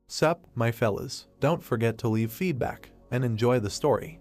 Sup, my fellas, don't forget to leave feedback, and enjoy the story.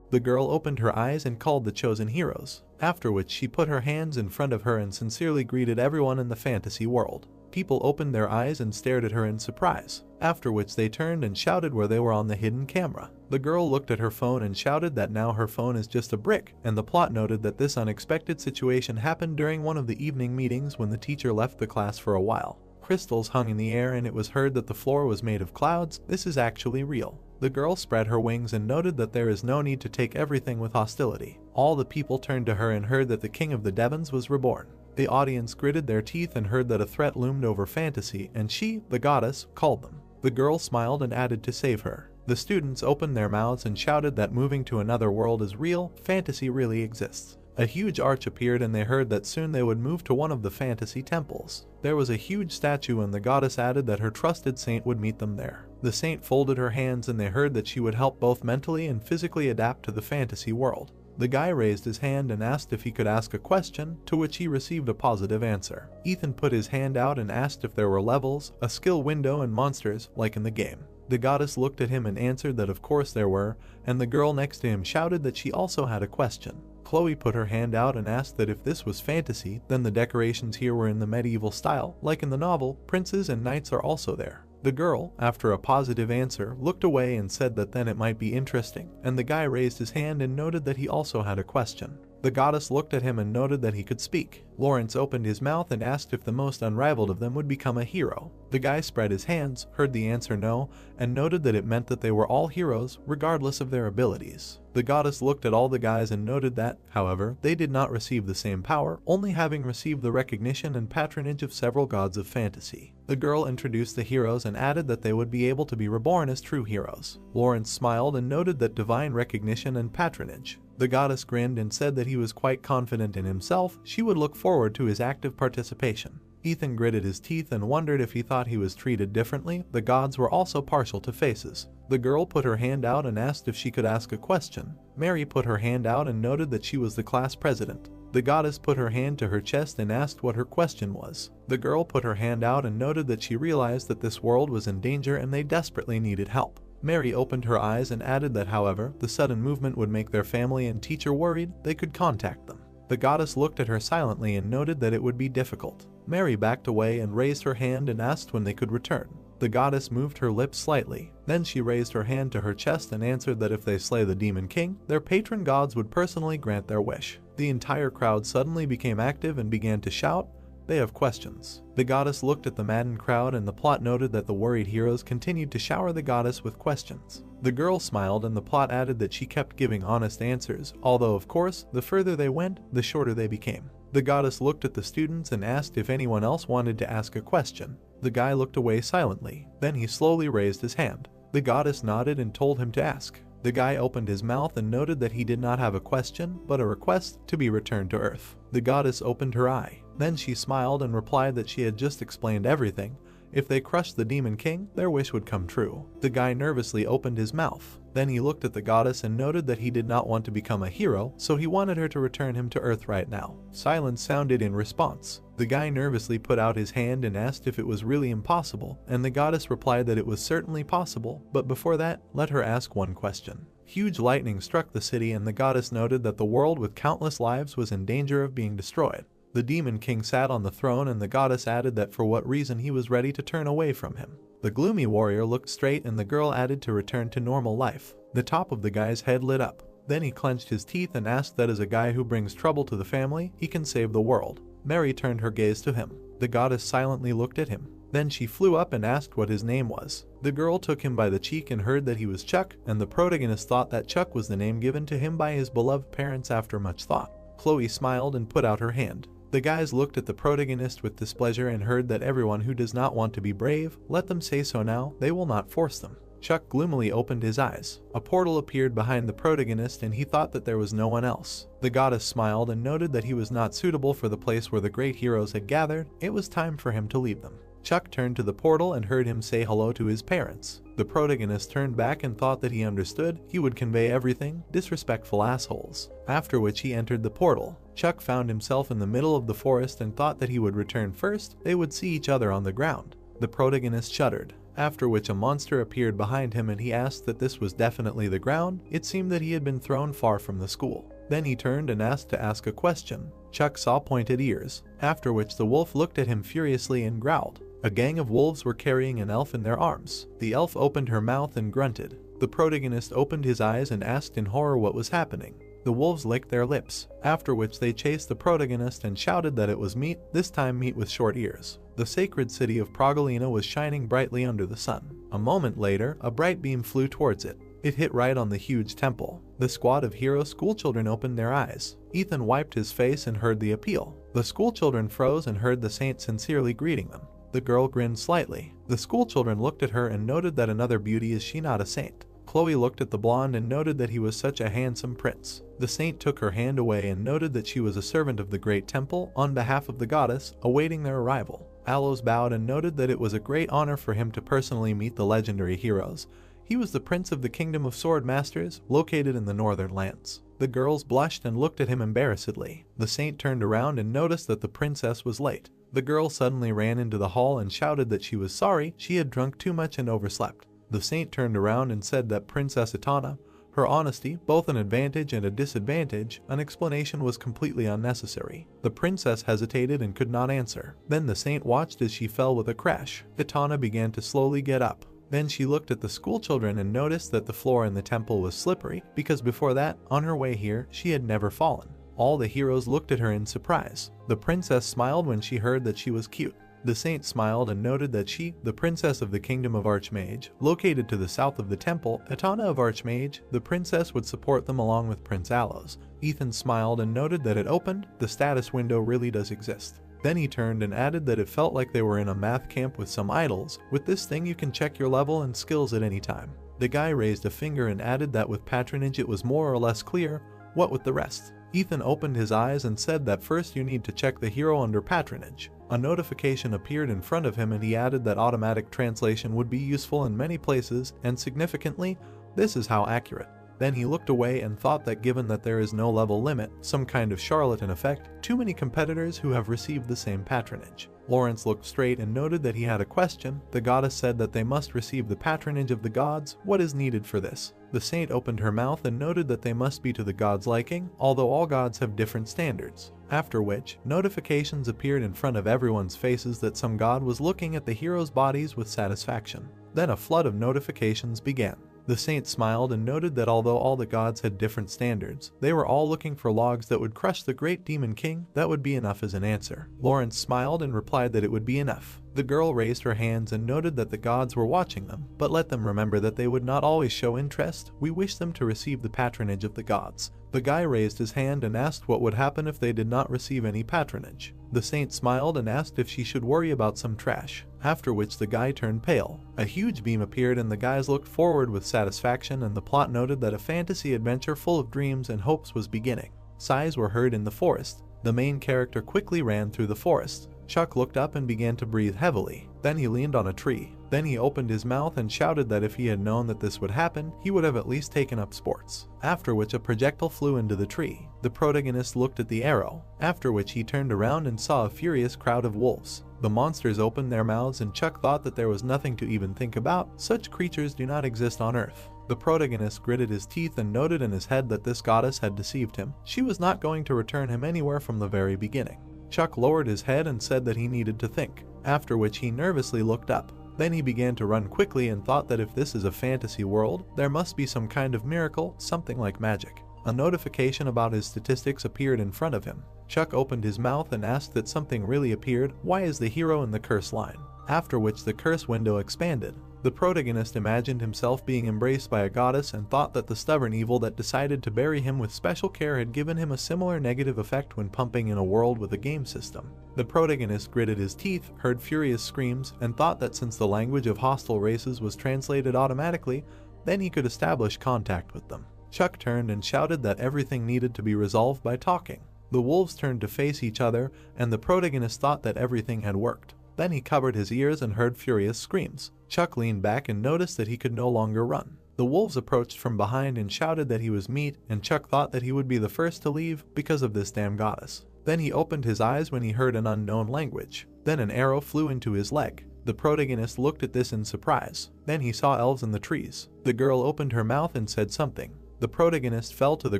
The girl opened her eyes and called the chosen heroes, after which she put her hands in front of her and sincerely greeted everyone in the fantasy world. People opened their eyes and stared at her in surprise, after which they turned and shouted where they were on the hidden camera. The girl looked at her phone and shouted that now her phone is just a brick, and the plot noted that this unexpected situation happened during one of the evening meetings when the teacher left the class for a while. Crystals hung in the air and it was heard that the floor was made of clouds. This is actually real. The girl spread her wings and noted that there is no need to take everything with hostility. All the people turned to her and heard that the king of the Devons was reborn. The audience gritted their teeth and heard that a threat loomed over fantasy, and she, the goddess, called them. The girl smiled and added to save her. The students opened their mouths and shouted that moving to another world is real, fantasy really exists. A huge arch appeared and they heard that soon they would move to one of the fantasy temples. There was a huge statue and the goddess added that her trusted saint would meet them there. The saint folded her hands and they heard that she would help both mentally and physically adapt to the fantasy world. The guy raised his hand and asked if he could ask a question, to which he received a positive answer. Ethan put his hand out and asked if there were levels, a skill window and monsters, like in the game. The goddess looked at him and answered that of course there were, and the girl next to him shouted that she also had a question. Chloe put her hand out and asked that if this was fantasy, then the decorations here were in the medieval style, like in the novel, princes and knights are also there. The girl, after a positive answer, looked away and said that then it might be interesting, and the guy raised his hand and noted that he also had a question. The goddess looked at him and noted that he could speak. Lawrence opened his mouth and asked if the most unrivaled of them would become a hero. The guy spread his hands, heard the answer no, and noted that it meant that they were all heroes, regardless of their abilities. The goddess looked at all the guys and noted that, however, they did not receive the same power, only having received the recognition and patronage of several gods of fantasy. The girl introduced the heroes and added that they would be able to be reborn as true heroes. Lawrence smiled and noted that divine recognition and patronage. The goddess grinned and said that he was quite confident in himself, she would look forward to his active participation. Ethan gritted his teeth and wondered if he thought he was treated differently. The gods were also partial to faces. The girl put her hand out and asked if she could ask a question. Mary put her hand out and noted that she was the class president. The goddess put her hand to her chest and asked what her question was. The girl put her hand out and noted that she realized that this world was in danger and they desperately needed help. Mary opened her eyes and added that however, the sudden movement would make their family and teacher worried, they could contact them. The goddess looked at her silently and noted that it would be difficult. Mary backed away and raised her hand and asked when they could return. The goddess moved her lips slightly. Then she raised her hand to her chest and answered that if they slay the Demon King, their patron gods would personally grant their wish. The entire crowd suddenly became active and began to shout, "They have questions." The goddess looked at the maddened crowd and the plot noted that the worried heroes continued to shower the goddess with questions. The girl smiled and the plot added that she kept giving honest answers, although of course, the further they went, the shorter they became. The goddess looked at the students and asked if anyone else wanted to ask a question. The guy looked away silently, then he slowly raised his hand. The goddess nodded and told him to ask. The guy opened his mouth and noted that he did not have a question, but a request to be returned to Earth. The goddess opened her eye. Then she smiled and replied that she had just explained everything. If they crushed the Demon King, their wish would come true. The guy nervously opened his mouth. Then he looked at the goddess and noted that he did not want to become a hero, so he wanted her to return him to Earth right now. Silence sounded in response. The guy nervously put out his hand and asked if it was really impossible, and the goddess replied that it was certainly possible, but before that, let her ask one question. Huge lightning struck the city and the goddess noted that the world with countless lives was in danger of being destroyed. The Demon King sat on the throne and the goddess added that for what reason he was ready to turn away from him. The gloomy warrior looked straight and the girl added to return to normal life. The top of the guy's head lit up. Then he clenched his teeth and asked that as a guy who brings trouble to the family, he can save the world. Mary turned her gaze to him. The goddess silently looked at him. Then she flew up and asked what his name was. The girl took him by the cheek and heard that he was Chuck, and the protagonist thought that Chuck was the name given to him by his beloved parents after much thought. Chloe smiled and put out her hand. The guys looked at the protagonist with displeasure and heard that everyone who does not want to be brave, let them say so now, they will not force them. Chuck gloomily opened his eyes. A portal appeared behind the protagonist and he thought that there was no one else. The goddess smiled and noted that he was not suitable for the place where the great heroes had gathered. It was time for him to leave them. Chuck turned to the portal and heard him say hello to his parents. The protagonist turned back and thought that he understood. He would convey everything, disrespectful assholes. After which he entered the portal. Chuck found himself in the middle of the forest and thought that he would return first. They would see each other on the ground. The protagonist shuddered, after which a monster appeared behind him and he asked that this was definitely the ground. It seemed that he had been thrown far from the school. Then he turned and asked to ask a question. Chuck saw pointed ears, after which the wolf looked at him furiously and growled. A gang of wolves were carrying an elf in their arms. The elf opened her mouth and grunted. The protagonist opened his eyes and asked in horror what was happening. The wolves licked their lips, after which they chased the protagonist and shouted that it was meat, this time meat with short ears. The sacred city of Progalina was shining brightly under the sun. A moment later, a bright beam flew towards it. It hit right on the huge temple. The squad of hero schoolchildren opened their eyes. Ethan wiped his face and heard the appeal. The schoolchildren froze and heard the saint sincerely greeting them. The girl grinned slightly. The schoolchildren looked at her and noted that another beauty. Is she not a saint? Chloe looked at the blonde and noted that he was such a handsome prince. The saint took her hand away and noted that she was a servant of the great temple on behalf of the goddess, awaiting their arrival. Aloes bowed and noted that it was a great honor for him to personally meet the legendary heroes. He was the prince of the kingdom of sword masters, located in the northern lands. The girls blushed and looked at him embarrassedly. The saint turned around and noticed that the princess was late. The girl suddenly ran into the hall and shouted that she was sorry, she had drunk too much and overslept. The saint turned around and said that Princess Etana, her honesty, both an advantage and a disadvantage, an explanation was completely unnecessary. The princess hesitated and could not answer. Then the saint watched as she fell with a crash. Etana began to slowly get up. Then she looked at the schoolchildren and noticed that the floor in the temple was slippery, because before that, on her way here, she had never fallen. All the heroes looked at her in surprise. The princess smiled when she heard that she was cute. The saint smiled and noted that she, the princess of the kingdom of Archmage, located to the south of the temple, Etana of Archmage, the princess would support them along with Prince Aloes. Ethan smiled and noted that it opened, the status window really does exist. Then he turned and added that it felt like they were in a math camp with some idols. With this thing you can check your level and skills at any time. The guy raised a finger and added that with patronage it was more or less clear. What with the rest? Ethan opened his eyes and said that first you need to check the hero under patronage. A notification appeared in front of him and he added that automatic translation would be useful in many places, and significantly, this is how accurate. Then he looked away and thought that given that there is no level limit, some kind of charlatan effect, too many competitors who have received the same patronage. Lawrence looked straight and noted that he had a question. The goddess said that they must receive the patronage of the gods. What is needed for this? The saint opened her mouth and noted that they must be to the gods' liking, although all gods have different standards. After which, notifications appeared in front of everyone's faces that some god was looking at the heroes' bodies with satisfaction. Then a flood of notifications began. The saint smiled and noted that although all the gods had different standards, they were all looking for logs that would crush the great demon king. That would be enough as an answer. Lawrence smiled and replied that it would be enough. The girl raised her hands and noted that the gods were watching them, but let them remember that they would not always show interest. We wish them to receive the patronage of the gods. The guy raised his hand and asked what would happen if they did not receive any patronage. The saint smiled and asked if she should worry about some trash, after which the guy turned pale. A huge beam appeared and the guys looked forward with satisfaction, and the plot noted that a fantasy adventure full of dreams and hopes was beginning. Sighs were heard in the forest. The main character quickly ran through the forest. Chuck looked up and began to breathe heavily. Then he leaned on a tree. Then he opened his mouth and shouted that if he had known that this would happen, he would have at least taken up sports. After which a projectile flew into the tree. The protagonist looked at the arrow, after which he turned around and saw a furious crowd of wolves. The monsters opened their mouths and Chuck thought that there was nothing to even think about. Such creatures do not exist on Earth. The protagonist gritted his teeth and noted in his head that this goddess had deceived him. She was not going to return him anywhere from the very beginning. Chuck lowered his head and said that he needed to think, after which he nervously looked up. Then he began to run quickly and thought that if this is a fantasy world, there must be some kind of miracle, something like magic. A notification about his statistics appeared in front of him. Chuck opened his mouth and asked that something really appeared. Why is the hero in the curse line? After which the curse window expanded. The protagonist imagined himself being embraced by a goddess and thought that the stubborn evil that decided to bury him with special care had given him a similar negative effect when pumping in a world with a game system. The protagonist gritted his teeth, heard furious screams, and thought that since the language of hostile races was translated automatically, then he could establish contact with them. Chuck turned and shouted that everything needed to be resolved by talking. The wolves turned to face each other, and the protagonist thought that everything had worked. Then he covered his ears and heard furious screams. Chuck leaned back and noticed that he could no longer run. The wolves approached from behind and shouted that he was meat, and Chuck thought that he would be the first to leave because of this damn goddess. Then he opened his eyes when he heard an unknown language. Then an arrow flew into his leg. The protagonist looked at this in surprise. Then he saw elves in the trees. The girl opened her mouth and said something. The protagonist fell to the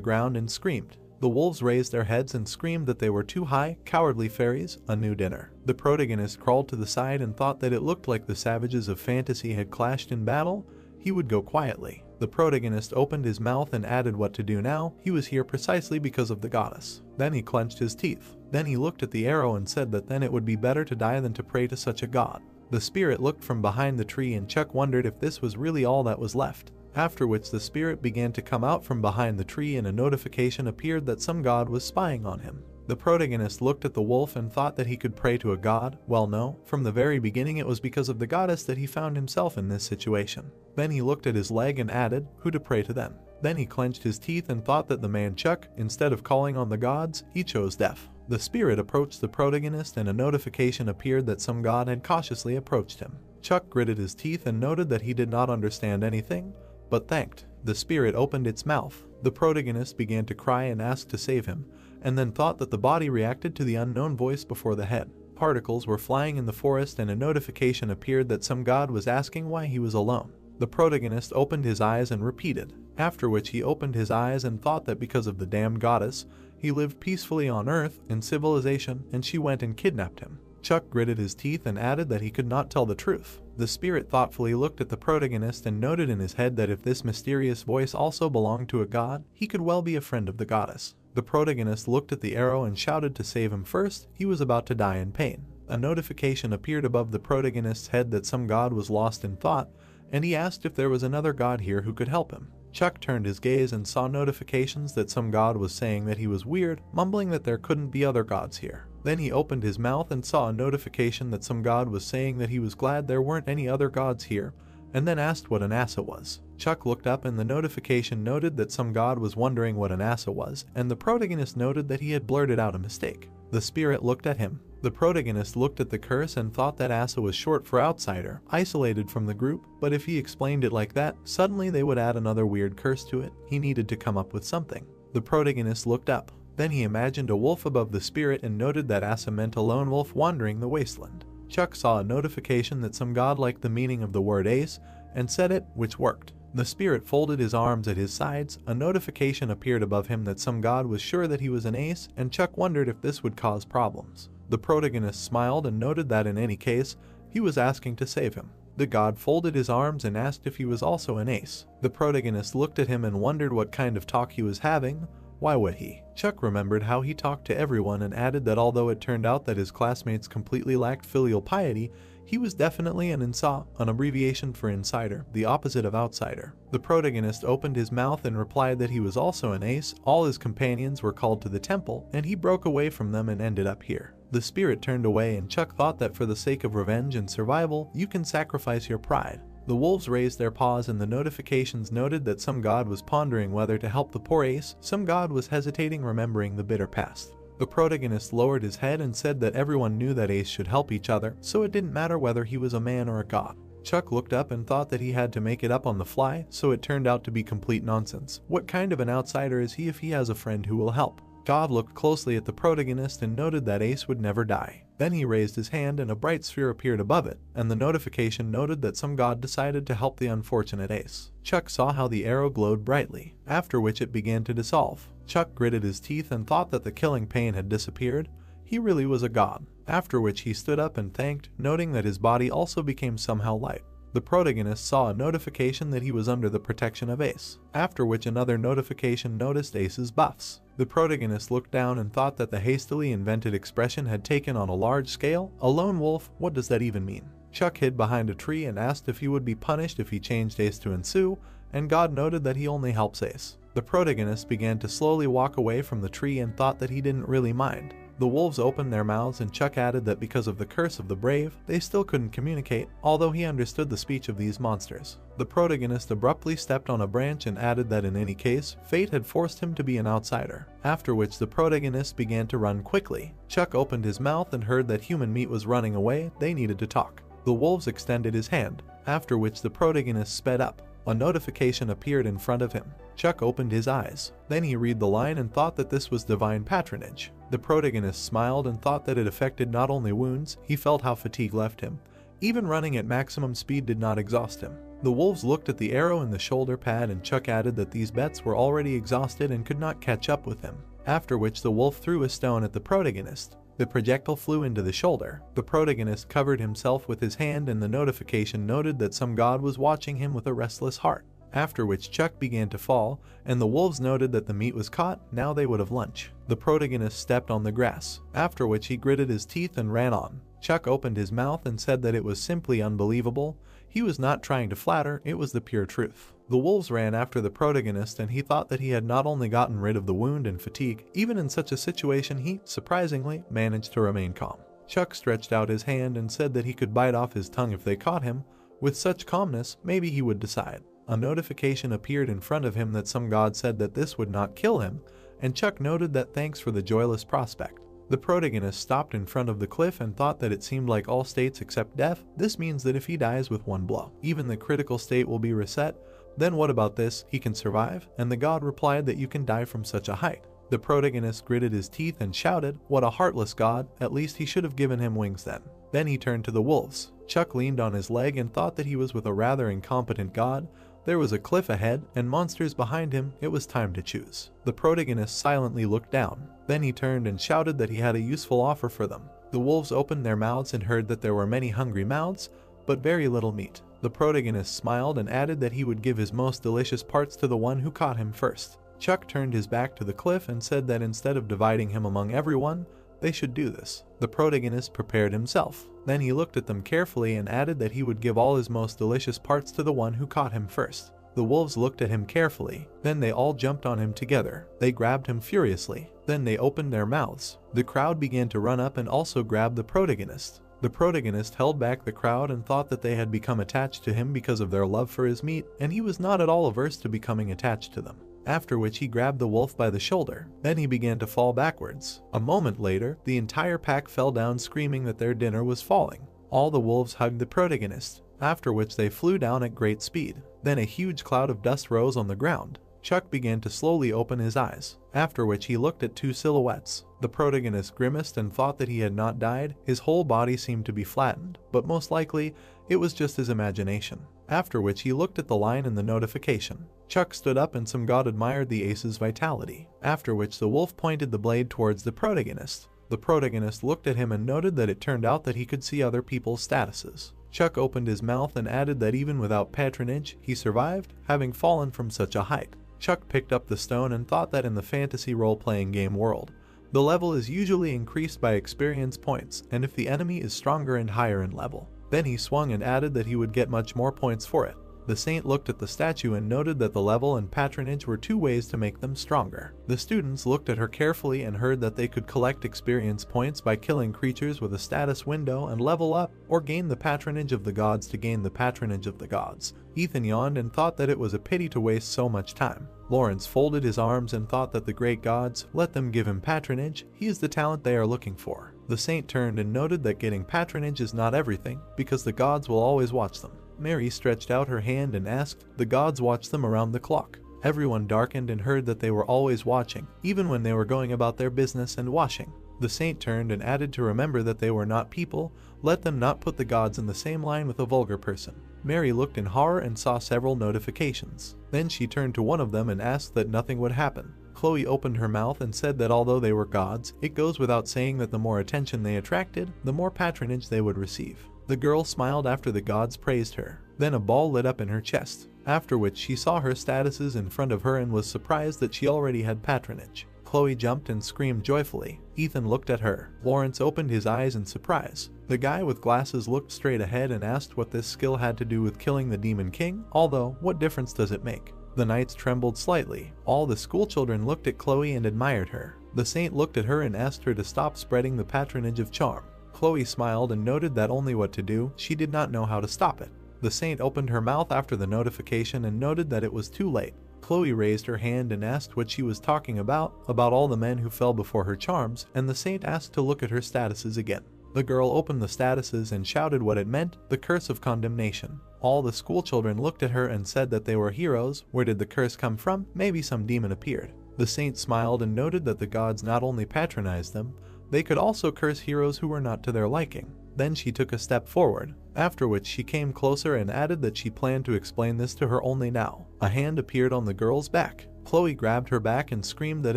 ground and screamed. The wolves raised their heads and screamed that they were too high, cowardly fairies, a new dinner. The protagonist crawled to the side and thought that it looked like the savages of fantasy had clashed in battle. He would go quietly. The protagonist opened his mouth and added what to do now. He was here precisely because of the goddess. Then he clenched his teeth. Then he looked at the arrow and said that then it would be better to die than to pray to such a god. The spirit looked from behind the tree and Chuck wondered if this was really all that was left. After which the spirit began to come out from behind the tree and a notification appeared that some god was spying on him. The protagonist looked at the wolf and thought that he could pray to a god. Well, no, from the very beginning it was because of the goddess that he found himself in this situation. Then he looked at his leg and added, who to pray to them. Then he clenched his teeth and thought that the man Chuck, instead of calling on the gods, he chose death. The spirit approached the protagonist and a notification appeared that some god had cautiously approached him. Chuck gritted his teeth and noted that he did not understand anything, but thanked. The spirit opened its mouth. The protagonist began to cry and asked to save him, and then thought that the body reacted to the unknown voice before the head. Particles were flying in the forest and a notification appeared that some god was asking why he was alone. The protagonist opened his eyes and repeated, after which he opened his eyes and thought that because of the damned goddess, he lived peacefully on Earth in civilization and she went and kidnapped him. Chuck gritted his teeth and added that he could not tell the truth. The spirit thoughtfully looked at the protagonist and noted in his head that if this mysterious voice also belonged to a god, he could well be a friend of the goddess. The protagonist looked at the arrow and shouted to save him first. He was about to die in pain. A notification appeared above the protagonist's head that some god was lost in thought, and he asked if there was another god here who could help him. Chuck turned his gaze and saw notifications that some god was saying that he was weird, mumbling that there couldn't be other gods here. Then he opened his mouth and saw a notification that some god was saying that he was glad there weren't any other gods here, and then asked what an assa was. Chuck looked up and the notification noted that some god was wondering what an assa was, and the protagonist noted that he had blurted out a mistake. The spirit looked at him. The protagonist looked at the curse and thought that assa was short for outsider, isolated from the group, but if he explained it like that, suddenly they would add another weird curse to it. He needed to come up with something. The protagonist looked up. Then he imagined a wolf above the spirit and noted that assa meant a lone wolf wandering the wasteland. Chuck saw a notification that some god liked the meaning of the word ace and said it, which worked. The spirit folded his arms at his sides. A notification appeared above him that some god was sure that he was an ace, and Chuck wondered if this would cause problems. The protagonist smiled and noted that in any case, he was asking to save him. The god folded his arms and asked if he was also an ace. The protagonist looked at him and wondered what kind of talk he was having. Why would he? Chuck remembered how he talked to everyone and added that although it turned out that his classmates completely lacked filial piety, he was definitely an insa, an abbreviation for insider, the opposite of outsider. The protagonist opened his mouth and replied that he was also an ace. All his companions were called to the temple, and he broke away from them and ended up here. The spirit turned away and Chuck thought that for the sake of revenge and survival, you can sacrifice your pride. The wolves raised their paws and the notifications noted that some god was pondering whether to help the poor ace, some god was hesitating remembering the bitter past. The protagonist lowered his head and said that everyone knew that ace should help each other, so it didn't matter whether he was a man or a god. Chuck looked up and thought that he had to make it up on the fly, so it turned out to be complete nonsense. What kind of an outsider is he if he has a friend who will help? God looked closely at the protagonist and noted that ace would never die. Then he raised his hand and a bright sphere appeared above it, and the notification noted that some god decided to help the unfortunate ace. Chuck saw how the arrow glowed brightly, after which it began to dissolve. Chuck gritted his teeth and thought that the killing pain had disappeared. He really was a god. After which he stood up and thanked, noting that his body also became somehow light. The protagonist saw a notification that he was under the protection of Ace, after which another notification noticed Ace's buffs. The protagonist looked down and thought that the hastily invented expression had taken on a large scale. A lone wolf, what does that even mean? Chuck hid behind a tree and asked if he would be punished if he changed Ace to ensue, and God noted that he only helps Ace. The protagonist began to slowly walk away from the tree and thought that he didn't really mind. The wolves opened their mouths and Chuck added that because of the curse of the brave, they still couldn't communicate, although he understood the speech of these monsters. The protagonist abruptly stepped on a branch and added that in any case, fate had forced him to be an outsider, after which the protagonist began to run quickly. Chuck opened his mouth and heard that human meat was running away. They needed to talk. The wolves extended his hand, after which the protagonist sped up. A notification appeared in front of him. Chuck opened his eyes. Then he read the line and thought that this was divine patronage. The protagonist smiled and thought that it affected not only wounds, he felt how fatigue left him, Even running at maximum speed did not exhaust him. The wolves looked at the arrow in the shoulder pad, and Chuck added that these bets were already exhausted and could not catch up with him, after which the wolf threw a stone at the protagonist. The projectile flew into the shoulder. The protagonist covered himself with his hand, and the notification noted that some god was watching him with a restless heart, after which Chuck began to fall, and the wolves noted that the meat was caught. Now they would have lunch. The protagonist stepped on the grass, after which he gritted his teeth and ran on. Chuck opened his mouth and said that it was simply unbelievable. He was not trying to flatter, it was the pure truth. The wolves ran after the protagonist, and he thought that he had not only gotten rid of the wound and fatigue, even in such a situation he, surprisingly, managed to remain calm. Chuck stretched out his hand and said that he could bite off his tongue if they caught him. With such calmness, maybe he would decide. A notification appeared in front of him that some god said that this would not kill him, and Chuck noted that thanks for the joyless prospect. The protagonist stopped in front of the cliff and thought that it seemed like all states except death. This means that if he dies with one blow, even the critical state will be reset. Then what about this? He can survive? And the god replied that you can die from such a height. The protagonist gritted his teeth and shouted, "What a heartless god, at least he should have given him wings then." Then he turned to the wolves. Chuck leaned on his leg and thought that he was with a rather incompetent god. There was a cliff ahead and monsters behind him. It was time to choose. The protagonist silently looked down. Then he turned and shouted that he had a useful offer for them. The wolves opened their mouths and heard that there were many hungry mouths, but very little meat. The protagonist smiled and added that he would give his most delicious parts to the one who caught him first. Chuck turned his back to the cliff and said that instead of dividing him among everyone, they should do this. The protagonist prepared himself. Then he looked at them carefully and added that he would give all his most delicious parts to the one who caught him first. The wolves looked at him carefully. Then they all jumped on him together. They grabbed him furiously. Then they opened their mouths. The crowd began to run up and also grab the protagonist. The protagonist held back the crowd and thought that they had become attached to him because of their love for his meat, and he was not at all averse to becoming attached to them. After which he grabbed the wolf by the shoulder. Then he began to fall backwards. A moment later, the entire pack fell down screaming that their dinner was falling. All the wolves hugged the protagonist, after which they flew down at great speed. Then a huge cloud of dust rose on the ground. Chuck began to slowly open his eyes, after which he looked at two silhouettes. The protagonist grimaced and thought that he had not died. His whole body seemed to be flattened, but most likely it was just his imagination. After which he looked at the line in the notification. Chuck stood up and some god admired the ace's vitality, after which the wolf pointed the blade towards the protagonist. The protagonist looked at him and noted that it turned out that he could see other people's statuses. Chuck opened his mouth and added that even without patronage, he survived, having fallen from such a height. Chuck picked up the stone and thought that in the fantasy role-playing game world, the level is usually increased by experience points, and if the enemy is stronger and higher in level. Then he swung and added that he would get much more points for it. The saint looked at the statue and noted that the level and patronage were two ways to make them stronger. The students looked at her carefully and heard that they could collect experience points by killing creatures with a status window and level up, or gain the patronage of the gods to gain the patronage of the gods. Ethan yawned and thought that it was a pity to waste so much time. Lawrence folded his arms and thought that the great gods, let them give him patronage, he is the talent they are looking for. The saint turned and noted that getting patronage is not everything, because the gods will always watch them. Mary stretched out her hand and asked, the gods watch them around the clock. Everyone darkened and heard that they were always watching, even when they were going about their business and washing. The saint turned and added to remember that they were not people, let them not put the gods in the same line with a vulgar person. Mary looked in horror and saw several notifications. Then she turned to one of them and asked that nothing would happen. Chloe opened her mouth and said that although they were gods, it goes without saying that the more attention they attracted, the more patronage they would receive. The girl smiled after the gods praised her. Then a ball lit up in her chest, after which she saw her statuses in front of her and was surprised that she already had patronage. Chloe jumped and screamed joyfully. Ethan looked at her. Lawrence opened his eyes in surprise. The guy with glasses looked straight ahead and asked what this skill had to do with killing the Demon King, although, what difference does it make? The knights trembled slightly. All the schoolchildren looked at Chloe and admired her. The saint looked at her and asked her to stop spreading the patronage of charm. Chloe smiled and noted that only what to do, she did not know how to stop it. The saint opened her mouth after the notification and noted that it was too late. Chloe raised her hand and asked what she was talking about all the men who fell before her charms, and the saint asked to look at her statuses again. The girl opened the statuses and shouted what it meant, the curse of condemnation. All the schoolchildren looked at her and said that they were heroes. Where did the curse come from? Maybe some demon appeared. The saint smiled and noted that the gods not only patronized them, they could also curse heroes who were not to their liking. Then she took a step forward, after which she came closer and added that she planned to explain this to her only now. A hand appeared on the girl's back. Chloe grabbed her back and screamed that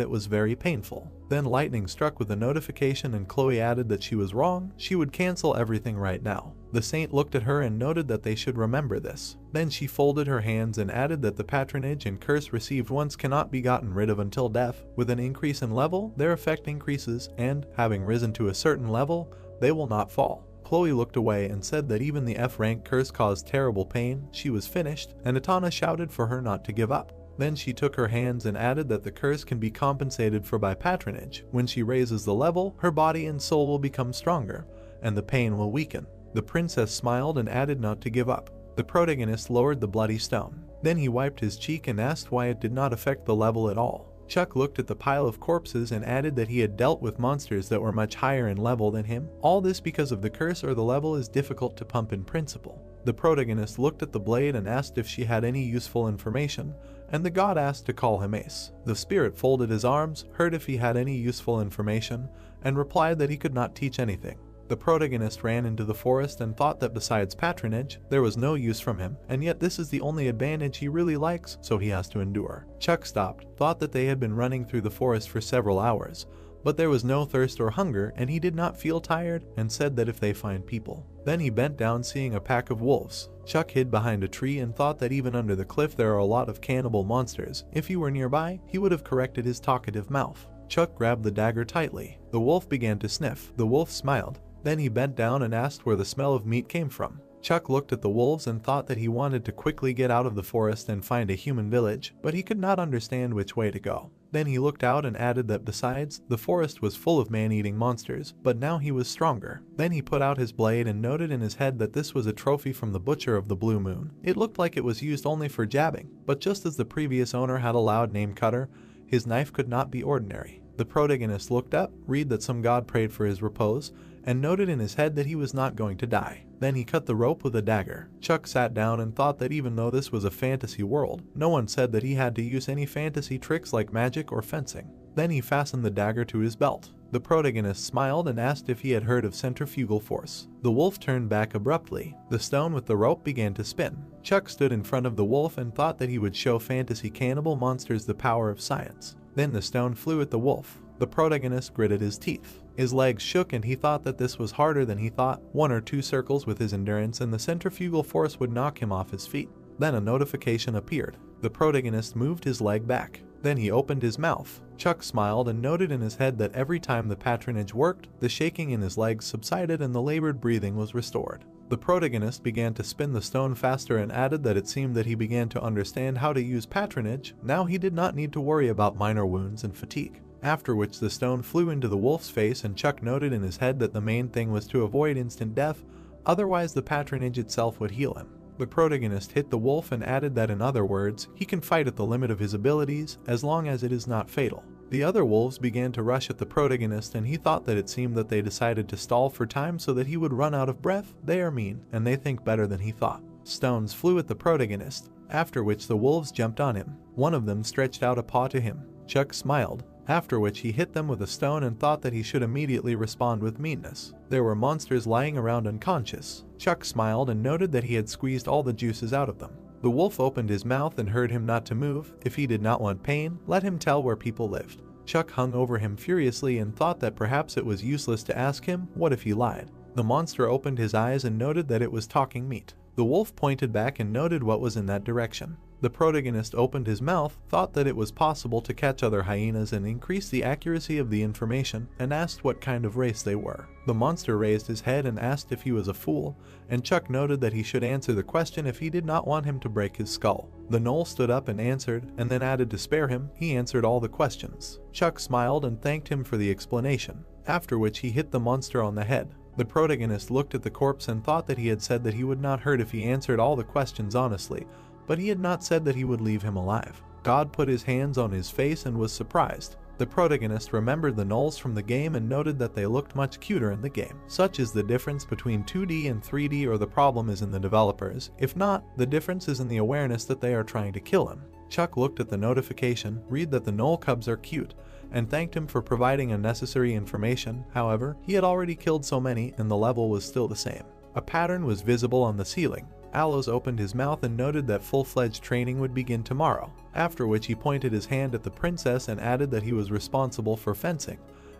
it was very painful. Then lightning struck with a notification and Chloe added that she was wrong, she would cancel everything right now. The saint looked at her and noted that they should remember this. Then she folded her hands and added that the patronage and curse received once cannot be gotten rid of until death. With an increase in level, their effect increases, and, having risen to a certain level, they will not fall. Chloe looked away and said that even the F-rank curse caused terrible pain. She was finished, and Atana shouted for her not to give up. Then she took her hands and added that the curse can be compensated for by patronage. When she raises the level, her body and soul will become stronger, and the pain will weaken. The princess smiled and added not to give up. The protagonist lowered the bloody stone. Then he wiped his cheek and asked why it did not affect the level at all. Chuck looked at the pile of corpses and added that he had dealt with monsters that were much higher in level than him. All this because of the curse, or the level is difficult to pump in principle. The protagonist looked at the blade and asked if she had any useful information, and the god asked to call him Ace. The spirit folded his arms, heard if he had any useful information, and replied that he could not teach anything. The protagonist ran into the forest and thought that besides patronage, there was no use from him, and yet this is the only advantage he really likes, so he has to endure. Chuck stopped, thought that they had been running through the forest for several hours, but there was no thirst or hunger and he did not feel tired, and said that if they find people. Then he bent down, seeing a pack of wolves. Chuck hid behind a tree and thought that even under the cliff there are a lot of cannibal monsters. If he were nearby, he would have corrected his talkative mouth. Chuck grabbed the dagger tightly. The wolf began to sniff. The wolf smiled. Then he bent down and asked where the smell of meat came from. Chuck looked at the wolves and thought that he wanted to quickly get out of the forest and find a human village, but he could not understand which way to go. Then he looked out and added that besides, the forest was full of man-eating monsters, but now he was stronger. Then he put out his blade and noted in his head that this was a trophy from the butcher of the Blue Moon. It looked like it was used only for jabbing, but just as the previous owner had a loud name cutter, his knife could not be ordinary. The protagonist looked up, read that some god prayed for his repose, and noted in his head that he was not going to die. Then he cut the rope with a dagger. Chuck sat down and thought that even though this was a fantasy world, no one said that he had to use any fantasy tricks like magic or fencing. Then he fastened the dagger to his belt. The protagonist smiled and asked if he had heard of centrifugal force. The wolf turned back abruptly. The stone with the rope began to spin. Chuck stood in front of the wolf and thought that he would show fantasy cannibal monsters the power of science. Then the stone flew at the wolf. The protagonist gritted his teeth. His legs shook and he thought that this was harder than he thought. 1 or 2 circles with his endurance and the centrifugal force would knock him off his feet. Then a notification appeared. The protagonist moved his leg back. Then he opened his mouth. Chuck smiled and noted in his head that every time the patronage worked, the shaking in his legs subsided and the labored breathing was restored. The protagonist began to spin the stone faster and added that it seemed that he began to understand how to use patronage. Now he did not need to worry about minor wounds and fatigue. After which the stone flew into the wolf's face and Chuck noted in his head that the main thing was to avoid instant death, otherwise the patronage itself would heal him. The protagonist hit the wolf and added that in other words, he can fight at the limit of his abilities as long as it is not fatal. The other wolves began to rush at the protagonist and he thought that it seemed that they decided to stall for time so that he would run out of breath. They are mean and they think better than he thought. Stones flew at the protagonist, after which the wolves jumped on him. One of them stretched out a paw to him. Chuck smiled, after which he hit them with a stone and thought that he should immediately respond with meanness. There were monsters lying around unconscious. Chuck smiled and noted that he had squeezed all the juices out of them. The wolf opened his mouth and heard him not to move. If he did not want pain, let him tell where people lived. Chuck hung over him furiously and thought that perhaps it was useless to ask him, what if he lied? The monster opened his eyes and noted that it was talking meat. The wolf pointed back and noted what was in that direction. The protagonist opened his mouth, thought that it was possible to catch other hyenas and increase the accuracy of the information, and asked what kind of race they were. The monster raised his head and asked if he was a fool, and Chuck noted that he should answer the question if he did not want him to break his skull. The gnoll stood up and answered, and then added to spare him, he answered all the questions. Chuck smiled and thanked him for the explanation, after which he hit the monster on the head. The protagonist looked at the corpse and thought that he had said that he would not hurt if he answered all the questions honestly, but he had not said that he would leave him alive. God put his hands on his face and was surprised. The protagonist remembered the gnolls from the game and noted that they looked much cuter in the game. Such is the difference between 2D and 3D, or the problem is in the developers. If not, the difference is in the awareness that they are trying to kill him. Chuck looked at the notification, read that the gnoll cubs are cute, and thanked him for providing unnecessary information. However, he had already killed so many and the level was still the same. A pattern was visible on the ceiling. Aloes opened his mouth and noted that full-fledged training would begin tomorrow, after which he pointed his hand at the princess and added that he was responsible for fencing,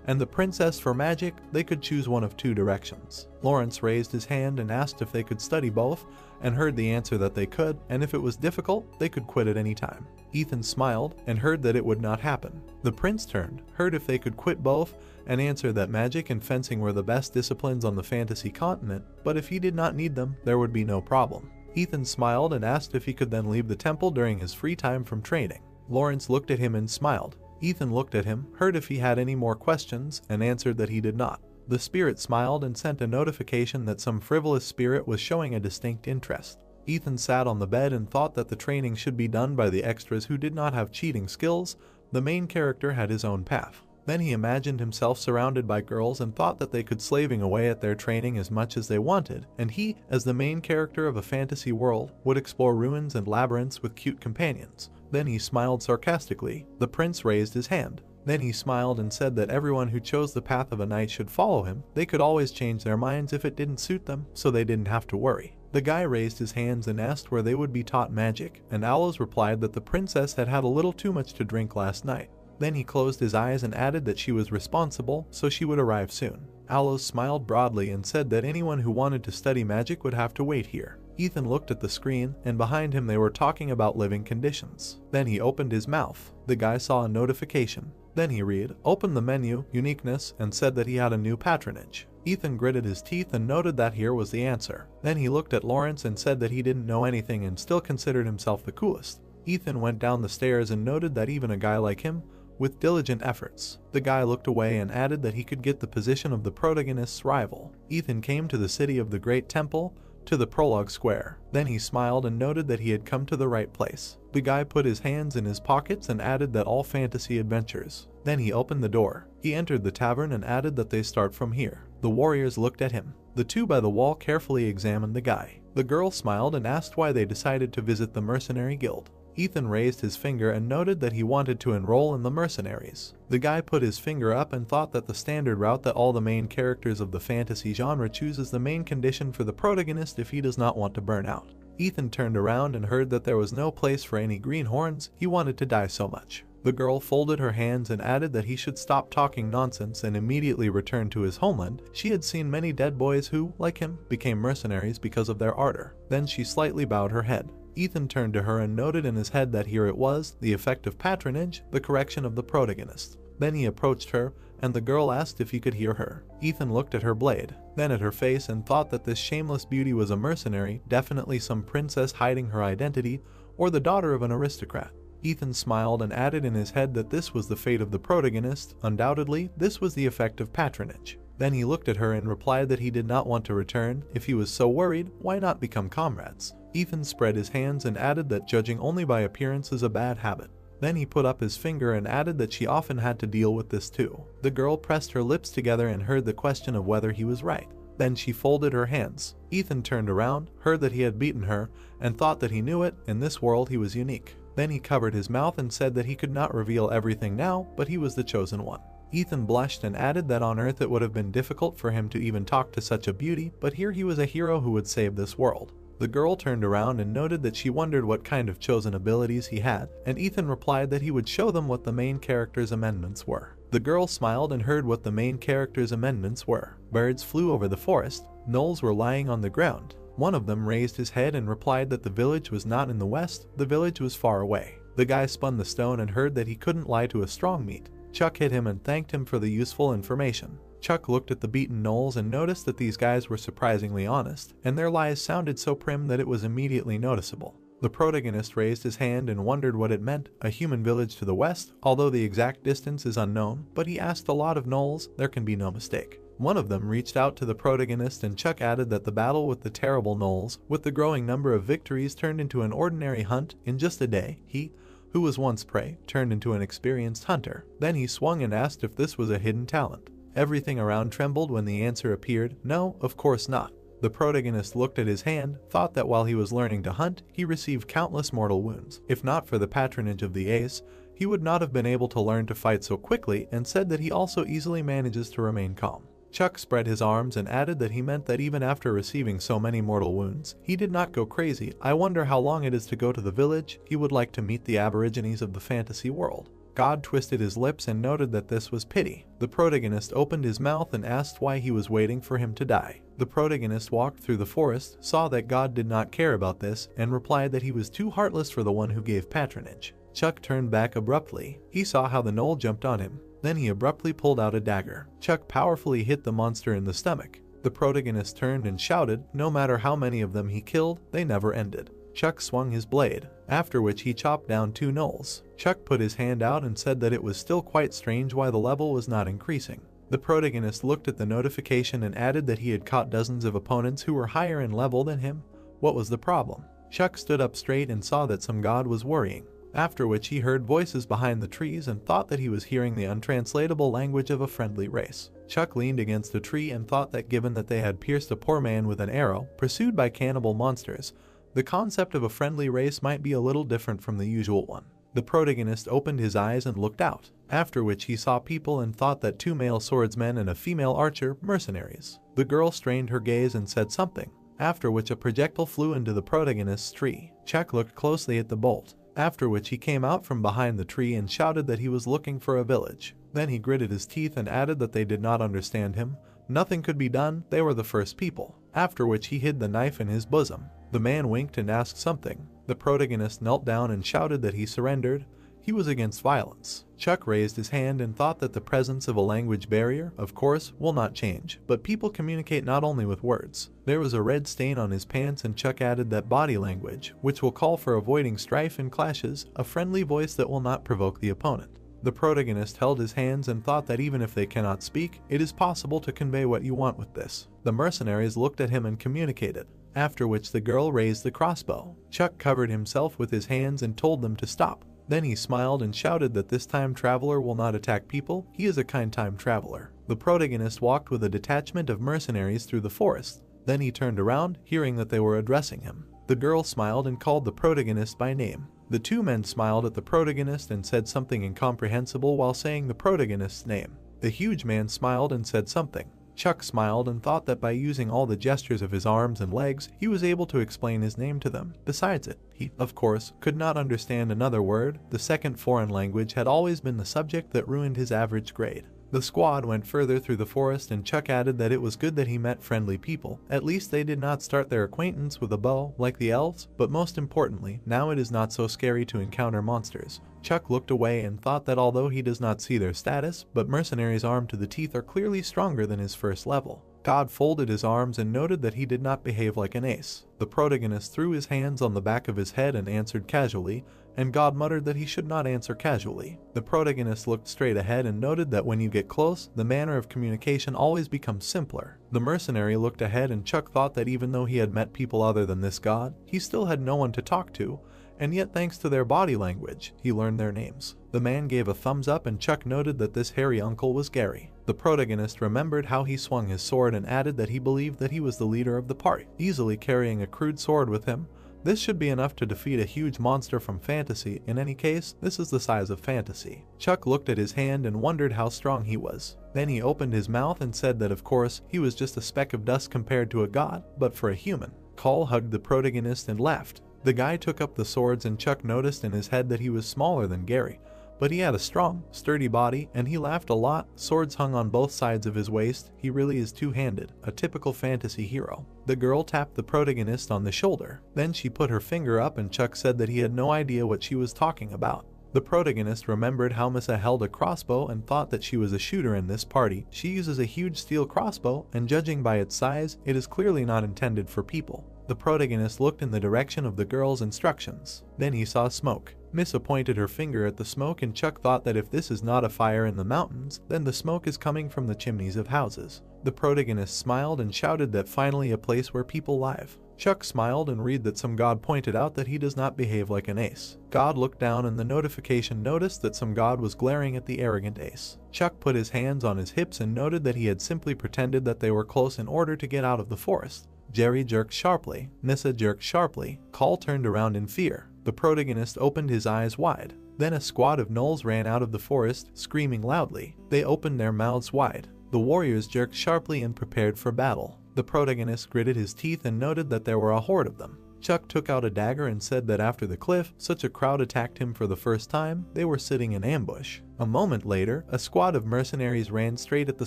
and the princess for magic. They could choose one of two directions. Lawrence raised his hand and asked if they could study both, and heard the answer that they could, and if it was difficult, they could quit at any time. Ethan smiled and heard that it would not happen. The prince turned, heard if they could quit both, and answered that magic and fencing were the best disciplines on the fantasy continent, but if he did not need them, there would be no problem. Ethan smiled and asked if he could then leave the temple during his free time from training. Lawrence looked at him and smiled. Ethan looked at him, heard if he had any more questions, and answered that he did not. The spirit smiled and sent a notification that some frivolous spirit was showing a distinct interest. Ethan sat on the bed and thought that the training should be done by the extras who did not have cheating skills. The main character had his own path. Then he imagined himself surrounded by girls and thought that they could slaving away at their training as much as they wanted, and he, as the main character of a fantasy world, would explore ruins and labyrinths with cute companions. Then he smiled sarcastically. The prince raised his hand. Then he smiled and said that everyone who chose the path of a knight should follow him. They could always change their minds if it didn't suit them, so they didn't have to worry. The guy raised his hands and asked where they would be taught magic, and Aloes replied that the princess had had a little too much to drink last night. Then he closed his eyes and added that she was responsible, so she would arrive soon. Aloes smiled broadly and said that anyone who wanted to study magic would have to wait here. Ethan looked at the screen, and behind him they were talking about living conditions. Then he opened his mouth. The guy saw a notification. Then he read, opened the menu, uniqueness, and said that he had a new patronage. Ethan gritted his teeth and noted that here was the answer. Then he looked at Lawrence and said that he didn't know anything and still considered himself the coolest. Ethan went down the stairs and noted that even a guy like him, with diligent efforts. The guy looked away and added that he could get the position of the protagonist's rival. Ethan came to the city of the Great Temple, to the prologue square. Then he smiled and noted that he had come to the right place. The guy put his hands in his pockets and added that all fantasy adventures. Then he opened the door. He entered the tavern and added that they start from here. The warriors looked at him. The two by the wall carefully examined the guy. The girl smiled and asked why they decided to visit the mercenary guild. Ethan raised his finger and noted that he wanted to enroll in the mercenaries. The guy put his finger up and thought that the standard route that all the main characters of the fantasy genre choose is the main condition for the protagonist if he does not want to burn out. Ethan turned around and heard that there was no place for any greenhorns. He wanted to die so much. The girl folded her hands and added that he should stop talking nonsense and immediately return to his homeland. She had seen many dead boys who, like him, became mercenaries because of their ardor. Then she slightly bowed her head. Ethan turned to her and noted in his head that here it was, the effect of patronage, the correction of the protagonist. Then he approached her, and the girl asked if he could hear her. Ethan looked at her blade, then at her face, and thought that this shameless beauty was a mercenary, definitely some princess hiding her identity, or the daughter of an aristocrat. Ethan smiled and added in his head that this was the fate of the protagonist. Undoubtedly, this was the effect of patronage. Then he looked at her and replied that he did not want to return. If he was so worried, why not become comrades? Ethan spread his hands and added that judging only by appearance is a bad habit. Then he put up his finger and added that she often had to deal with this too. The girl pressed her lips together and heard the question of whether he was right. Then she folded her hands. Ethan turned around, heard that he had beaten her, and thought that he knew it. In this world he was unique. Then he covered his mouth and said that he could not reveal everything now, but he was the chosen one. Ethan blushed and added that on Earth it would have been difficult for him to even talk to such a beauty, but here he was a hero who would save this world. The girl turned around and noted that she wondered what kind of chosen abilities he had, and Ethan replied that he would show them what the main character's amendments were. The girl smiled and heard what the main character's amendments were. Birds flew over the forest. Gnolls were lying on the ground. One of them raised his head and replied that the village was not in the west, the village was far away. The guy spun the stone and heard that he couldn't lie to a strong meat. Chuck hit him and thanked him for the useful information. Chuck looked at the beaten gnolls and noticed that these guys were surprisingly honest, and their lies sounded so prim that it was immediately noticeable. The protagonist raised his hand and wondered what it meant, a human village to the west, although the exact distance is unknown, but he asked a lot of gnolls, there can be no mistake. One of them reached out to the protagonist and Chuck added that the battle with the terrible gnolls, with the growing number of victories, turned into an ordinary hunt. In just a day, he, who was once prey, turned into an experienced hunter. Then he swung and asked if this was a hidden talent. Everything around trembled when the answer appeared, no, of course not. The protagonist looked at his hand, thought that while he was learning to hunt, he received countless mortal wounds. If not for the patronage of the ace, he would not have been able to learn to fight so quickly, and said that he also easily manages to remain calm. Chuck spread his arms and added that he meant that even after receiving so many mortal wounds, he did not go crazy. I wonder how long it is to go to the village. He would like to meet the aborigines of the fantasy world. God twisted his lips and noted that this was pity. The protagonist opened his mouth and asked why he was waiting for him to die. The protagonist walked through the forest, saw that God did not care about this, and replied that he was too heartless for the one who gave patronage. Chuck turned back abruptly. He saw how the gnoll jumped on him. Then he abruptly pulled out a dagger. Chuck powerfully hit the monster in the stomach. The protagonist turned and shouted, no matter how many of them he killed, they never ended. Chuck swung his blade, after which he chopped down 2 gnolls. Chuck put his hand out and said that it was still quite strange why the level was not increasing. The protagonist looked at the notification and added that he had caught dozens of opponents who were higher in level than him. What was the problem? Chuck stood up straight and saw that some god was worrying, after which he heard voices behind the trees and thought that he was hearing the untranslatable language of a friendly race. Chuck leaned against a tree and thought that given that they had pierced a poor man with an arrow, pursued by cannibal monsters, the concept of a friendly race might be a little different from the usual one. The protagonist opened his eyes and looked out, after which he saw people and thought that 2 male swordsmen and a female archer, mercenaries. The girl strained her gaze and said something, after which a projectile flew into the protagonist's tree. Chuck looked closely at the bolt, after which he came out from behind the tree and shouted that he was looking for a village. Then he gritted his teeth and added that they did not understand him. Nothing could be done, they were the first people. After which he hid the knife in his bosom. The man winked and asked something. The protagonist knelt down and shouted that he surrendered. He was against violence. Chuck raised his hand and thought that the presence of a language barrier, of course, will not change, but people communicate not only with words. There was a red stain on his pants and Chuck added that body language, which will call for avoiding strife and clashes, a friendly voice that will not provoke the opponent. The protagonist held his hands and thought that even if they cannot speak, it is possible to convey what you want with this. The mercenaries looked at him and communicated, after which the girl raised the crossbow. Chuck covered himself with his hands and told them to stop. Then he smiled and shouted that this time traveler will not attack people, he is a kind time traveler. The protagonist walked with a detachment of mercenaries through the forest. Then he turned around, hearing that they were addressing him. The girl smiled and called the protagonist by name. The 2 men smiled at the protagonist and said something incomprehensible while saying the protagonist's name. The huge man smiled and said something. Chuck smiled and thought that by using all the gestures of his arms and legs, he was able to explain his name to them. Besides it, he, of course, could not understand another word. The second foreign language had always been the subject that ruined his average grade. The squad went further through the forest and Chuck added that it was good that he met friendly people. At least they did not start their acquaintance with a bow, like the elves, but most importantly, now it is not so scary to encounter monsters. Chuck looked away and thought that although he does not see their status, but mercenaries armed to the teeth are clearly stronger than his first level. God folded his arms and noted that he did not behave like an ace. The protagonist threw his hands on the back of his head and answered casually, and God muttered that he should not answer casually. The protagonist looked straight ahead and noted that when you get close, the manner of communication always becomes simpler. The mercenary looked ahead and Chuck thought that even though he had met people other than this god, he still had no one to talk to, and yet thanks to their body language, he learned their names. The man gave a thumbs up and Chuck noted that this hairy uncle was Gary. The protagonist remembered how he swung his sword and added that he believed that he was the leader of the party, easily carrying a crude sword with him. This should be enough to defeat a huge monster from fantasy. In any case, this is the size of fantasy. Chuck looked at his hand and wondered how strong he was. Then he opened his mouth and said that of course, he was just a speck of dust compared to a god, but for a human. Cole hugged the protagonist and laughed. The guy took up the swords and Chuck noticed in his head that he was smaller than Gary, but he had a strong, sturdy body and he laughed a lot. Swords hung on both sides of his waist. He really is two-handed, a typical fantasy hero. The girl tapped the protagonist on the shoulder. Then she put her finger up and Chuck said that he had no idea what she was talking about. The protagonist remembered how Misa held a crossbow and thought that she was a shooter in this party. She uses a huge steel crossbow and judging by its size, it is clearly not intended for people. The protagonist looked in the direction of the girl's instructions. Then he saw smoke. Misa pointed her finger at the smoke and Chuck thought that if this is not a fire in the mountains, then the smoke is coming from the chimneys of houses. The protagonist smiled and shouted that finally a place where people live. Chuck smiled and read that some god pointed out that he does not behave like an ace. God looked down and the notification noticed that some god was glaring at the arrogant ace. Chuck put his hands on his hips and noted that he had simply pretended that they were close in order to get out of the forest. Jerry jerked sharply. Nissa jerked sharply. Call turned around in fear. The protagonist opened his eyes wide. Then a squad of gnolls ran out of the forest, screaming loudly. They opened their mouths wide. The warriors jerked sharply and prepared for battle. The protagonist gritted his teeth and noted that there were a horde of them. Chuck took out a dagger and said that after the cliff, such a crowd attacked him for the first time, they were sitting in ambush. A moment later, a squad of mercenaries ran straight at the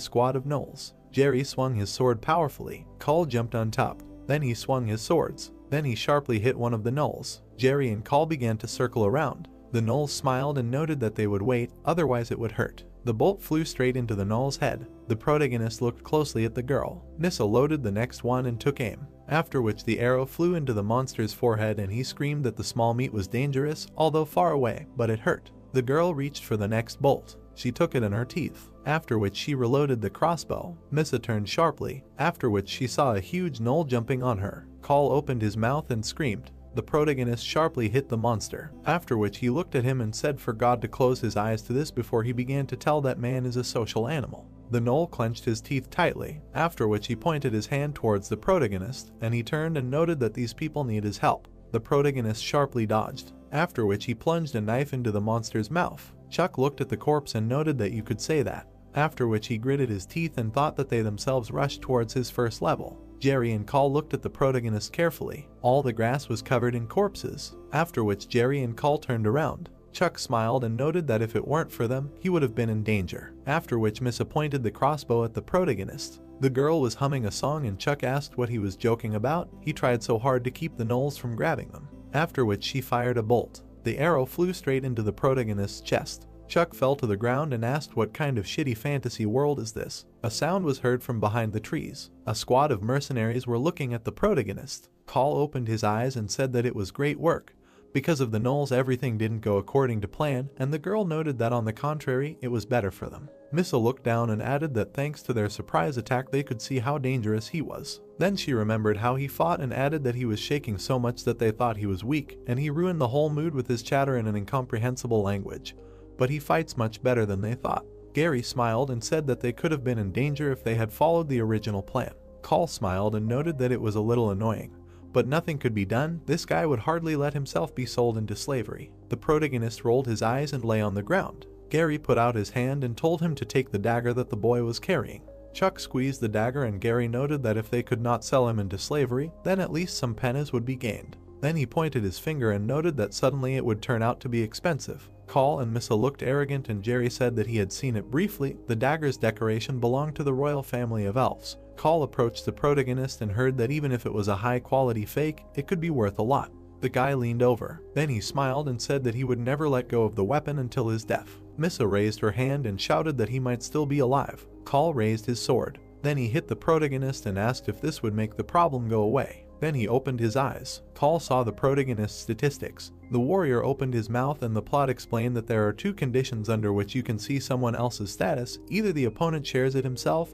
squad of gnolls. Jerry swung his sword powerfully. Call jumped on top. Then he swung his swords. Then he sharply hit one of the gnolls. Jerry and Call began to circle around. The gnolls smiled and noted that they would wait, otherwise it would hurt. The bolt flew straight into the gnoll's head. The protagonist looked closely at the girl. Nissa loaded the next one and took aim, after which the arrow flew into the monster's forehead and he screamed that the small meat was dangerous, although far away, but it hurt. The girl reached for the next bolt. She took it in her teeth, after which she reloaded the crossbow. Nissa turned sharply, after which she saw a huge gnoll jumping on her. Call opened his mouth and screamed. The protagonist sharply hit the monster, after which he looked at him and said for God to close his eyes to this before he began to tell that man is a social animal. The gnoll clenched his teeth tightly, after which he pointed his hand towards the protagonist, and he turned and noted that these people need his help. The protagonist sharply dodged, after which he plunged a knife into the monster's mouth. Chuck looked at the corpse and noted that you could say that, after which he gritted his teeth and thought that they themselves rushed towards his first level. Jerry and Call looked at the protagonist carefully. All the grass was covered in corpses, after which Jerry and Call turned around. Chuck smiled and noted that if it weren't for them, he would have been in danger, after which Missa pointed the crossbow at the protagonist. The girl was humming a song and Chuck asked what he was joking about. He tried so hard to keep the gnolls from grabbing them, after which she fired a bolt. The arrow flew straight into the protagonist's chest. Chuck fell to the ground and asked what kind of shitty fantasy world is this. A sound was heard from behind the trees. A squad of mercenaries were looking at the protagonist. Call opened his eyes and said that it was great work. Because of the gnolls everything didn't go according to plan, and the girl noted that on the contrary, it was better for them. Missa looked down and added that thanks to their surprise attack they could see how dangerous he was. Then she remembered how he fought and added that he was shaking so much that they thought he was weak, and he ruined the whole mood with his chatter in an incomprehensible language. But he fights much better than they thought. Gary smiled and said that they could have been in danger if they had followed the original plan. Call smiled and noted that it was a little annoying, but nothing could be done. This guy would hardly let himself be sold into slavery. The protagonist rolled his eyes and lay on the ground. Gary put out his hand and told him to take the dagger that the boy was carrying. Chuck squeezed the dagger and Gary noted that if they could not sell him into slavery, then at least some pennies would be gained. Then he pointed his finger and noted that suddenly it would turn out to be expensive. Call and Missa looked arrogant and Jerry said that he had seen it briefly. The dagger's decoration belonged to the royal family of elves. Call approached the protagonist and heard that even if it was a high-quality fake, it could be worth a lot. The guy leaned over. Then he smiled and said that he would never let go of the weapon until his death. Missa raised her hand and shouted that he might still be alive. Call raised his sword. Then he hit the protagonist and asked if this would make the problem go away. Then he opened his eyes. Call saw the protagonist's statistics. The warrior opened his mouth and the plot explained that there are two conditions under which you can see someone else's status. Either the opponent shares it himself,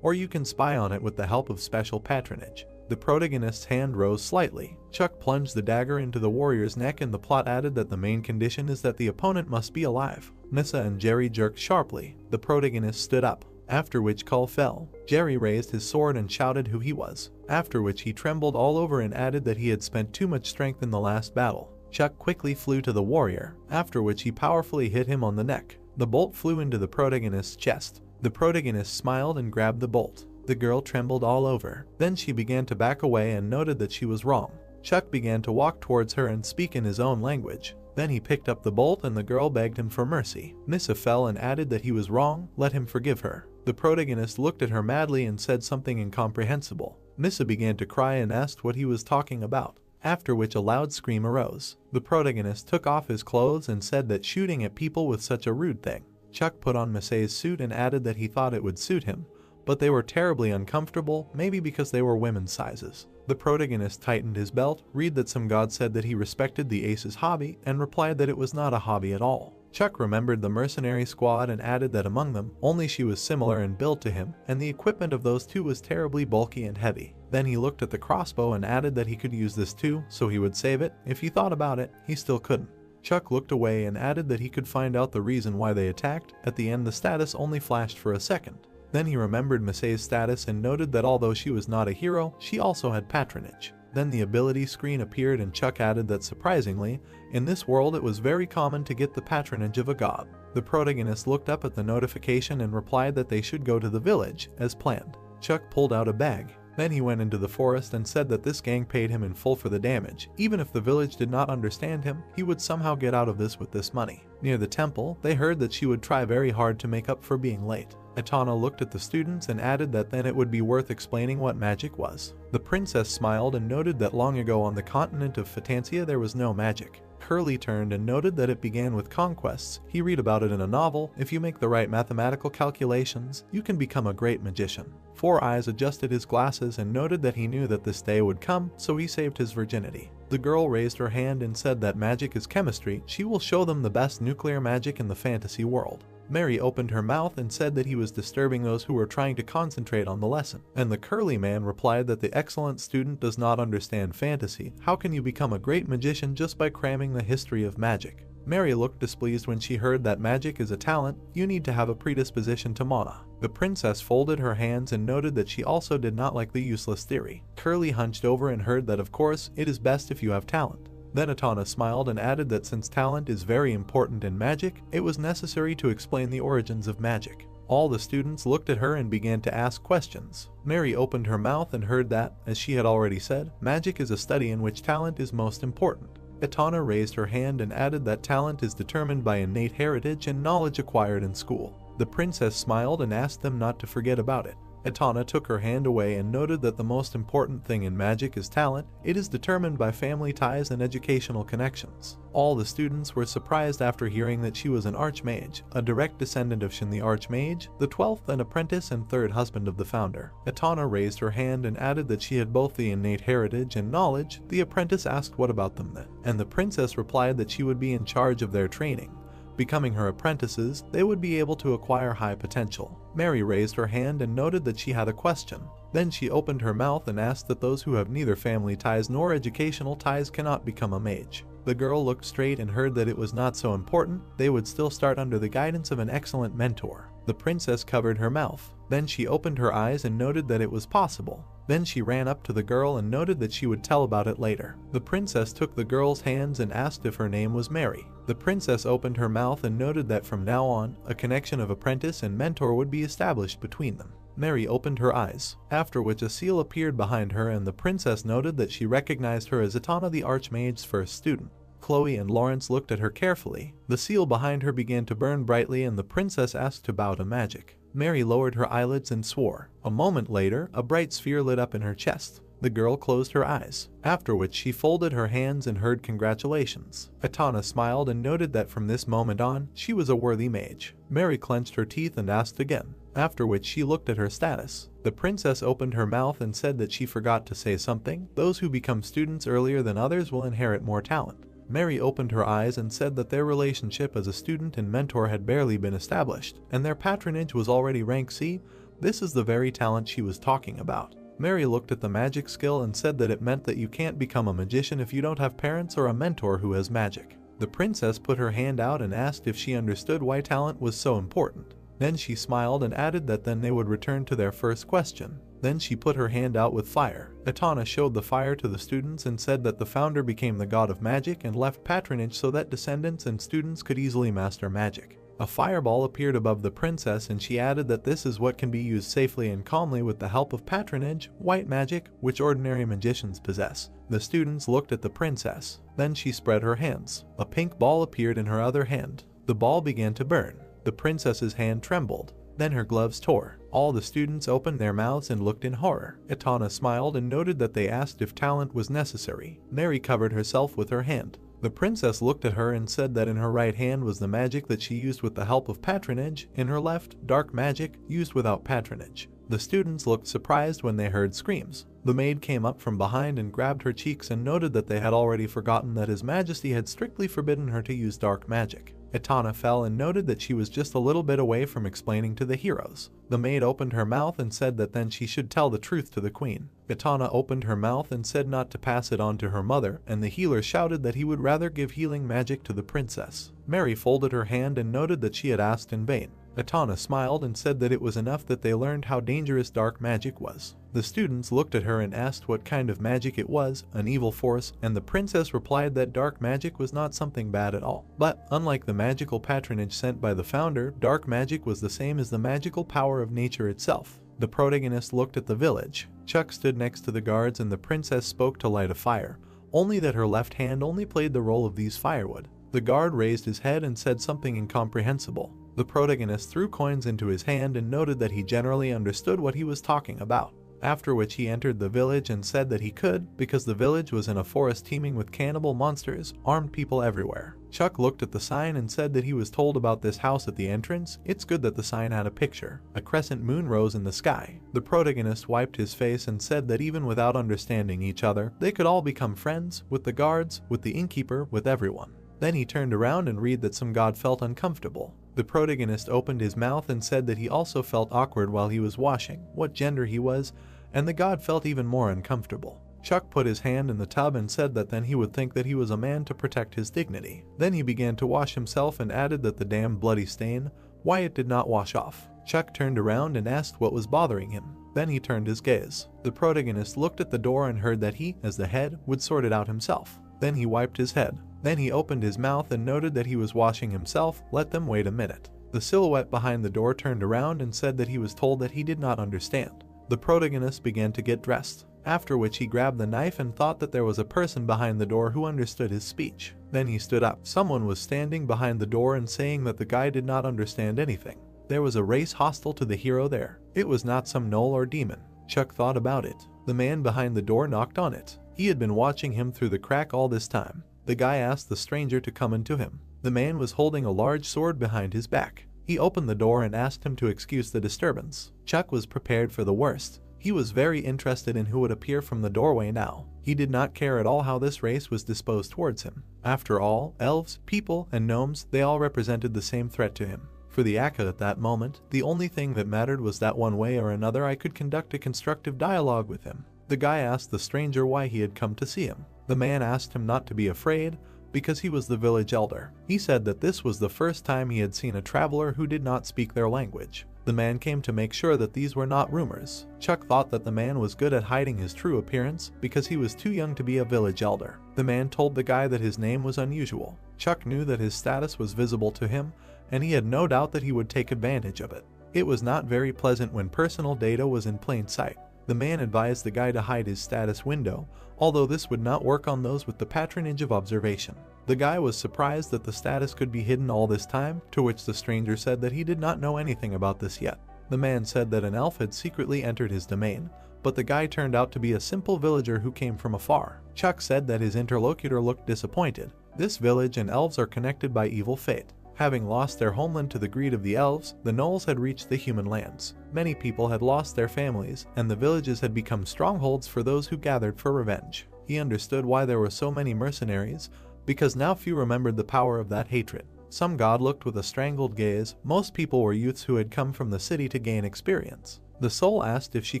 or you can spy on it with the help of special patronage. The protagonist's hand rose slightly. Chuck plunged the dagger into the warrior's neck and the plot added that the main condition is that the opponent must be alive. Nissa and Jerry jerked sharply. The protagonist stood up, after which Call fell. Jerry raised his sword and shouted who he was, after which he trembled all over and added that he had spent too much strength in the last battle. Chuck quickly flew to the warrior, after which he powerfully hit him on the neck. The bolt flew into the protagonist's chest. The protagonist smiled and grabbed the bolt. The girl trembled all over. Then she began to back away and noted that she was wrong. Chuck began to walk towards her and speak in his own language. Then he picked up the bolt and the girl begged him for mercy. Nissa fell and added that he was wrong, let him forgive her. The protagonist looked at her madly and said something incomprehensible. Nissa began to cry and asked what he was talking about, after which a loud scream arose. The protagonist took off his clothes and said that shooting at people was such a rude thing. Chuck put on Missa's suit and added that he thought it would suit him, but they were terribly uncomfortable, maybe because they were women's sizes. The protagonist tightened his belt, read that some god said that he respected the ace's hobby, and replied that it was not a hobby at all. Chuck remembered the mercenary squad and added that among them, only she was similar in build to him, and the equipment of those two was terribly bulky and heavy. Then he looked at the crossbow and added that he could use this too, so he would save it. If he thought about it, he still couldn't. Chuck looked away and added that he could find out the reason why they attacked. At the end the status only flashed for a second, Then he remembered Masae's status and noted that although she was not a hero, she also had patronage. Then the ability screen appeared and Chuck added that surprisingly, in this world it was very common to get the patronage of a god. The protagonist looked up at the notification and replied that they should go to the village, as planned. Chuck pulled out a bag. Then he went into the forest and said that this gang paid him in full for the damage. Even if the village did not understand him, he would somehow get out of this with this money. Near the temple, they heard that she would try very hard to make up for being late. Etana looked at the students and added that then it would be worth explaining what magic was. The princess smiled and noted that long ago on the continent of Phatansia there was no magic. Curly turned and noted that it began with conquests. He read about it in a novel. If you make the right mathematical calculations, you can become a great magician. Four Eyes adjusted his glasses and noted that he knew that this day would come, so he saved his virginity. The girl raised her hand and said that magic is chemistry. She will show them the best nuclear magic in the fantasy world. Mary opened her mouth and said that he was disturbing those who were trying to concentrate on the lesson. And the curly man replied that the excellent student does not understand fantasy. How can you become a great magician just by cramming the history of magic? Mary looked displeased when she heard that magic is a talent. You need to have a predisposition to mana. The princess folded her hands and noted that she also did not like the useless theory. Curly hunched over and heard that of course, it is best if you have talent. Then Etana smiled and added that since talent is very important in magic, it was necessary to explain the origins of magic. All the students looked at her and began to ask questions. Mary opened her mouth and heard that, as she had already said, magic is a study in which talent is most important. Etana raised her hand and added that talent is determined by innate heritage and knowledge acquired in school. The princess smiled and asked them not to forget about it. Etana took her hand away and noted that the most important thing in magic is talent. It is determined by family ties and educational connections. All the students were surprised after hearing that she was an archmage, a direct descendant of Shin the Archmage, the 12th and apprentice and third husband of the founder. Etana raised her hand and added that she had both the innate heritage and knowledge. The apprentice asked what about them then, and the princess replied that she would be in charge of their training. Becoming her apprentices, they would be able to acquire high potential. Mary raised her hand and noted that she had a question. Then she opened her mouth and asked that those who have neither family ties nor educational ties cannot become a mage. The girl looked straight and heard that it was not so important. They would still start under the guidance of an excellent mentor. The princess covered her mouth. Then she opened her eyes and noted that it was possible. Then she ran up to the girl and noted that she would tell about it later. The princess took the girl's hands and asked if her name was Mary. The princess opened her mouth and noted that from now on, a connection of apprentice and mentor would be established between them. Mary opened her eyes, after which a seal appeared behind her and the princess noted that she recognized her as Etana the Archmage's first student. Chloe and Lawrence looked at her carefully. The seal behind her began to burn brightly and the princess asked to bow to magic. Mary lowered her eyelids and swore. A moment later, a bright sphere lit up in her chest. The girl closed her eyes, after which she folded her hands and heard congratulations. Etana smiled and noted that from this moment on, she was a worthy mage. Mary clenched her teeth and asked again, after which she looked at her status. The princess opened her mouth and said that she forgot to say something. Those who become students earlier than others will inherit more talent. Mary opened her eyes and said that their relationship as a student and mentor had barely been established, and their patronage was already rank C. This is the very talent she was talking about. Mary looked at the magic skill and said that it meant that you can't become a magician if you don't have parents or a mentor who has magic. The princess put her hand out and asked if she understood why talent was so important. Then she smiled and added that then they would return to their first question. Then she put her hand out with fire. Etana showed the fire to the students and said that the founder became the god of magic and left patronage so that descendants and students could easily master magic. A fireball appeared above the princess and she added that this is what can be used safely and calmly with the help of patronage, white magic, which ordinary magicians possess. The students looked at the princess. Then she spread her hands. A pink ball appeared in her other hand. The ball began to burn. The princess's hand trembled. Then her gloves tore. All the students opened their mouths and looked in horror. Etana smiled and noted that they asked if talent was necessary. Mary covered herself with her hand. The princess looked at her and said that in her right hand was the magic that she used with the help of patronage, in her left, dark magic, used without patronage. The students looked surprised when they heard screams. The maid came up from behind and grabbed her cheeks and noted that they had already forgotten that His Majesty had strictly forbidden her to use dark magic. Etana fell and noted that she was just a little bit away from explaining to the heroes. The maid opened her mouth and said that then she should tell the truth to the queen. Etana opened her mouth and said not to pass it on to her mother, and the healer shouted that he would rather give healing magic to the princess. Mary folded her hand and noted that she had asked in vain. Atana smiled and said that it was enough that they learned how dangerous dark magic was. The students looked at her and asked what kind of magic it was, an evil force, and the princess replied that dark magic was not something bad at all. But, unlike the magical patronage sent by the founder, dark magic was the same as the magical power of nature itself. The protagonist looked at the village. Chuck stood next to the guards and the princess spoke to light a fire, only that her left hand only played the role of these firewood. The guard raised his head and said something incomprehensible. The protagonist threw coins into his hand and noted that he generally understood what he was talking about. After which he entered the village and said that he could, because the village was in a forest teeming with cannibal monsters, armed people everywhere. Chuck looked at the sign and said that he was told about this house at the entrance. It's good that the sign had a picture. A crescent moon rose in the sky. The protagonist wiped his face and said that even without understanding each other, they could all become friends, with the guards, with the innkeeper, with everyone. Then he turned around and read that some god felt uncomfortable. The protagonist opened his mouth and said that he also felt awkward while he was washing, what gender he was, and the god felt even more uncomfortable. Chuck put his hand in the tub and said that then he would think that he was a man to protect his dignity. Then he began to wash himself and added that the damn bloody stain, why it did not wash off. Chuck turned around and asked what was bothering him. Then he turned his gaze. The protagonist looked at the door and heard that he, as the head, would sort it out himself. Then he wiped his head. Then he opened his mouth and noted that he was washing himself. Let them wait a minute. The silhouette behind the door turned around and said that he was told that he did not understand. The protagonist began to get dressed, after which he grabbed the knife and thought that there was a person behind the door who understood his speech. Then he stood up. Someone was standing behind the door and saying that the guy did not understand anything. There was a race hostile to the hero there. It was not some gnoll or demon. Chuck thought about it. The man behind the door knocked on it. He had been watching him through the crack all this time. The guy asked the stranger to come into him. The man was holding a large sword behind his back. He opened the door and asked him to excuse the disturbance. Chuck was prepared for the worst. He was very interested in who would appear from the doorway now. He did not care at all how this race was disposed towards him. After all, elves, people, and gnomes, they all represented the same threat to him. For the Akka at that moment, the only thing that mattered was that one way or another I could conduct a constructive dialogue with him. The guy asked the stranger why he had come to see him. The man asked him not to be afraid, because he was the village elder. He said that this was the first time he had seen a traveler who did not speak their language. The man came to make sure that these were not rumors. Chuck thought that the man was good at hiding his true appearance because he was too young to be a village elder. The man told the guy that his name was unusual. Chuck knew that his status was visible to him, and he had no doubt that he would take advantage of it. It was not very pleasant when personal data was in plain sight. The man advised the guy to hide his status window, although this would not work on those with the patronage of observation. The guy was surprised that the status could be hidden all this time, to which the stranger said that he did not know anything about this yet. The man said that an elf had secretly entered his domain, but the guy turned out to be a simple villager who came from afar. Chuck said that his interlocutor looked disappointed. This village and elves are connected by evil fate. Having lost their homeland to the greed of the elves, the gnolls had reached the human lands. Many people had lost their families, and the villages had become strongholds for those who gathered for revenge. He understood why there were so many mercenaries, because now few remembered the power of that hatred. Some god looked with a strangled gaze. Most people were youths who had come from the city to gain experience. The soul asked if she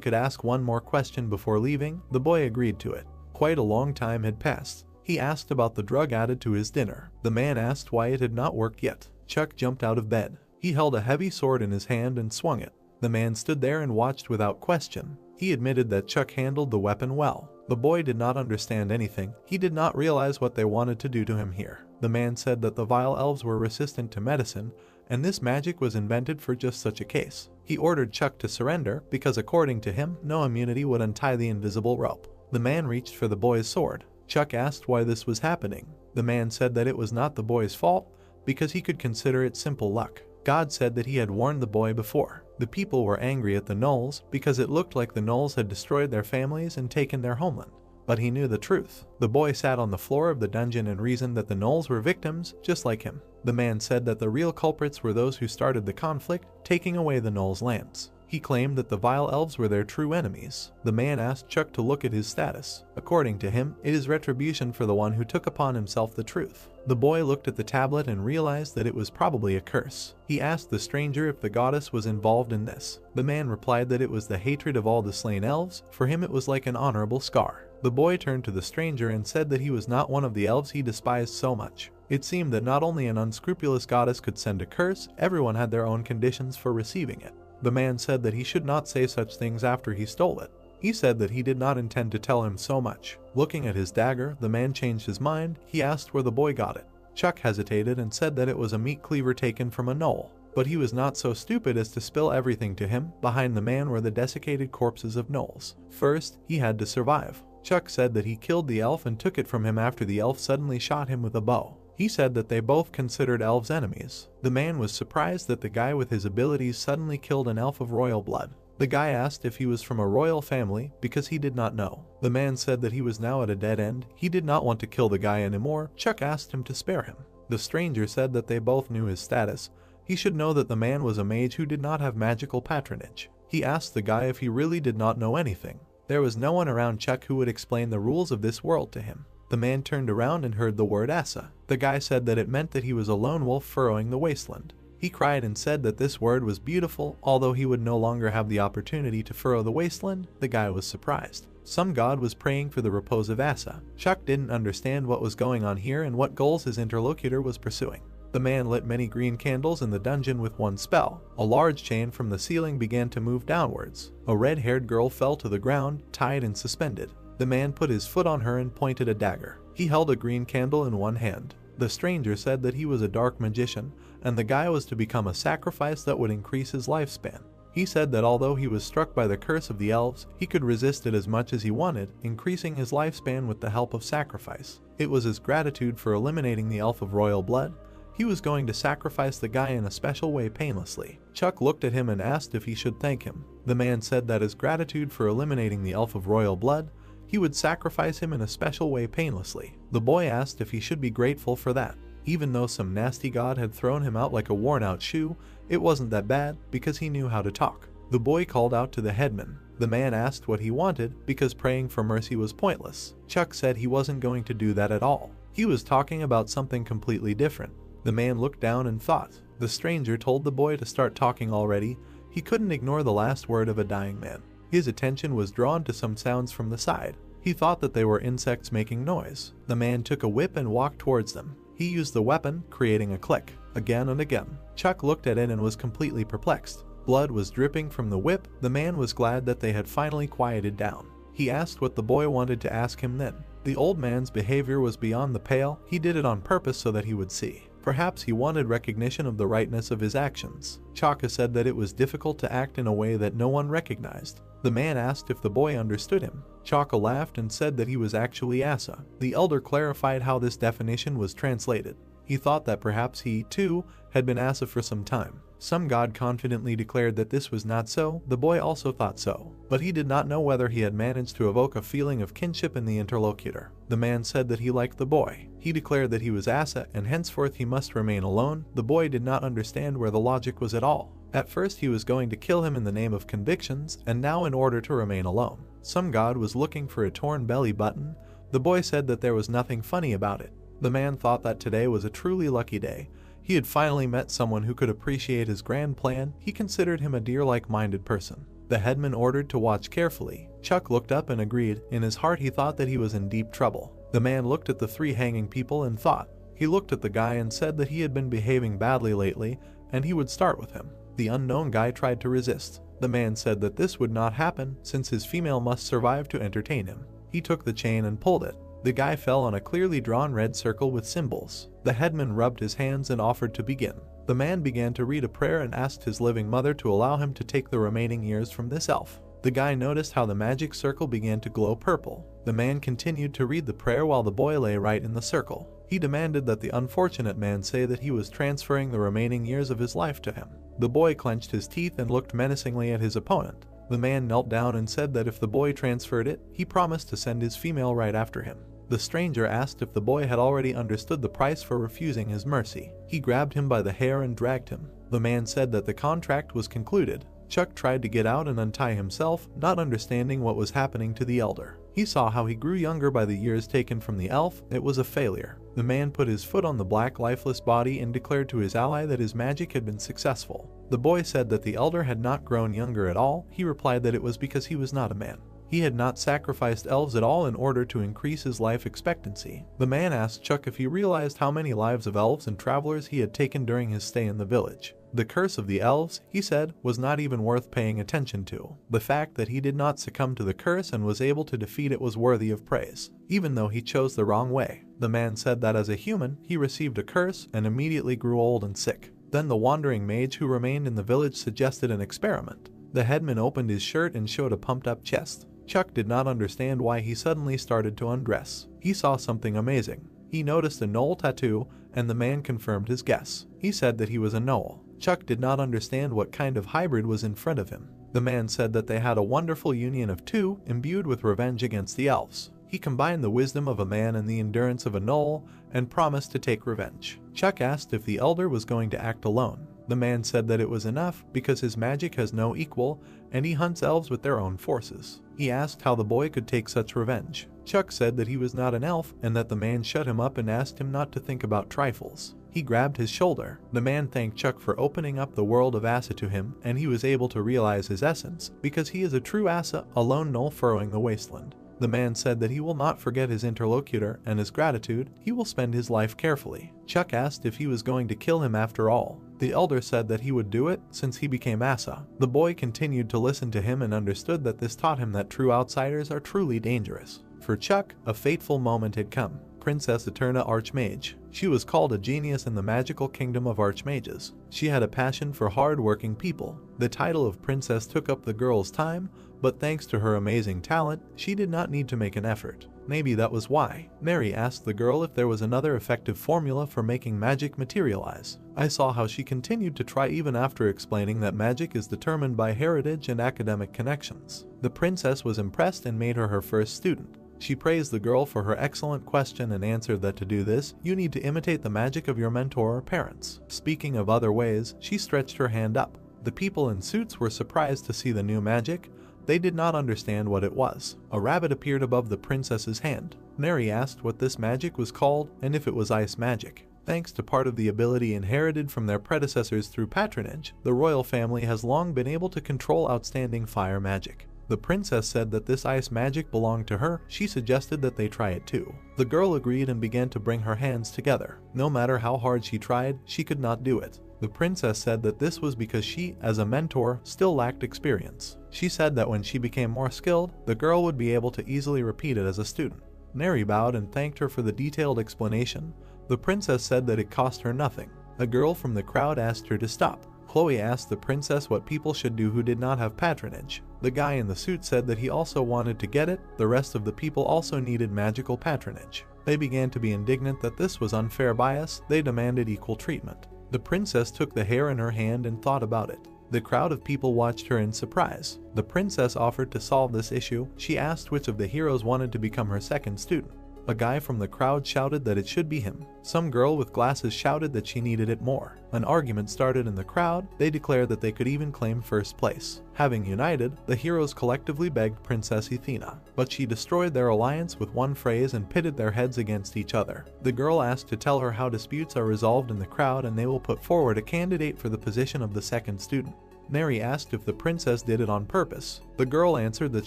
could ask one more question before leaving. The boy agreed to it. Quite a long time had passed. He asked about the drug added to his dinner. The man asked why it had not worked yet. Chuck jumped out of bed. He held a heavy sword in his hand and swung it. The man stood there and watched without question. He admitted that Chuck handled the weapon well. The boy did not understand anything. He did not realize what they wanted to do to him here. The man said that the vile elves were resistant to medicine, and this magic was invented for just such a case. He ordered Chuck to surrender because according to him, no immunity would untie the invisible rope. The man reached for the boy's sword. Chuck asked why this was happening. The man said that it was not the boy's fault, because he could consider it simple luck. God said that he had warned the boy before. The people were angry at the gnolls because it looked like the gnolls had destroyed their families and taken their homeland. But he knew the truth. The boy sat on the floor of the dungeon and reasoned that the gnolls were victims just like him. The man said that the real culprits were those who started the conflict, taking away the gnolls' lands. He claimed that the vile elves were their true enemies. The man asked Chuck to look at his status. According to him, it is retribution for the one who took upon himself the truth. The boy looked at the tablet and realized that it was probably a curse. He asked the stranger if the goddess was involved in this. The man replied that it was the hatred of all the slain elves. For him it was like an honorable scar. The boy turned to the stranger and said that he was not one of the elves he despised so much. It seemed that not only an unscrupulous goddess could send a curse, everyone had their own conditions for receiving it. The man said that he should not say such things after he stole it. He said that he did not intend to tell him so much. Looking at his dagger, the man changed his mind. He asked where the boy got it. Chuck hesitated and said that it was a meat cleaver taken from a knoll. But he was not so stupid as to spill everything to him. Behind the man were the desiccated corpses of gnolls. First, he had to survive. Chuck said that he killed the elf and took it from him after the elf suddenly shot him with a bow. He said that they both considered elves enemies. The man was surprised that the guy with his abilities suddenly killed an elf of royal blood. The guy asked if he was from a royal family because he did not know. The man said that he was now at a dead end. He did not want to kill the guy anymore. Chuck asked him to spare him. The stranger said that they both knew his status. He should know that the man was a mage who did not have magical patronage. He asked the guy if he really did not know anything. There was no one around Chuck who would explain the rules of this world to him. The man turned around and heard the word Asa. The guy said that it meant that he was a lone wolf furrowing the wasteland. He cried and said that this word was beautiful. Although he would no longer have the opportunity to furrow the wasteland, the guy was surprised. Some god was praying for the repose of Asa. Chuck didn't understand what was going on here and what goals his interlocutor was pursuing. The man lit many green candles in the dungeon with one spell. A large chain from the ceiling began to move downwards. A red-haired girl fell to the ground, tied and suspended. The man put his foot on her and pointed a dagger. He held a green candle in one hand. The stranger said that he was a dark magician, and the guy was to become a sacrifice that would increase his lifespan. He said that although he was struck by the curse of the elves, he could resist it as much as he wanted, increasing his lifespan with the help of sacrifice. It was his gratitude for eliminating the elf of royal blood. He was going to sacrifice the guy in a special way painlessly. Chuck looked at him and asked if he should thank him. The man said that as gratitude for eliminating the elf of royal blood, he would sacrifice him in a special way painlessly. The boy asked if he should be grateful for that. Even though some nasty god had thrown him out like a worn-out shoe, it wasn't that bad because he knew how to talk. The boy called out to the headman. The man asked what he wanted because praying for mercy was pointless. Chuck said he wasn't going to do that at all. He was talking about something completely different. The man looked down and thought. The stranger told the boy to start talking already. He couldn't ignore the last word of a dying man. His attention was drawn to some sounds from the side. He thought that they were insects making noise. The man took a whip and walked towards them. He used the weapon, creating a click, again and again. Chuck looked at it and was completely perplexed. Blood was dripping from the whip. The man was glad that they had finally quieted down. He asked what the boy wanted to ask him then. The old man's behavior was beyond the pale. He did it on purpose so that he would see. Perhaps he wanted recognition of the rightness of his actions. Chaka said that it was difficult to act in a way that no one recognized. The man asked if the boy understood him. Chaka laughed and said that he was actually Asa. The elder clarified how this definition was translated. He thought that perhaps he, too, had been Asa for some time. Some god confidently declared that this was not so. The boy also thought so, but he did not know whether he had managed to evoke a feeling of kinship in the interlocutor. The man said that he liked the boy. He declared that he was Asa and henceforth he must remain alone. The boy did not understand where the logic was at all. At first he was going to kill him in the name of convictions, and now in order to remain alone. Some god was looking for a torn belly button. The boy said that there was nothing funny about it. The man thought that today was a truly lucky day. He had finally met someone who could appreciate his grand plan. He considered him a dear like-minded person. The headman ordered to watch carefully. Chuck looked up and agreed. In his heart he thought that he was in deep trouble. The man looked at the three hanging people and thought. He looked at the guy and said that he had been behaving badly lately, and he would start with him. The unknown guy tried to resist. The man said that this would not happen, since his female must survive to entertain him. He took the chain and pulled it. The guy fell on a clearly drawn red circle with symbols. The headman rubbed his hands and offered to begin. The man began to read a prayer and asked his living mother to allow him to take the remaining years from this elf. The guy noticed how the magic circle began to glow purple. The man continued to read the prayer while the boy lay right in the circle. He demanded that the unfortunate man say that he was transferring the remaining years of his life to him. The boy clenched his teeth and looked menacingly at his opponent. The man knelt down and said that if the boy transferred it, he promised to send his female right after him. The stranger asked if the boy had already understood the price for refusing his mercy. He grabbed him by the hair and dragged him. The man said that the contract was concluded. Chuck tried to get out and untie himself, not understanding what was happening to the elder. He saw how he grew younger by the years taken from the elf. It was a failure. The man put his foot on the black lifeless body and declared to his ally that his magic had been successful. The boy said that the elder had not grown younger at all. He replied that it was because he was not a man. He had not sacrificed elves at all in order to increase his life expectancy. The man asked Chuck if he realized how many lives of elves and travelers he had taken during his stay in the village. The curse of the elves, he said, was not even worth paying attention to. The fact that he did not succumb to the curse and was able to defeat it was worthy of praise, even though he chose the wrong way. The man said that as a human, he received a curse and immediately grew old and sick. Then the wandering mage who remained in the village suggested an experiment. The headman opened his shirt and showed a pumped-up chest. Chuck did not understand why he suddenly started to undress. He saw something amazing. He noticed a gnoll tattoo, and the man confirmed his guess. He said that he was a gnoll. Chuck did not understand what kind of hybrid was in front of him. The man said that they had a wonderful union of two, imbued with revenge against the elves. He combined the wisdom of a man and the endurance of a gnoll, and promised to take revenge. Chuck asked if the elder was going to act alone. The man said that it was enough because his magic has no equal, and he hunts elves with their own forces. He asked how the boy could take such revenge. Chuck said that he was not an elf and that the man shut him up and asked him not to think about trifles. He grabbed his shoulder. The man thanked Chuck for opening up the world of Asa to him, and he was able to realize his essence because he is a true Asa, a lone gnoll furrowing the wasteland. The man said that he will not forget his interlocutor and his gratitude. He will spend his life carefully. Chuck asked if he was going to kill him after all. The elder said that he would do it since he became Asa. The boy continued to listen to him and understood that this taught him that true outsiders are truly dangerous. For Chuck, a fateful moment had come. Princess Eterna Archmage. She was called a genius in the magical kingdom of archmages. She had a passion for hard-working people. The title of princess took up the girl's time, but thanks to her amazing talent, she did not need to make an effort. Maybe that was why. Mary asked the girl if there was another effective formula for making magic materialize. I saw how she continued to try even after explaining that magic is determined by heritage and academic connections. The princess was impressed and made her her first student. She praised the girl for her excellent question and answered that to do this, you need to imitate the magic of your mentor or parents. Speaking of other ways, she stretched her hand up. The people in suits were surprised to see the new magic. They did not understand what it was. A rabbit appeared above the princess's hand. Mary asked what this magic was called and if it was ice magic. Thanks to part of the ability inherited from their predecessors through patronage, the royal family has long been able to control outstanding fire magic. The princess said that this ice magic belonged to her. She suggested that they try it too. The girl agreed and began to bring her hands together. No matter how hard she tried, she could not do it. The princess said that this was because she, as a mentor, still lacked experience. She said that when she became more skilled, the girl would be able to easily repeat it as a student. Mary bowed and thanked her for the detailed explanation. The princess said that it cost her nothing. A girl from the crowd asked her to stop. Chloe asked the princess what people should do who did not have patronage. The guy in the suit said that he also wanted to get it. The rest of the people also needed magical patronage. They began to be indignant that this was unfair bias. They demanded equal treatment. The princess took the hair in her hand and thought about it. The crowd of people watched her in surprise. The princess offered to solve this issue. She asked which of the heroes wanted to become her second student. A guy from the crowd shouted that it should be him. Some girl with glasses shouted that she needed it more. An argument started in the crowd. They declared that they could even claim first place. Having united, the heroes collectively begged Princess Athena, but she destroyed their alliance with one phrase and pitted their heads against each other. The girl asked to tell her how disputes are resolved in the crowd and they will put forward a candidate for the position of the second student. Mary asked if the princess did it on purpose. The girl answered that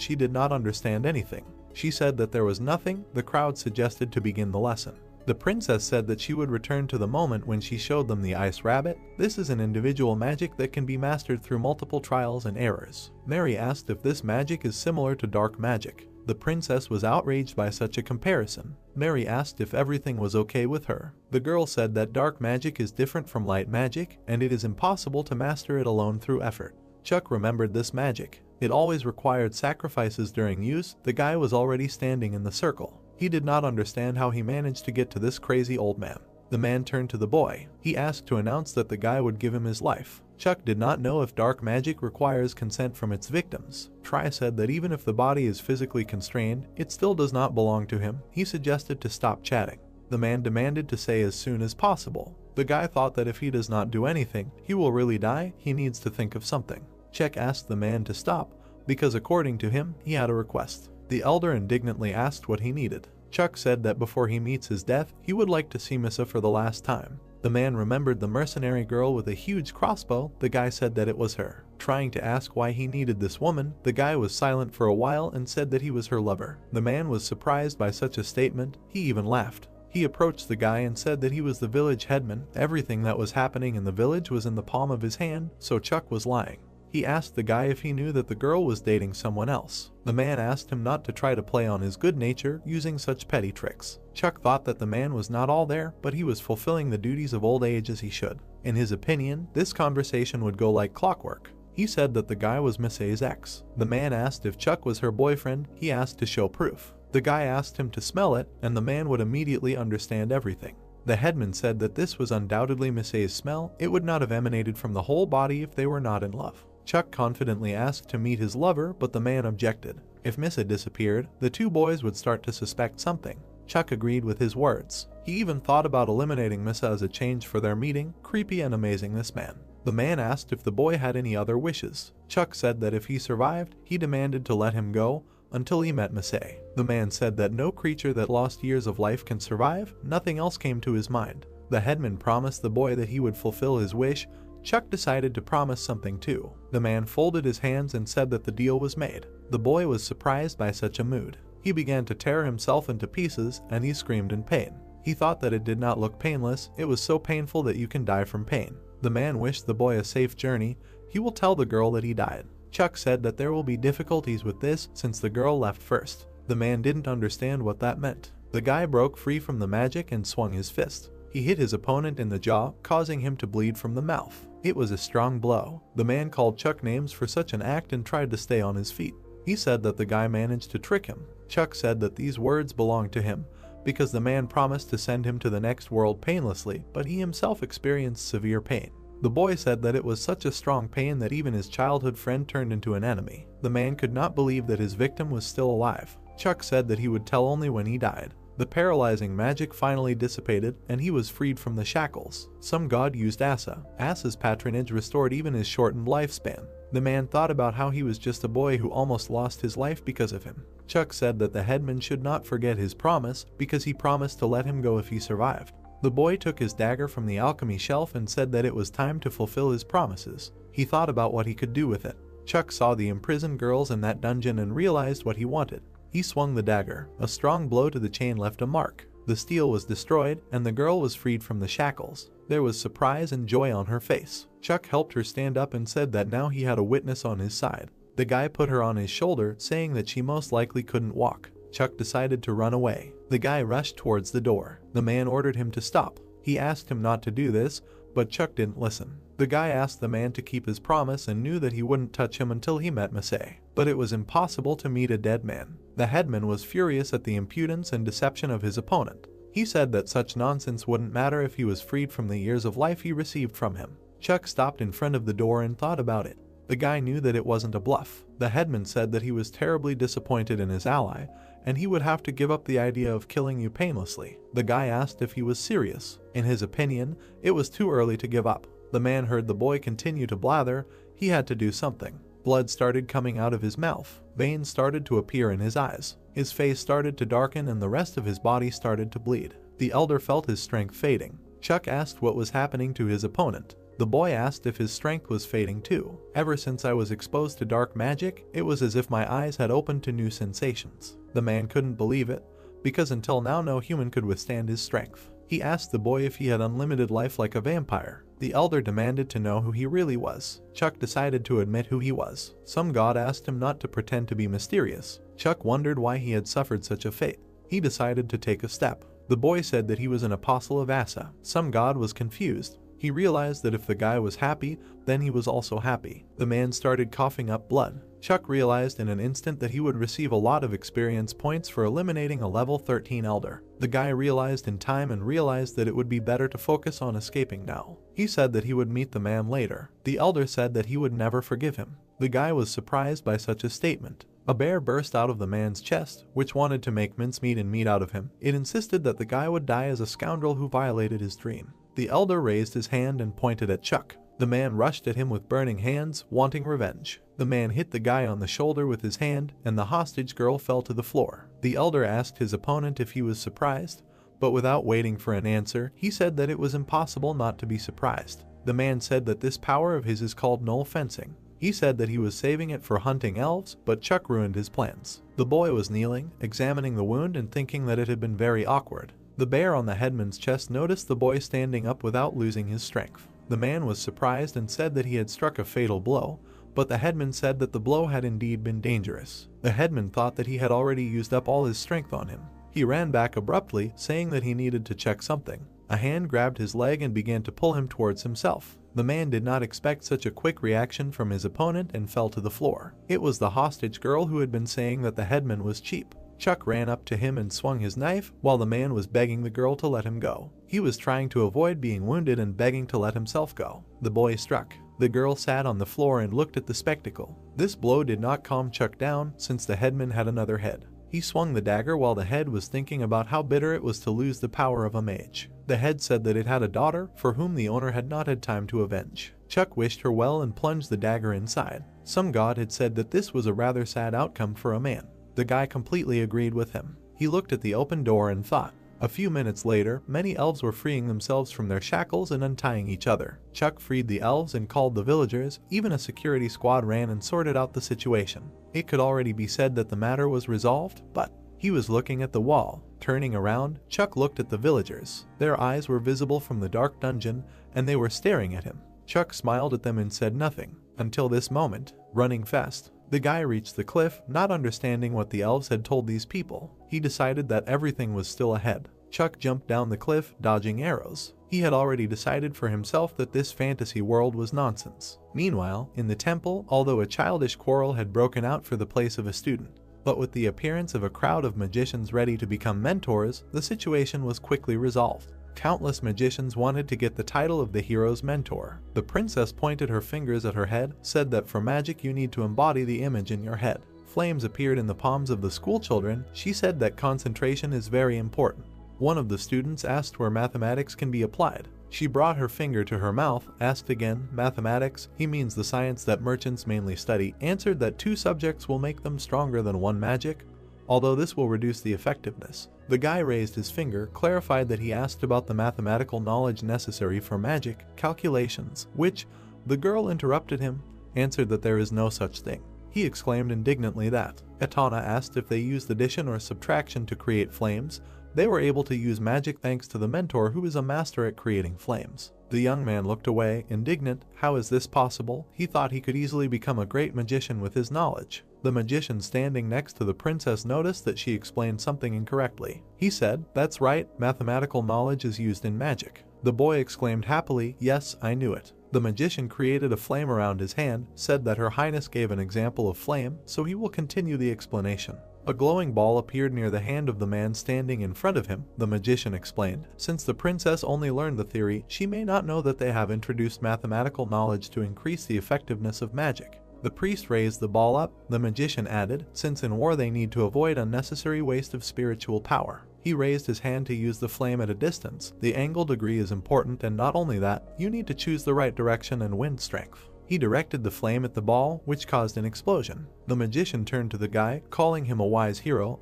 she did not understand anything. She said that there was nothing. The crowd suggested to begin the lesson. The princess said that she would return to the moment when she showed them the ice rabbit. This is an individual magic that can be mastered through multiple trials and errors. Mary asked if this magic is similar to dark magic. The princess was outraged by such a comparison. Mary asked if everything was okay with her. The girl said that dark magic is different from light magic, and it is impossible to master it alone through effort. Chuck remembered this magic. It always required sacrifices during use. The guy was already standing in the circle. He did not understand how he managed to get to this crazy old man. The man turned to the boy. He asked to announce that the guy would give him his life. Chuck did not know if dark magic requires consent from its victims. Try said that even if the body is physically constrained, it still does not belong to him. He suggested to stop chatting. The man demanded to say as soon as possible. The guy thought that if he does not do anything, he will really die. He needs to think of something. Chuck asked the man to stop, because according to him, he had a request. The elder indignantly asked what he needed. Chuck said that before he meets his death, he would like to see Misa for the last time. The man remembered the mercenary girl with a huge crossbow. The guy said that it was her. Trying to ask why he needed this woman, the guy was silent for a while and said that he was her lover. The man was surprised by such a statement. He even laughed. He approached the guy and said that he was the village headman. Everything that was happening in the village was in the palm of his hand, so Chuck was lying. He asked the guy if he knew that the girl was dating someone else. The man asked him not to try to play on his good nature using such petty tricks. Chuck thought that the man was not all there, but he was fulfilling the duties of old age as he should. In his opinion, this conversation would go like clockwork. He said that the guy was Miss A's ex. The man asked if Chuck was her boyfriend. He asked to show proof. The guy asked him to smell it, and the man would immediately understand everything. The headman said that this was undoubtedly Miss A's smell. It would not have emanated from the whole body if they were not in love. Chuck confidently asked to meet his lover, but the man objected. If Miss A disappeared, the two boys would start to suspect something. Chuck agreed with his words. He even thought about eliminating Miss A as a change for their meeting. Creepy and amazing, this man. The man asked if the boy had any other wishes. Chuck said that if he survived, he demanded to let him go until he met Miss A. The man said that no creature that lost years of life can survive. Nothing else came to his mind. The headman promised the boy that he would fulfill his wish. Chuck decided to promise something too. The man folded his hands and said that the deal was made. The boy was surprised by such a mood. He began to tear himself into pieces and he screamed in pain. He thought that it did not look painless. It was so painful that you can die from pain. The man wished the boy a safe journey. He will tell the girl that he died. Chuck said that there will be difficulties with this since the girl left first. The man didn't understand what that meant. The guy broke free from the magic and swung his fist. He hit his opponent in the jaw, causing him to bleed from the mouth. It was a strong blow. The man called Chuck names for such an act and tried to stay on his feet. He said that the guy managed to trick him. Chuck said that these words belonged to him because the man promised to send him to the next world painlessly, but he himself experienced severe pain. The boy said that it was such a strong pain that even his childhood friend turned into an enemy. The man could not believe that his victim was still alive. Chuck said that he would tell only when he died. The paralyzing magic finally dissipated and he was freed from the shackles. Some god used Asa. Asa's patronage restored even his shortened lifespan. The man thought about how he was just a boy who almost lost his life because of him. Chuck said that the headman should not forget his promise because he promised to let him go if he survived. The boy took his dagger from the alchemy shelf and said that it was time to fulfill his promises. He thought about what he could do with it. Chuck saw the imprisoned girls in that dungeon and realized what he wanted. He swung the dagger. A strong blow to the chain left a mark. The steel was destroyed and the girl was freed from the shackles. There was surprise and joy on her face. Chuck helped her stand up and said that now he had a witness on his side. The guy put her on his shoulder, saying that she most likely couldn't walk. Chuck decided to run away. The guy rushed towards the door. The man ordered him to stop. He asked him not to do this, but Chuck didn't listen. The guy asked the man to keep his promise and knew that he wouldn't touch him until he met Miss A. But it was impossible to meet a dead man. The headman was furious at the impudence and deception of his opponent. He said that such nonsense wouldn't matter if he was freed from the years of life he received from him. Chuck stopped in front of the door and thought about it. The guy knew that it wasn't a bluff. The headman said that he was terribly disappointed in his ally, and he would have to give up the idea of killing you painlessly. The guy asked if he was serious. In his opinion, it was too early to give up. The man heard the boy continue to blather. He had to do something. Blood started coming out of his mouth. Veins started to appear in his eyes. His face started to darken and the rest of his body started to bleed. The elder felt his strength fading. Chuck asked what was happening to his opponent. The boy asked if his strength was fading too. Ever since I was exposed to dark magic, it was as if my eyes had opened to new sensations. The man couldn't believe it, because until now no human could withstand his strength. He asked the boy if he had unlimited life like a vampire. The elder demanded to know who he really was. Chuck decided to admit who he was. Some god asked him not to pretend to be mysterious. Chuck wondered why he had suffered such a fate. He decided to take a step. The boy said that he was an apostle of Asa. Some god was confused. He realized that if the guy was happy, then he was also happy. The man started coughing up blood. Chuck realized in an instant that he would receive a lot of experience points for eliminating a level 13 elder. The guy realized in time and realized that it would be better to focus on escaping now. He said that he would meet the man later. The elder said that he would never forgive him. The guy was surprised by such a statement. A bear burst out of the man's chest, which wanted to make mincemeat and meat out of him. It insisted that the guy would die as a scoundrel who violated his dream. The elder raised his hand and pointed at Chuck. The man rushed at him with burning hands, wanting revenge. The man hit the guy on the shoulder with his hand, and the hostage girl fell to the floor. The elder asked his opponent if he was surprised. But without waiting for an answer, he said that it was impossible not to be surprised. The man said that this power of his is called null fencing. He said that he was saving it for hunting elves, but Chuck ruined his plans. The boy was kneeling, examining the wound and thinking that it had been very awkward. The bear on the headman's chest noticed the boy standing up without losing his strength. The man was surprised and said that he had struck a fatal blow, but the headman said that the blow had indeed been dangerous. The headman thought that he had already used up all his strength on him. He ran back abruptly, saying that he needed to check something. A hand grabbed his leg and began to pull him towards himself. The man did not expect such a quick reaction from his opponent and fell to the floor. It was the hostage girl who had been saying that the headman was cheap. Chuck ran up to him and swung his knife while the man was begging the girl to let him go. He was trying to avoid being wounded and begging to let himself go. The boy struck. The girl sat on the floor and looked at the spectacle. This blow did not calm Chuck down since the headman had another head. He swung the dagger while the head was thinking about how bitter it was to lose the power of a mage. The head said that it had a daughter for whom the owner had not had time to avenge. Chuck wished her well and plunged the dagger inside. Some god had said that this was a rather sad outcome for a man. The guy completely agreed with him. He looked at the open door and thought. A few minutes later, many elves were freeing themselves from their shackles and untying each other. Chuck freed the elves and called the villagers. Even a security squad ran and sorted out the situation. It could already be said that the matter was resolved, but he was looking at the wall. Turning around, Chuck looked at the villagers. Their eyes were visible from the dark dungeon, and they were staring at him. Chuck smiled at them and said nothing. Until this moment, running fast, the guy reached the cliff, not understanding what the elves had told these people. He decided that everything was still ahead. Chuck jumped down the cliff, dodging arrows. He had already decided for himself that this fantasy world was nonsense. Meanwhile, in the temple, although a childish quarrel had broken out for the place of a student, but with the appearance of a crowd of magicians ready to become mentors, the situation was quickly resolved. Countless magicians wanted to get the title of the hero's mentor. The princess pointed her fingers at her head, said that for magic you need to embody the image in your head. Flames appeared in the palms of the schoolchildren. She said that concentration is very important. One of the students asked where mathematics can be applied. She brought her finger to her mouth, asked again, mathematics, he means the science that merchants mainly study, answered that 2 subjects will make them stronger than 1 magic, although this will reduce the effectiveness. The guy raised his finger, clarified that he asked about the mathematical knowledge necessary for magic, calculations, which, the girl interrupted him, answered that there is no such thing. He exclaimed indignantly that. Etana asked if they used addition or subtraction to create flames. They were able to use magic thanks to the mentor who is a master at creating flames. The young man looked away, indignant. How is this possible? He thought he could easily become a great magician with his knowledge. The magician standing next to the princess noticed that she explained something incorrectly. He said, that's right, mathematical knowledge is used in magic. The boy exclaimed happily, yes, I knew it. The magician created a flame around his hand, said that Her Highness gave an example of flame, so he will continue the explanation. A glowing ball appeared near the hand of the man standing in front of him, the magician explained. Since the princess only learned the theory, she may not know that they have introduced mathematical knowledge to increase the effectiveness of magic. The priest raised the ball up, the magician added, since in war they need to avoid unnecessary waste of spiritual power. He raised his hand to use the flame at a distance. The angle degree is important, and not only that, you need to choose the right direction and wind strength. He directed the flame at the ball, which caused an explosion. The magician turned to the guy, calling him a wise hero,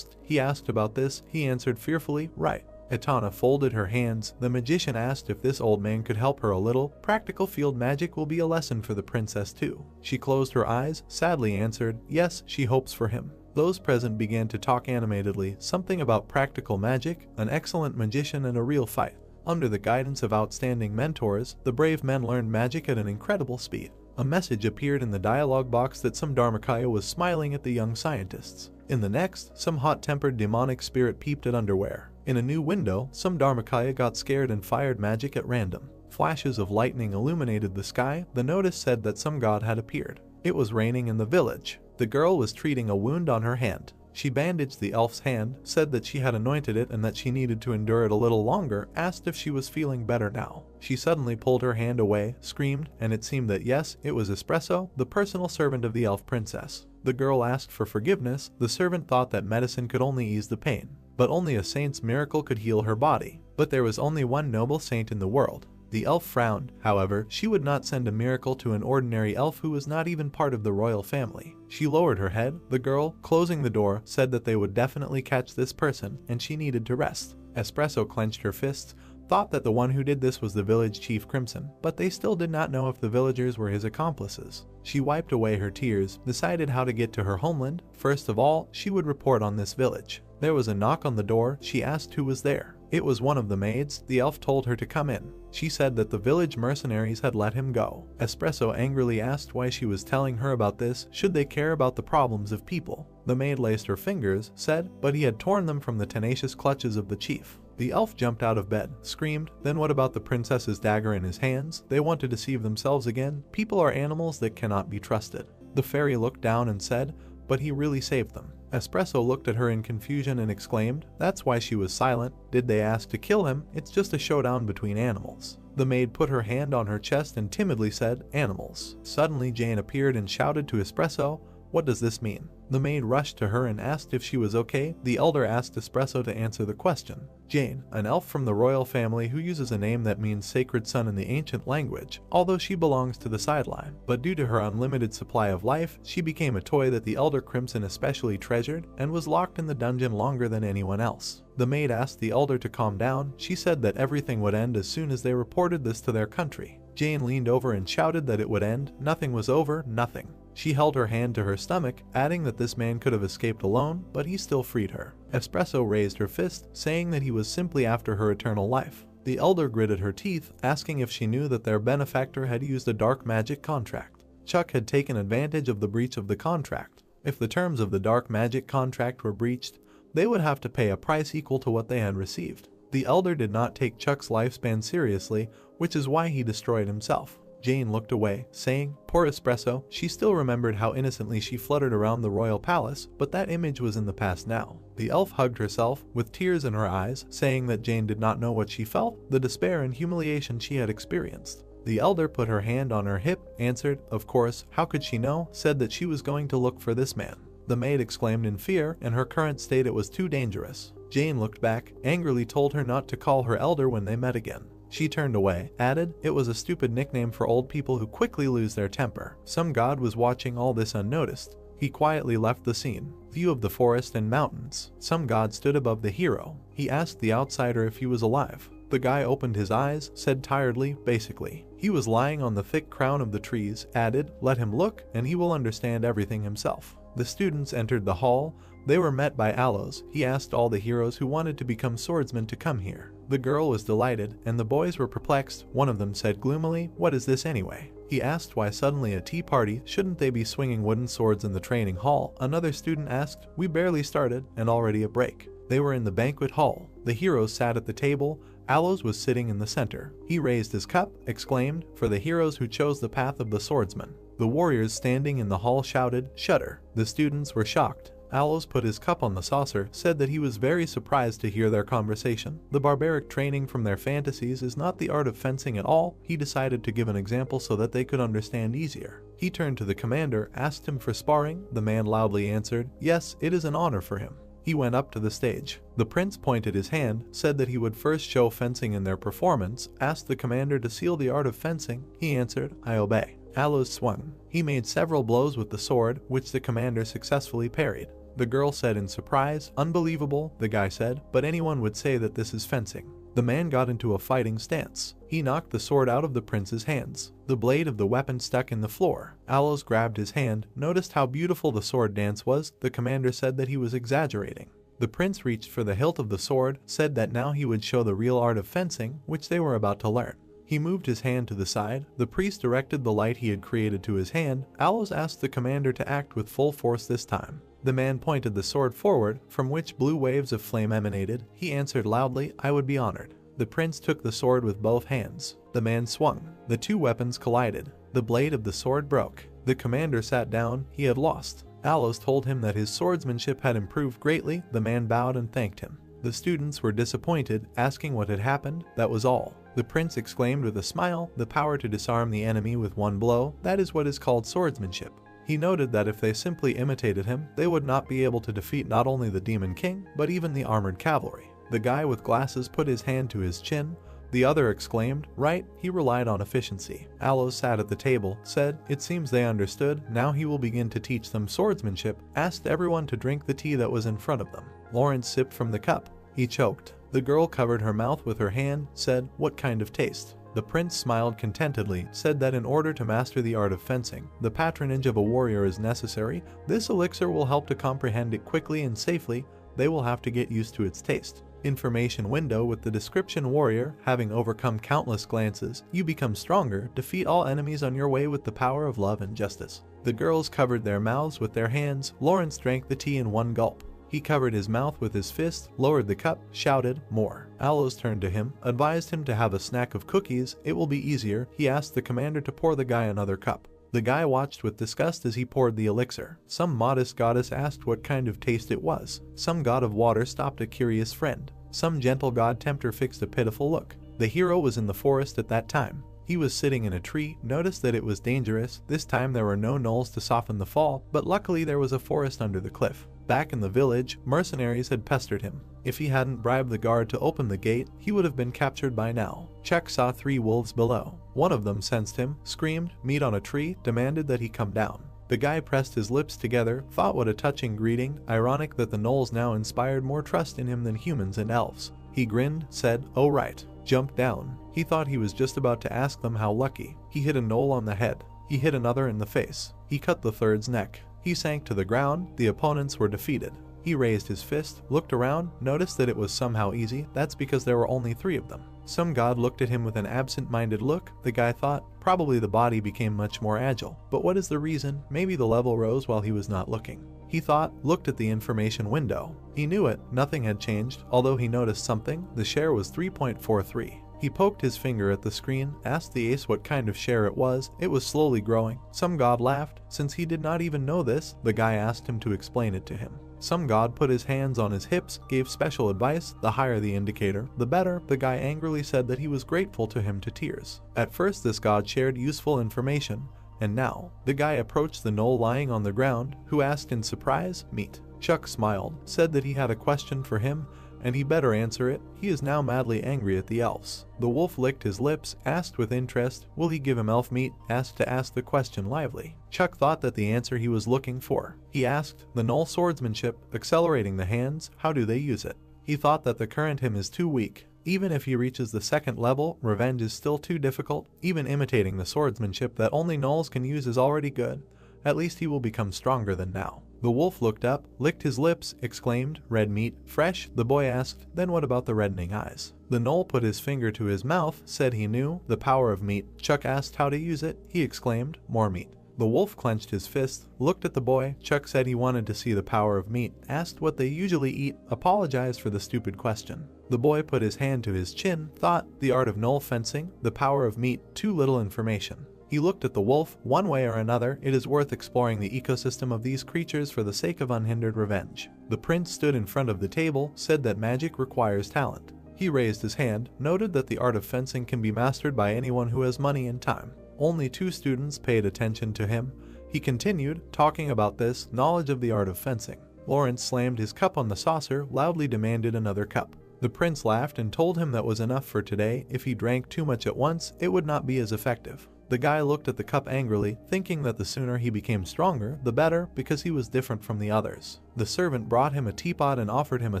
He asked about this, he answered fearfully, right. Etana folded her hands. The magician asked if this old man could help her a little. Practical field magic will be a lesson for the princess too. She closed her eyes, sadly answered, yes, she hopes for him. Those present began to talk animatedly, something about practical magic, an excellent magician and a real fight. Under the guidance of outstanding mentors, the brave men learned magic at an incredible speed. A message appeared in the dialogue box that some Dharmakaya was smiling at the young scientists. In the next, some hot-tempered demonic spirit peeped at underwear. In a new window, some Dharmakaya got scared and fired magic at random. Flashes of lightning illuminated the sky. The notice said that some god had appeared. It was raining in the village. The girl was treating a wound on her hand. She bandaged the elf's hand, said that she had anointed it and that she needed to endure it a little longer, asked if she was feeling better now. She suddenly pulled her hand away, screamed, and it seemed that yes, it was Espresso, the personal servant of the elf princess. The girl asked for forgiveness. The servant thought that medicine could only ease the pain, but only a saint's miracle could heal her body. But there was only one noble saint in the world. The elf frowned. However, she would not send a miracle to an ordinary elf who was not even part of the royal family. She lowered her head. The girl, closing the door, said that they would definitely catch this person and she needed to rest. Espresso clenched her fists, thought that the one who did this was the village chief Crimson, but they still did not know if the villagers were his accomplices. She wiped away her tears, decided how to get to her homeland. First of all, she would report on this village. There was a knock on the door. She asked who was there. It was one of the maids. The elf told her to come in. She said that the village mercenaries had let him go. Espresso angrily asked why she was telling her about this. Should they care about the problems of people? The maid laced her fingers, said, but he had torn them from the tenacious clutches of the chief. The elf jumped out of bed, screamed, then what about the princess's dagger in his hands? They want to deceive themselves again. People are animals that cannot be trusted. The fairy looked down and said, but he really saved them. Espresso looked at her in confusion and exclaimed, that's why she was silent. Did they ask to kill him? It's just a showdown between animals. The maid put her hand on her chest and timidly said, animals. Suddenly Jane appeared and shouted to Espresso, what does this mean? The maid rushed to her and asked if she was okay. The elder asked Espresso to answer the question. Jane, an elf from the royal family who uses a name that means sacred son in the ancient language, although she belongs to the sideline. But due to her unlimited supply of life, she became a toy that the elder Crimson especially treasured and was locked in the dungeon longer than anyone else. The maid asked the elder to calm down. She said that everything would end as soon as they reported this to their country. Jane leaned over and shouted that it would end. Nothing was over, nothing. She held her hand to her stomach, adding that this man could have escaped alone, but he still freed her. Espresso raised her fist, saying that he was simply after her eternal life. The elder gritted her teeth, asking if she knew that their benefactor had used a dark magic contract. Chuck had taken advantage of the breach of the contract. If the terms of the dark magic contract were breached, they would have to pay a price equal to what they had received. The elder did not take Chuck's lifespan seriously, which is why he destroyed himself. Jane looked away, saying, poor Espresso. She still remembered how innocently she fluttered around the royal palace, but that image was in the past now. The elf hugged herself, with tears in her eyes, saying that Jane did not know what she felt, the despair and humiliation she had experienced. The elder put her hand on her hip, answered, of course, how could she know, said that she was going to look for this man. The maid exclaimed in fear, in her current state it was too dangerous. Jane looked back, angrily told her not to call her elder when they met again. She turned away, added, it was a stupid nickname for old people who quickly lose their temper. Some god was watching all this unnoticed. He quietly left the scene. View of the forest and mountains. Some god stood above the hero. He asked the outsider if he was alive. The guy opened his eyes, said tiredly, basically. He was lying on the thick crown of the trees, added, let him look, and he will understand everything himself. The students entered the hall. They were met by Aloes. He asked all the heroes who wanted to become swordsmen to come here. The girl was delighted, and the boys were perplexed. One of them said gloomily, what is this anyway? He asked why suddenly a tea party, shouldn't they be swinging wooden swords in the training hall? Another student asked, we barely started, and already a break. They were in the banquet hall. The heroes sat at the table. Aloes was sitting in the center. He raised his cup, exclaimed, for the heroes who chose the path of the swordsman. The warriors standing in the hall shouted, shudder. The students were shocked. Aloes put his cup on the saucer, said that he was very surprised to hear their conversation. The barbaric training from their fantasies is not the art of fencing at all. He decided to give an example so that they could understand easier. He turned to the commander, asked him for sparring. The man loudly answered, yes, it is an honor for him. He went up to the stage. The prince pointed his hand, said that he would first show fencing in their performance, asked the commander to seal the art of fencing. He answered, I obey. Aloes swung. He made several blows with the sword, which the commander successfully parried. The girl said in surprise, unbelievable, the guy said, but anyone would say that this is fencing. The man got into a fighting stance. He knocked the sword out of the prince's hands. The blade of the weapon stuck in the floor. Aloes grabbed his hand, noticed how beautiful the sword dance was. The commander said that he was exaggerating. The prince reached for the hilt of the sword, said that now he would show the real art of fencing, which they were about to learn. He moved his hand to the side. The priest directed the light he had created to his hand. Aloes asked the commander to act with full force this time. The man pointed the sword forward, from which blue waves of flame emanated. He answered loudly, I would be honored. The prince took the sword with both hands. The man swung. The two weapons collided. The blade of the sword broke. The commander sat down. He had lost. Aloes told him that his swordsmanship had improved greatly. The man bowed and thanked him. The students were disappointed, asking what had happened. That was all. The prince exclaimed with a smile, the power to disarm the enemy with one blow, that is what is called swordsmanship. He noted that if they simply imitated him, they would not be able to defeat not only the Demon King, but even the armored cavalry. The guy with glasses put his hand to his chin. The other exclaimed, right, he relied on efficiency. Aloes sat at the table, said, it seems they understood, now he will begin to teach them swordsmanship, asked everyone to drink the tea that was in front of them. Lawrence sipped from the cup. He choked. The girl covered her mouth with her hand, said, "What kind of taste?" The prince smiled contentedly, said that in order to master the art of fencing, the patronage of a warrior is necessary. This elixir will help to comprehend it quickly and safely. They will have to get used to its taste. Information window with the description: warrior, having overcome countless glances, you become stronger, defeat all enemies on your way with the power of love and justice. The girls covered their mouths with their hands. Lawrence drank the tea in one gulp. He covered his mouth with his fist, lowered the cup, shouted, "More." Aloes turned to him, advised him to have a snack of cookies. It will be easier. He asked the commander to pour the guy another cup. The guy watched with disgust as he poured the elixir. Some modest goddess asked what kind of taste it was. Some god of water stopped a curious friend. Some gentle god tempter fixed a pitiful look. The hero was in the forest at that time. He was sitting in a tree, noticed that it was dangerous. This time there were no knolls to soften the fall, but luckily there was a forest under the cliff. Back in the village, mercenaries had pestered him. If he hadn't bribed the guard to open the gate, he would have been captured by now. Chuck saw 3 wolves below. One of them sensed him, screamed, "Meat on a tree," demanded that he come down. The guy pressed his lips together, thought what a touching greeting. Ironic that the gnolls now inspired more trust in him than humans and elves. He grinned, said, "Oh right," jumped down. He thought he was just about to ask them how lucky. He hit a gnoll on the head. He hit another in the face. He cut the third's neck. He sank to the ground. The opponents were defeated. He raised his fist, looked around, noticed that it was somehow easy. That's because there were only 3 of them. Some god looked at him with an absent-minded look. The guy thought, probably the body became much more agile. But what is the reason? Maybe the level rose while he was not looking. He thought, looked at the information window. He knew it. Nothing had changed, although he noticed something. The share was 3.43. He poked his finger at the screen, asked the ace what kind of share it was. It was slowly growing. Some god laughed. Since he did not even know this, the guy asked him to explain it to him. Some god put his hands on his hips, gave special advice. The higher the indicator, the better. The guy angrily said that he was grateful to him to tears. At first this god shared useful information, and now, the guy approached the gnoll lying on the ground, who asked in surprise, "Meat." Chuck smiled, said that he had a question for him, and he better answer it. He is now madly angry at the elves. The wolf licked his lips, asked with interest, will he give him elf meat? Asked to ask the question lively. Chuck thought that the answer he was looking for. He asked, the gnoll swordsmanship, accelerating the hands, how do they use it? He thought that the current him is too weak. Even if he reaches the 2nd level, revenge is still too difficult. Even imitating the swordsmanship that only gnolls can use is already good. At least he will become stronger than now. The wolf looked up, licked his lips, exclaimed, red meat, fresh? The boy asked, then what about the reddening eyes? The gnoll put his finger to his mouth, said he knew, the power of meat. Chuck asked how to use it. He exclaimed, more meat. The wolf clenched his fist, looked at the boy. Chuck said he wanted to see the power of meat, asked what they usually eat, apologized for the stupid question. The boy put his hand to his chin, thought, the art of gnoll fencing, the power of meat, too little information. He looked at the wolf. One way or another, it is worth exploring the ecosystem of these creatures for the sake of unhindered revenge. The prince stood in front of the table, said that magic requires talent. He raised his hand, noted that the art of fencing can be mastered by anyone who has money and time. Only 2 students paid attention to him. He continued, talking about this, knowledge of the art of fencing. Lawrence slammed his cup on the saucer, loudly demanded another cup. The prince laughed and told him that was enough for today. If he drank too much at once, it would not be as effective. The guy looked at the cup angrily, thinking that the sooner he became stronger, the better, because he was different from the others. The servant brought him a teapot and offered him a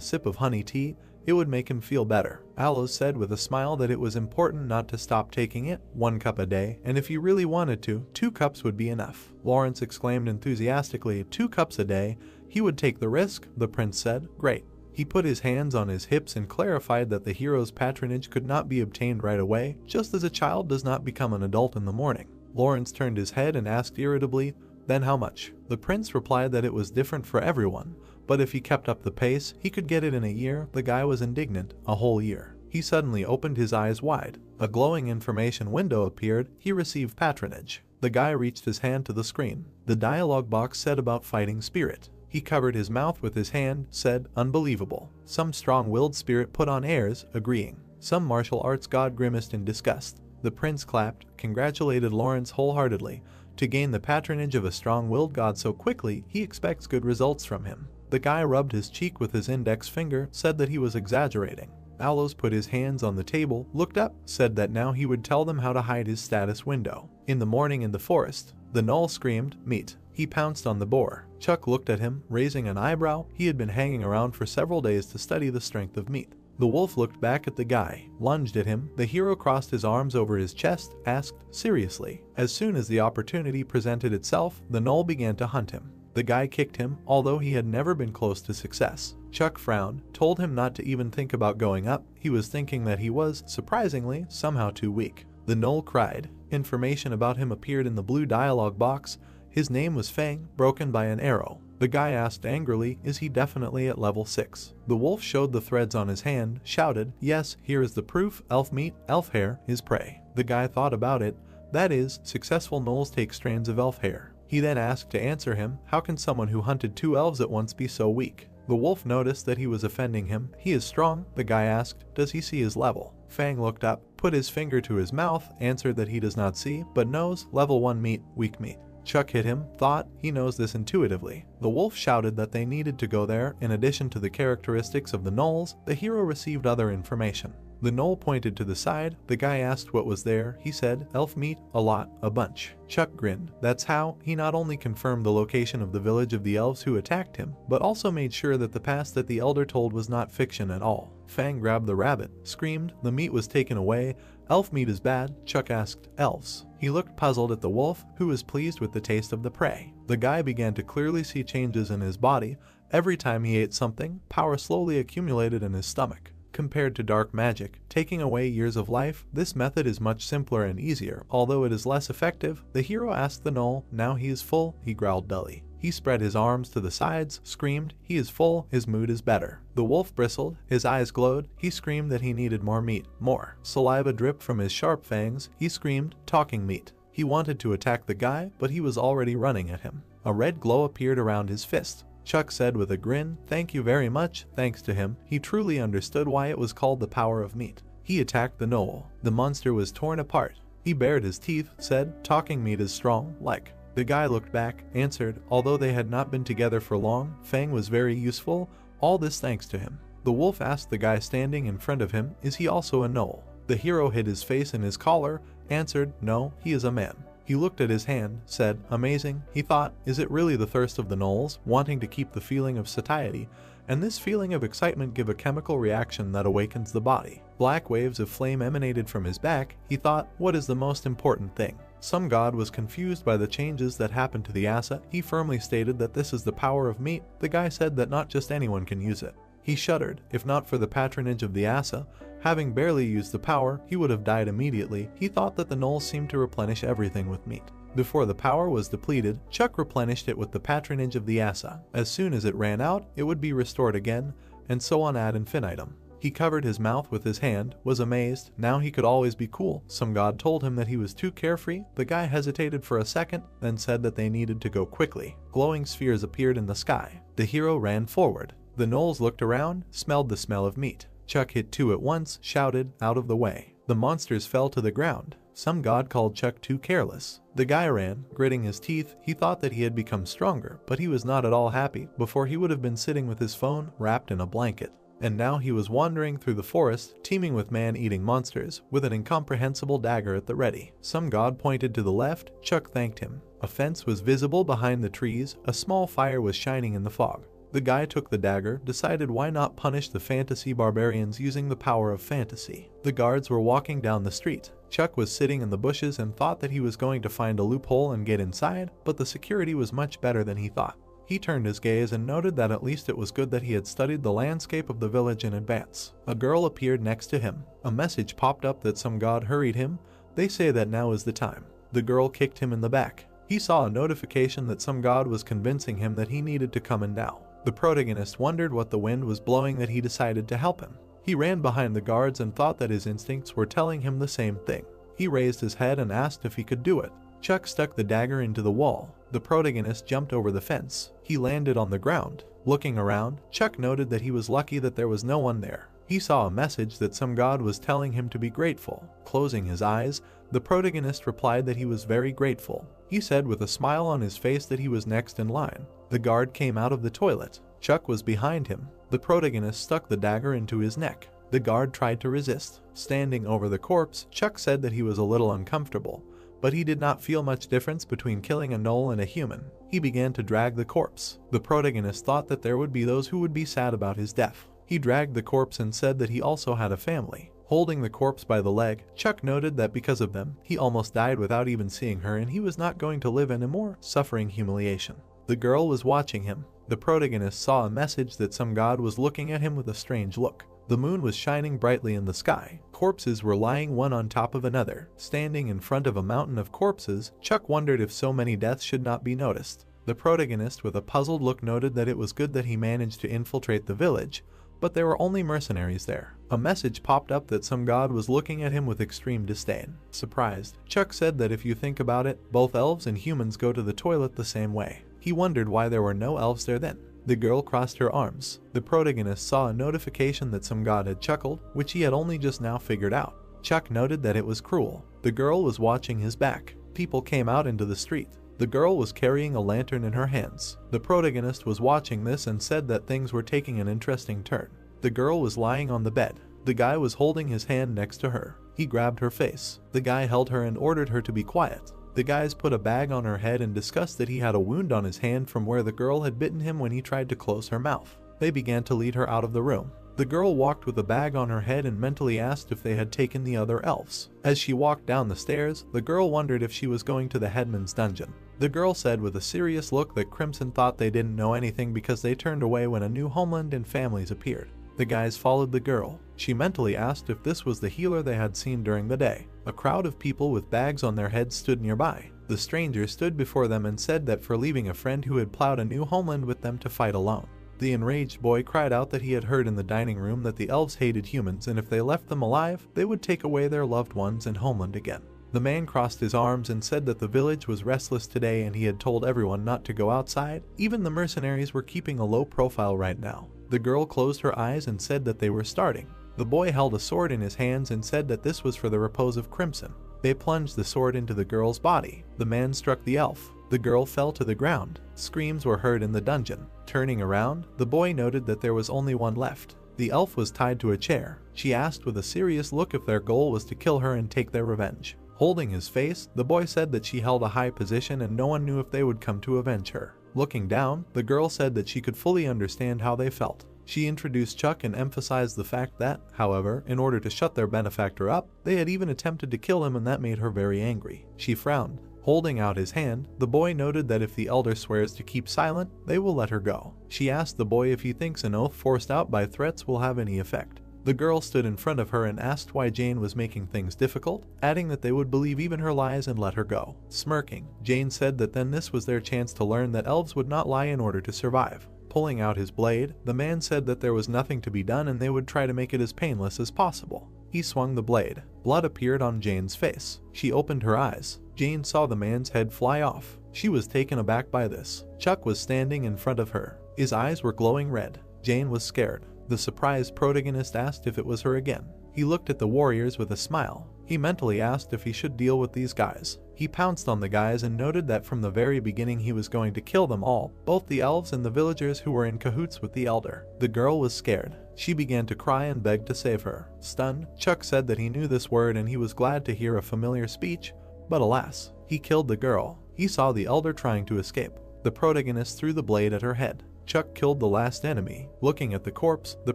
sip of honey tea. It would make him feel better. Aloes said with a smile that it was important not to stop taking it, 1 cup a day, and if he really wanted to, 2 cups would be enough. Lawrence exclaimed enthusiastically, 2 cups a day. He would take the risk, the prince said. Great. He put his hands on his hips and clarified that the hero's patronage could not be obtained right away, just as a child does not become an adult in the morning. Lawrence turned his head and asked irritably, then how much? The prince replied that it was different for everyone, but if he kept up the pace, he could get it in a year. The guy was indignant, a whole year. He suddenly opened his eyes wide. A glowing information window appeared. He received patronage. The guy reached his hand to the screen. The dialogue box said about fighting spirit. He covered his mouth with his hand, said, unbelievable. Some strong-willed spirit put on airs, agreeing. Some martial arts god grimaced in disgust. The prince clapped, congratulated Lawrence wholeheartedly. To gain the patronage of a strong-willed god so quickly, he expects good results from him. The guy rubbed his cheek with his index finger, said that he was exaggerating. Aloes put his hands on the table, looked up, said that now he would tell them how to hide his status window. In the morning in the forest, the gnoll screamed, meat. He pounced on the boar. Chuck looked at him, raising an eyebrow. He had been hanging around for several days to study the strength of meat. The wolf looked back at the guy, lunged at him. The hero crossed his arms over his chest, asked, seriously. As soon as the opportunity presented itself, the gnoll began to hunt him. The guy kicked him, although he had never been close to success. Chuck frowned, told him not to even think about going up. He was thinking that he was, surprisingly, somehow too weak. The gnoll cried. Information about him appeared in the blue dialogue box. His name was Fang, broken by an arrow. The guy asked angrily, is he definitely at level 6? The wolf showed the threads on his hand, shouted, yes, here is the proof, elf meat, elf hair, his prey. The guy thought about it. That is, successful gnolls take strands of elf hair. He then asked to answer him, how can someone who hunted 2 elves at once be so weak? The wolf noticed that he was offending him. He is strong. The guy asked, does he see his level? Fang looked up, put his finger to his mouth, answered that he does not see, but knows, level 1 meat, weak meat. Chuck hit him, thought, he knows this intuitively. The wolf shouted that they needed to go there. In addition to the characteristics of the gnolls, the hero received other information. The gnoll pointed to the side. The guy asked what was there. He said, elf meat, a lot, a bunch. Chuck grinned. That's how he not only confirmed the location of the village of the elves who attacked him, but also made sure that the past that the elder told was not fiction at all. Fang grabbed the rabbit, screamed, the meat was taken away. Elf meat is bad. Chuck asked, elves. He looked puzzled at the wolf, who was pleased with the taste of the prey. The guy began to clearly see changes in his body. Every time he ate something, power slowly accumulated in his stomach. Compared to dark magic, taking away years of life, this method is much simpler and easier. Although it is less effective, the hero asked the gnoll, now he is full, he growled dully. He spread his arms to the sides, screamed, he is full, his mood is better. The wolf bristled, his eyes glowed, he screamed that he needed more meat, more. Saliva dripped from his sharp fangs, he screamed, talking meat. He wanted to attack the guy, but he was already running at him. A red glow appeared around his fist. Chuck said with a grin, thank you very much. Thanks to him, he truly understood why it was called the power of meat. He attacked the gnoll. The monster was torn apart. He bared his teeth, said, talking meat is strong, like. The guy looked back, answered, although they had not been together for long, Fang was very useful, all this thanks to him. The wolf asked the guy standing in front of him, is he also a gnoll? The hero hid his face in his collar, answered, no, he is a man. He looked at his hand, said, amazing. He thought, is it really the thirst of the gnolls, wanting to keep the feeling of satiety, and this feeling of excitement give a chemical reaction that awakens the body. Black waves of flame emanated from his back. He thought, what is the most important thing? Some god was confused by the changes that happened to the assa. He firmly stated that this is the power of meat. The guy said that not just anyone can use it. He shuddered. If not for the patronage of the assa, having barely used the power, he would have died immediately. He thought that the gnolls seemed to replenish everything with meat. Before the power was depleted, Chuck replenished it with the patronage of the assa. As soon as it ran out, it would be restored again, and so on ad infinitum. He covered his mouth with his hand, was amazed. Now he could always be cool. Some god told him that he was too carefree. The guy hesitated for a second, then said that they needed to go quickly. Glowing spheres appeared in the sky. The hero ran forward. The gnolls looked around, smelled the smell of meat. Chuck hit 2 at once, shouted, out of the way. The monsters fell to the ground. Some god called Chuck too careless. The guy ran, gritting his teeth. He thought that he had become stronger, but he was not at all happy. Before he would have been sitting with his phone, wrapped in a blanket. And now he was wandering through the forest, teeming with man-eating monsters, with an incomprehensible dagger at the ready. Some god pointed to the left. Chuck thanked him. A fence was visible behind the trees. A small fire was shining in the fog. The guy took the dagger, decided why not punish the fantasy barbarians using the power of fantasy. The guards were walking down the street. Chuck was sitting in the bushes and thought that he was going to find a loophole and get inside, but the security was much better than he thought. He turned his gaze and noted that at least it was good that he had studied the landscape of the village in advance. A girl appeared next to him. A message popped up that some god hurried him. They say that now is the time. The girl kicked him in the back. He saw a notification that some god was convincing him that he needed to come in now. The protagonist wondered what the wind was blowing that he decided to help him. He ran behind the guards and thought that his instincts were telling him the same thing. He raised his head and asked if he could do it. Chuck stuck the dagger into the wall. The protagonist jumped over the fence. He landed on the ground. Looking around, Chuck noted that he was lucky that there was no one there. He saw a message that some god was telling him to be grateful. Closing his eyes, the protagonist replied that he was very grateful. He said with a smile on his face that he was next in line. The guard came out of the toilet. Chuck was behind him. The protagonist stuck the dagger into his neck. The guard tried to resist. Standing over the corpse, Chuck said that he was a little uncomfortable, but he did not feel much difference between killing a gnoll and a human. He began to drag the corpse. The protagonist thought that there would be those who would be sad about his death. He dragged the corpse and said that he also had a family. Holding the corpse by the leg, Chuck noted that because of them, he almost died without even seeing her and he was not going to live anymore, suffering humiliation. The girl was watching him. The protagonist saw a message that some god was looking at him with a strange look. The moon was shining brightly in the sky. Corpses were lying one on top of another. Standing in front of a mountain of corpses, Chuck wondered if so many deaths should not be noticed. The protagonist with a puzzled look noted that it was good that he managed to infiltrate the village, but there were only mercenaries there. A message popped up that some god was looking at him with extreme disdain. Surprised, Chuck said that if you think about it, both elves and humans go to the toilet the same way. He wondered why there were no elves there then. The girl crossed her arms. The protagonist saw a notification that some god had chuckled, which he had only just now figured out. Chuck noted that it was cruel. The girl was watching his back. People came out into the street. The girl was carrying a lantern in her hands. The protagonist was watching this and said that things were taking an interesting turn. The girl was lying on the bed. The guy was holding his hand next to her. He grabbed her face. The guy held her and ordered her to be quiet. The guys put a bag on her head and discussed that he had a wound on his hand from where the girl had bitten him when he tried to close her mouth. They began to lead her out of the room. The girl walked with a bag on her head and mentally asked if they had taken the other elves. As she walked down the stairs, the girl wondered if she was going to the headman's dungeon. The girl said with a serious look that Crimson thought they didn't know anything because they turned away when a new homeland and families appeared. The guys followed the girl. She mentally asked if this was the healer they had seen during the day. A crowd of people with bags on their heads stood nearby. The stranger stood before them and said that for leaving a friend who had plowed a new homeland with them to fight alone. The enraged boy cried out that he had heard in the dining room that the elves hated humans and if they left them alive, they would take away their loved ones and homeland again. The man crossed his arms and said that the village was restless today and he had told everyone not to go outside. Even the mercenaries were keeping a low profile right now. The girl closed her eyes and said that they were starting. The boy held a sword in his hands and said that this was for the repose of Crimson. They plunged the sword into the girl's body. The man struck the elf. The girl fell to the ground. Screams were heard in the dungeon. Turning around, the boy noted that there was only one left. The elf was tied to a chair. She asked with a serious look if their goal was to kill her and take their revenge. Holding his face, the boy said that she held a high position and no one knew if they would come to avenge her. Looking down, the girl said that she could fully understand how they felt. She introduced Chuck and emphasized the fact that, however, in order to shut their benefactor up, they had even attempted to kill him and that made her very angry. She frowned. Holding out his hand, the boy noted that if the elder swears to keep silent, they will let her go. She asked the boy if he thinks an oath forced out by threats will have any effect. The girl stood in front of her and asked why Jane was making things difficult, adding that they would believe even her lies and let her go. Smirking, Jane said that then this was their chance to learn that elves would not lie in order to survive. Pulling out his blade, the man said that there was nothing to be done and they would try to make it as painless as possible. He swung the blade. Blood appeared on Jane's face. She opened her eyes. Jane saw the man's head fly off. She was taken aback by this. Chuck was standing in front of her. His eyes were glowing red. Jane was scared. The surprised protagonist asked if it was her again. He looked at the warriors with a smile. He mentally asked if he should deal with these guys. He pounced on the guys and noted that from the very beginning he was going to kill them all, both the elves and the villagers who were in cahoots with the elder. The girl was scared. She began to cry and begged to save her. Stunned, Chuck said that he knew this word and he was glad to hear a familiar speech, but alas, he killed the girl. He saw the elder trying to escape. The protagonist threw the blade at her head. Chuck killed the last enemy. Looking at the corpse, the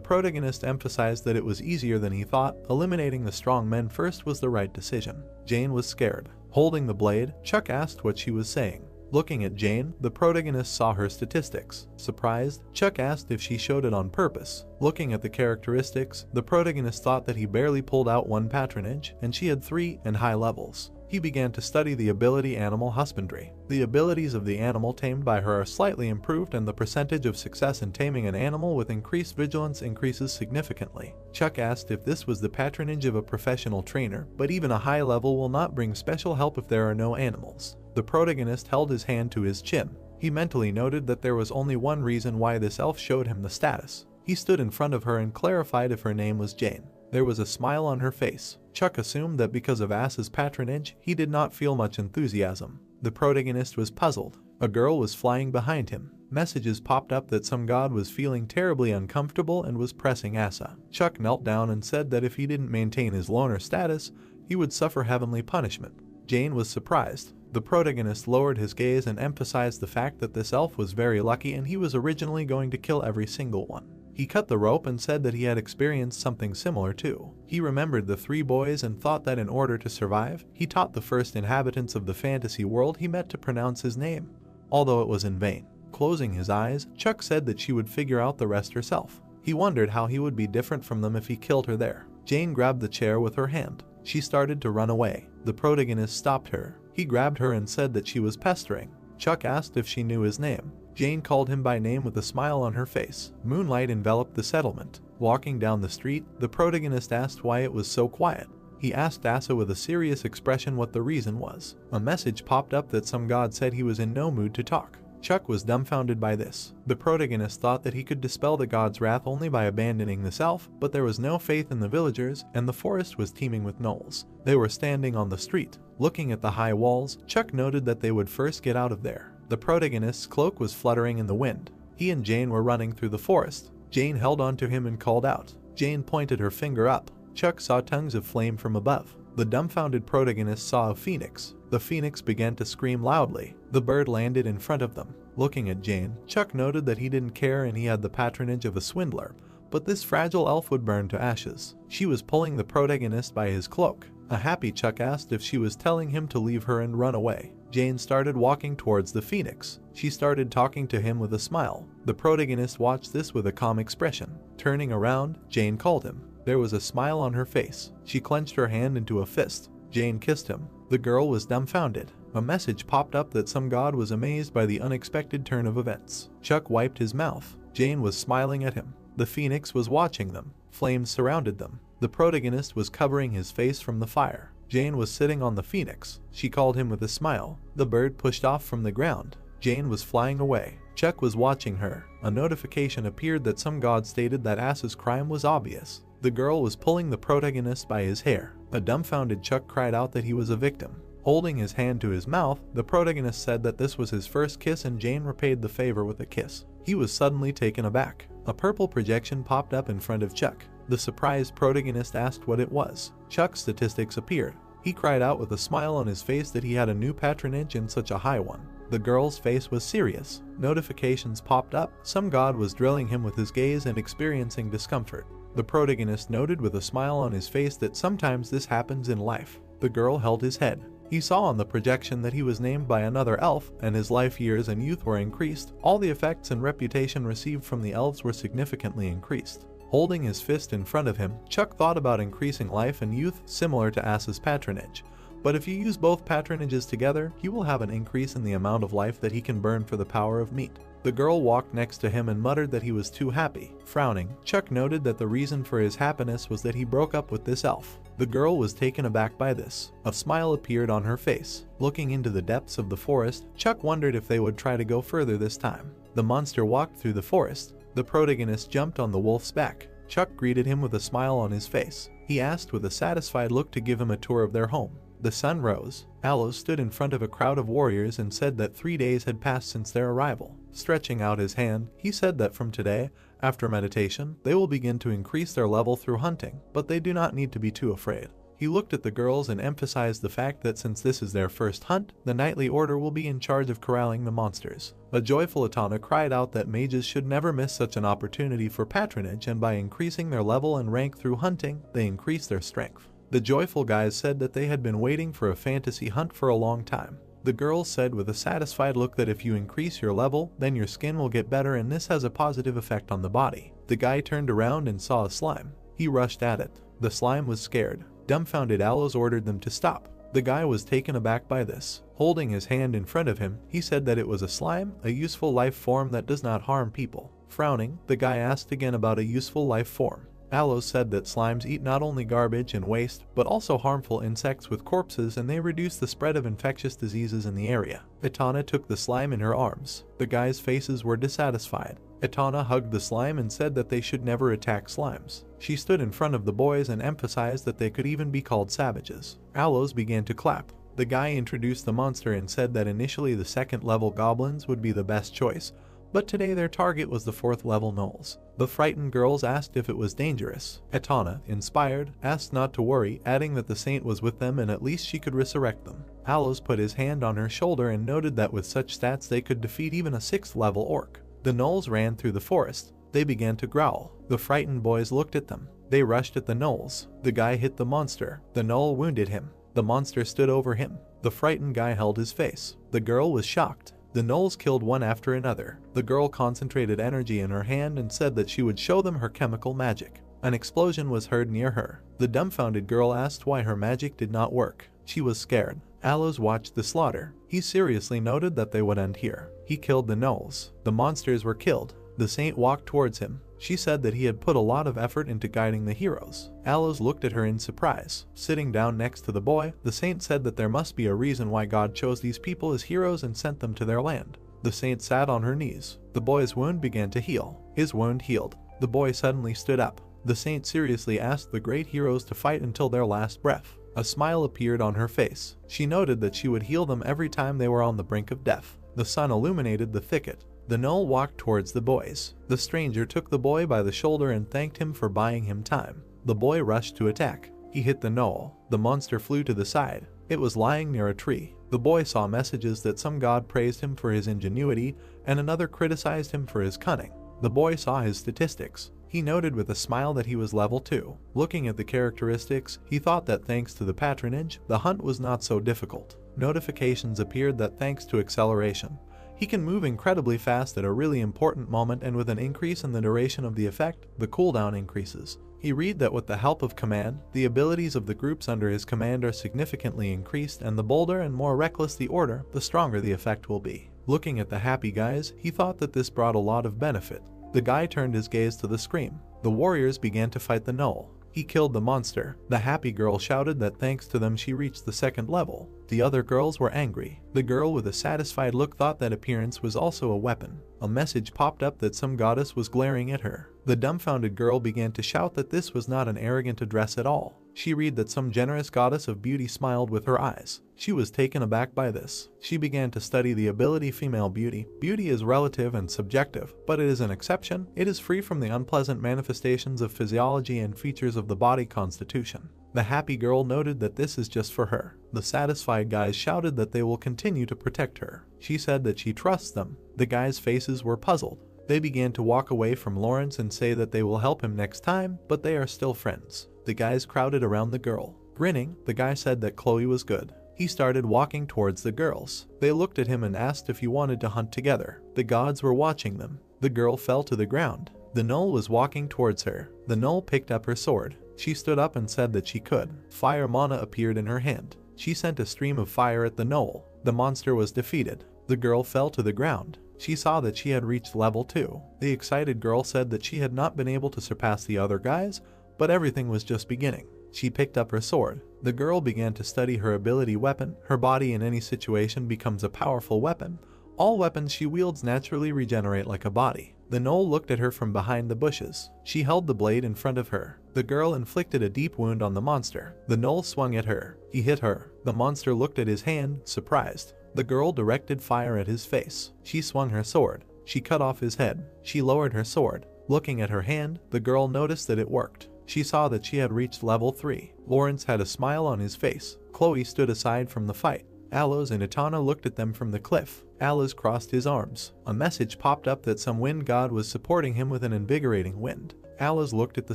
protagonist emphasized that it was easier than he thought. Eliminating the strong men first was the right decision. Jane was scared. Holding the blade, Chuck asked what she was saying. Looking at Jane, the protagonist saw her statistics. Surprised, Chuck asked if she showed it on purpose. Looking at the characteristics, the protagonist thought that he barely pulled out one patronage, and she had 3 and high levels. He began to study the ability animal husbandry. The abilities of the animal tamed by her are slightly improved and the percentage of success in taming an animal with increased vigilance increases significantly. Chuck asked if this was the patronage of a professional trainer, but even a high level will not bring special help if there are no animals. The protagonist held his hand to his chin. He mentally noted that there was only one reason why this elf showed him the status. He stood in front of her and clarified if her name was Jane. There was a smile on her face. Chuck assumed that because of Ass's patronage, he did not feel much enthusiasm. The protagonist was puzzled. A girl was flying behind him. Messages popped up that some god was feeling terribly uncomfortable and was pressing Asa. Chuck knelt down and said that if he didn't maintain his loner status, he would suffer heavenly punishment. Jane was surprised. The protagonist lowered his gaze and emphasized the fact that this elf was very lucky and he was originally going to kill every single one. He cut the rope and said that he had experienced something similar too. He remembered the 3 boys and thought that in order to survive, he taught the first inhabitants of the fantasy world he met to pronounce his name, although it was in vain. Closing his eyes, Chuck said that she would figure out the rest herself. He wondered how he would be different from them if he killed her there. Jane grabbed the chair with her hand. She started to run away. The protagonist stopped her. He grabbed her and said that she was pestering. Chuck asked if she knew his name. Jane called him by name with a smile on her face. Moonlight enveloped the settlement. Walking down the street, the protagonist asked why it was so quiet. He asked Asa with a serious expression what the reason was. A message popped up that some god said he was in no mood to talk. Chuck was dumbfounded by this. The protagonist thought that he could dispel the god's wrath only by abandoning this elf, but there was no faith in the villagers, and the forest was teeming with gnolls. They were standing on the street. Looking at the high walls, Chuck noted that they would first get out of there. The protagonist's cloak was fluttering in the wind. He and Jane were running through the forest. Jane held onto him and called out. Jane pointed her finger up. Chuck saw tongues of flame from above. The dumbfounded protagonist saw a phoenix. The phoenix began to scream loudly. The bird landed in front of them. Looking at Jane, Chuck noted that he didn't care and he had the patronage of a swindler, but this fragile elf would burn to ashes. She was pulling the protagonist by his cloak. A happy Chuck asked if she was telling him to leave her and run away. Jane started walking towards the phoenix. She started talking to him with a smile. The protagonist watched this with a calm expression. Turning around, Jane called him. There was a smile on her face. She clenched her hand into a fist. Jane kissed him. The girl was dumbfounded. A message popped up that some god was amazed by the unexpected turn of events. Chuck wiped his mouth. Jane was smiling at him. The phoenix was watching them. Flames surrounded them. The protagonist was covering his face from the fire. Jane was sitting on the phoenix. She called him with a smile. The bird pushed off from the ground. Jane was flying away. Chuck was watching her. A notification appeared that some god stated that Asa's crime was obvious. The girl was pulling the protagonist by his hair. A dumbfounded Chuck cried out that he was a victim. Holding his hand to his mouth, the protagonist said that this was his first kiss and Jane repaid the favor with a kiss. He was suddenly taken aback. A purple projection popped up in front of Chuck. The surprised protagonist asked what it was. Chuck's statistics appeared. He cried out with a smile on his face that he had a new patronage and such a high one. The girl's face was serious. Notifications popped up. Some god was drilling him with his gaze and experiencing discomfort. The protagonist noted with a smile on his face that sometimes this happens in life. The girl held his head. He saw on the projection that he was named by another elf, and his life years and youth were increased. All the effects and reputation received from the elves were significantly increased. Holding his fist in front of him, Chuck thought about increasing life and youth similar to Asa's patronage. But if you use both patronages together, he will have an increase in the amount of life that he can burn for the power of meat. The girl walked next to him and muttered that he was too happy. Frowning, Chuck noted that the reason for his happiness was that he broke up with this elf. The girl was taken aback by this. A smile appeared on her face. Looking into the depths of the forest, Chuck wondered if they would try to go further this time. The monster walked through the forest. The protagonist jumped on the wolf's back. Chuck greeted him with a smile on his face. He asked with a satisfied look to give him a tour of their home. The sun rose. Aloe stood in front of a crowd of warriors and said that 3 days had passed since their arrival. Stretching out his hand, he said that from today, after meditation, they will begin to increase their level through hunting, but they do not need to be too afraid. He looked at the girls and emphasized the fact that since this is their first hunt, the Knightly Order will be in charge of corralling the monsters. A joyful Etana cried out that mages should never miss such an opportunity for patronage, and by increasing their level and rank through hunting, they increase their strength. The joyful guys said that they had been waiting for a fantasy hunt for a long time. The girls said with a satisfied look that if you increase your level, then your skin will get better and this has a positive effect on the body. The guy turned around and saw a slime. He rushed at it. The slime was scared. Dumbfounded Aloes ordered them to stop. The guy was taken aback by this. Holding his hand in front of him, he said that it was a slime, a useful life form that does not harm people. Frowning, the guy asked again about a useful life form. Aloes said that slimes eat not only garbage and waste, but also harmful insects with corpses, and they reduce the spread of infectious diseases in the area. Etana took the slime in her arms. The guys' faces were dissatisfied. Etana hugged the slime and said that they should never attack slimes. She stood in front of the boys and emphasized that they could even be called savages. Aloes began to clap. The guy introduced the monster and said that initially the second level goblins would be the best choice, but today their target was the 4th level gnolls. The frightened girls asked if it was dangerous. Etana, inspired, asked not to worry, adding that the saint was with them and at least she could resurrect them. Aloes put his hand on her shoulder and noted that with such stats they could defeat even a 6th level orc. The gnolls ran through the forest. They began to growl. The frightened boys looked at them. They rushed at the gnolls. The guy hit the monster. The gnoll wounded him. The monster stood over him. The frightened guy held his face. The girl was shocked. The gnolls killed one after another. The girl concentrated energy in her hand and said that she would show them her chemical magic. An explosion was heard near her. The dumbfounded girl asked why her magic did not work. She was scared. Aloes watched the slaughter. He seriously noted that they would end here. He killed the gnolls. The monsters were killed. The saint walked towards him. She said that he had put a lot of effort into guiding the heroes. Aloes looked at her in surprise. Sitting down next to the boy, the saint said that there must be a reason why God chose these people as heroes and sent them to their land. The saint sat on her knees. The boy's wound began to heal. His wound healed. The boy suddenly stood up. The saint seriously asked the great heroes to fight until their last breath. A smile appeared on her face. She noted that she would heal them every time they were on the brink of death. The sun illuminated the thicket. The gnoll walked towards the boys. The stranger took the boy by the shoulder and thanked him for buying him time. The boy rushed to attack. He hit the gnoll. The monster flew to the side. It was lying near a tree. The boy saw messages that some god praised him for his ingenuity and another criticized him for his cunning. The boy saw his statistics. He noted with a smile that he was level 2. Looking at the characteristics, he thought that thanks to the patronage, the hunt was not so difficult. Notifications appeared that thanks to acceleration, he can move incredibly fast at a really important moment, and with an increase in the duration of the effect, the cooldown increases. He read that with the help of command, the abilities of the groups under his command are significantly increased, and the bolder and more reckless the order, the stronger the effect will be. Looking at the happy guys, he thought that this brought a lot of benefit. The guy turned his gaze to the scream. The warriors began to fight the gnoll. He killed the monster. The happy girl shouted that thanks to them she reached the 2nd level. The other girls were angry. The girl with a satisfied look thought that appearance was also a weapon. A message popped up that some goddess was glaring at her. The dumbfounded girl began to shout that this was not an arrogant address at all. She read that some generous goddess of beauty smiled with her eyes. She was taken aback by this. She began to study the ability female beauty. Beauty is relative and subjective, but it is an exception. It is free from the unpleasant manifestations of physiology and features of the body constitution. The happy girl noted that this is just for her. The satisfied guys shouted that they will continue to protect her. She said that she trusts them. The guys' faces were puzzled. They began to walk away from Lawrence and say that they will help him next time, but they are still friends. The guys crowded around the girl. Grinning, the guy said that Chloe was good. He started walking towards the girls. They looked at him and asked if he wanted to hunt together. The gods were watching them. The girl fell to the ground. The gnoll was walking towards her. The gnoll picked up her sword. She stood up and said that she could. Fire mana appeared in her hand. She sent a stream of fire at the gnoll. The monster was defeated. The girl fell to the ground. She saw that she had reached level 2. The excited girl said that she had not been able to surpass the other guys, but everything was just beginning. She picked up her sword. The girl began to study her ability weapon. Her body in any situation becomes a powerful weapon. All weapons she wields naturally regenerate like a body. The gnoll looked at her from behind the bushes. She held the blade in front of her. The girl inflicted a deep wound on the monster. The gnoll swung at her. He hit her. The monster looked at his hand, surprised. The girl directed fire at his face. She swung her sword. She cut off his head. She lowered her sword. Looking at her hand, the girl noticed that it worked. She saw that she had reached level 3. Lawrence had a smile on his face. Chloe stood aside from the fight. Aloes and Itana looked at them from the cliff. Aloes crossed his arms. A message popped up that some wind god was supporting him with an invigorating wind. Aloes looked at the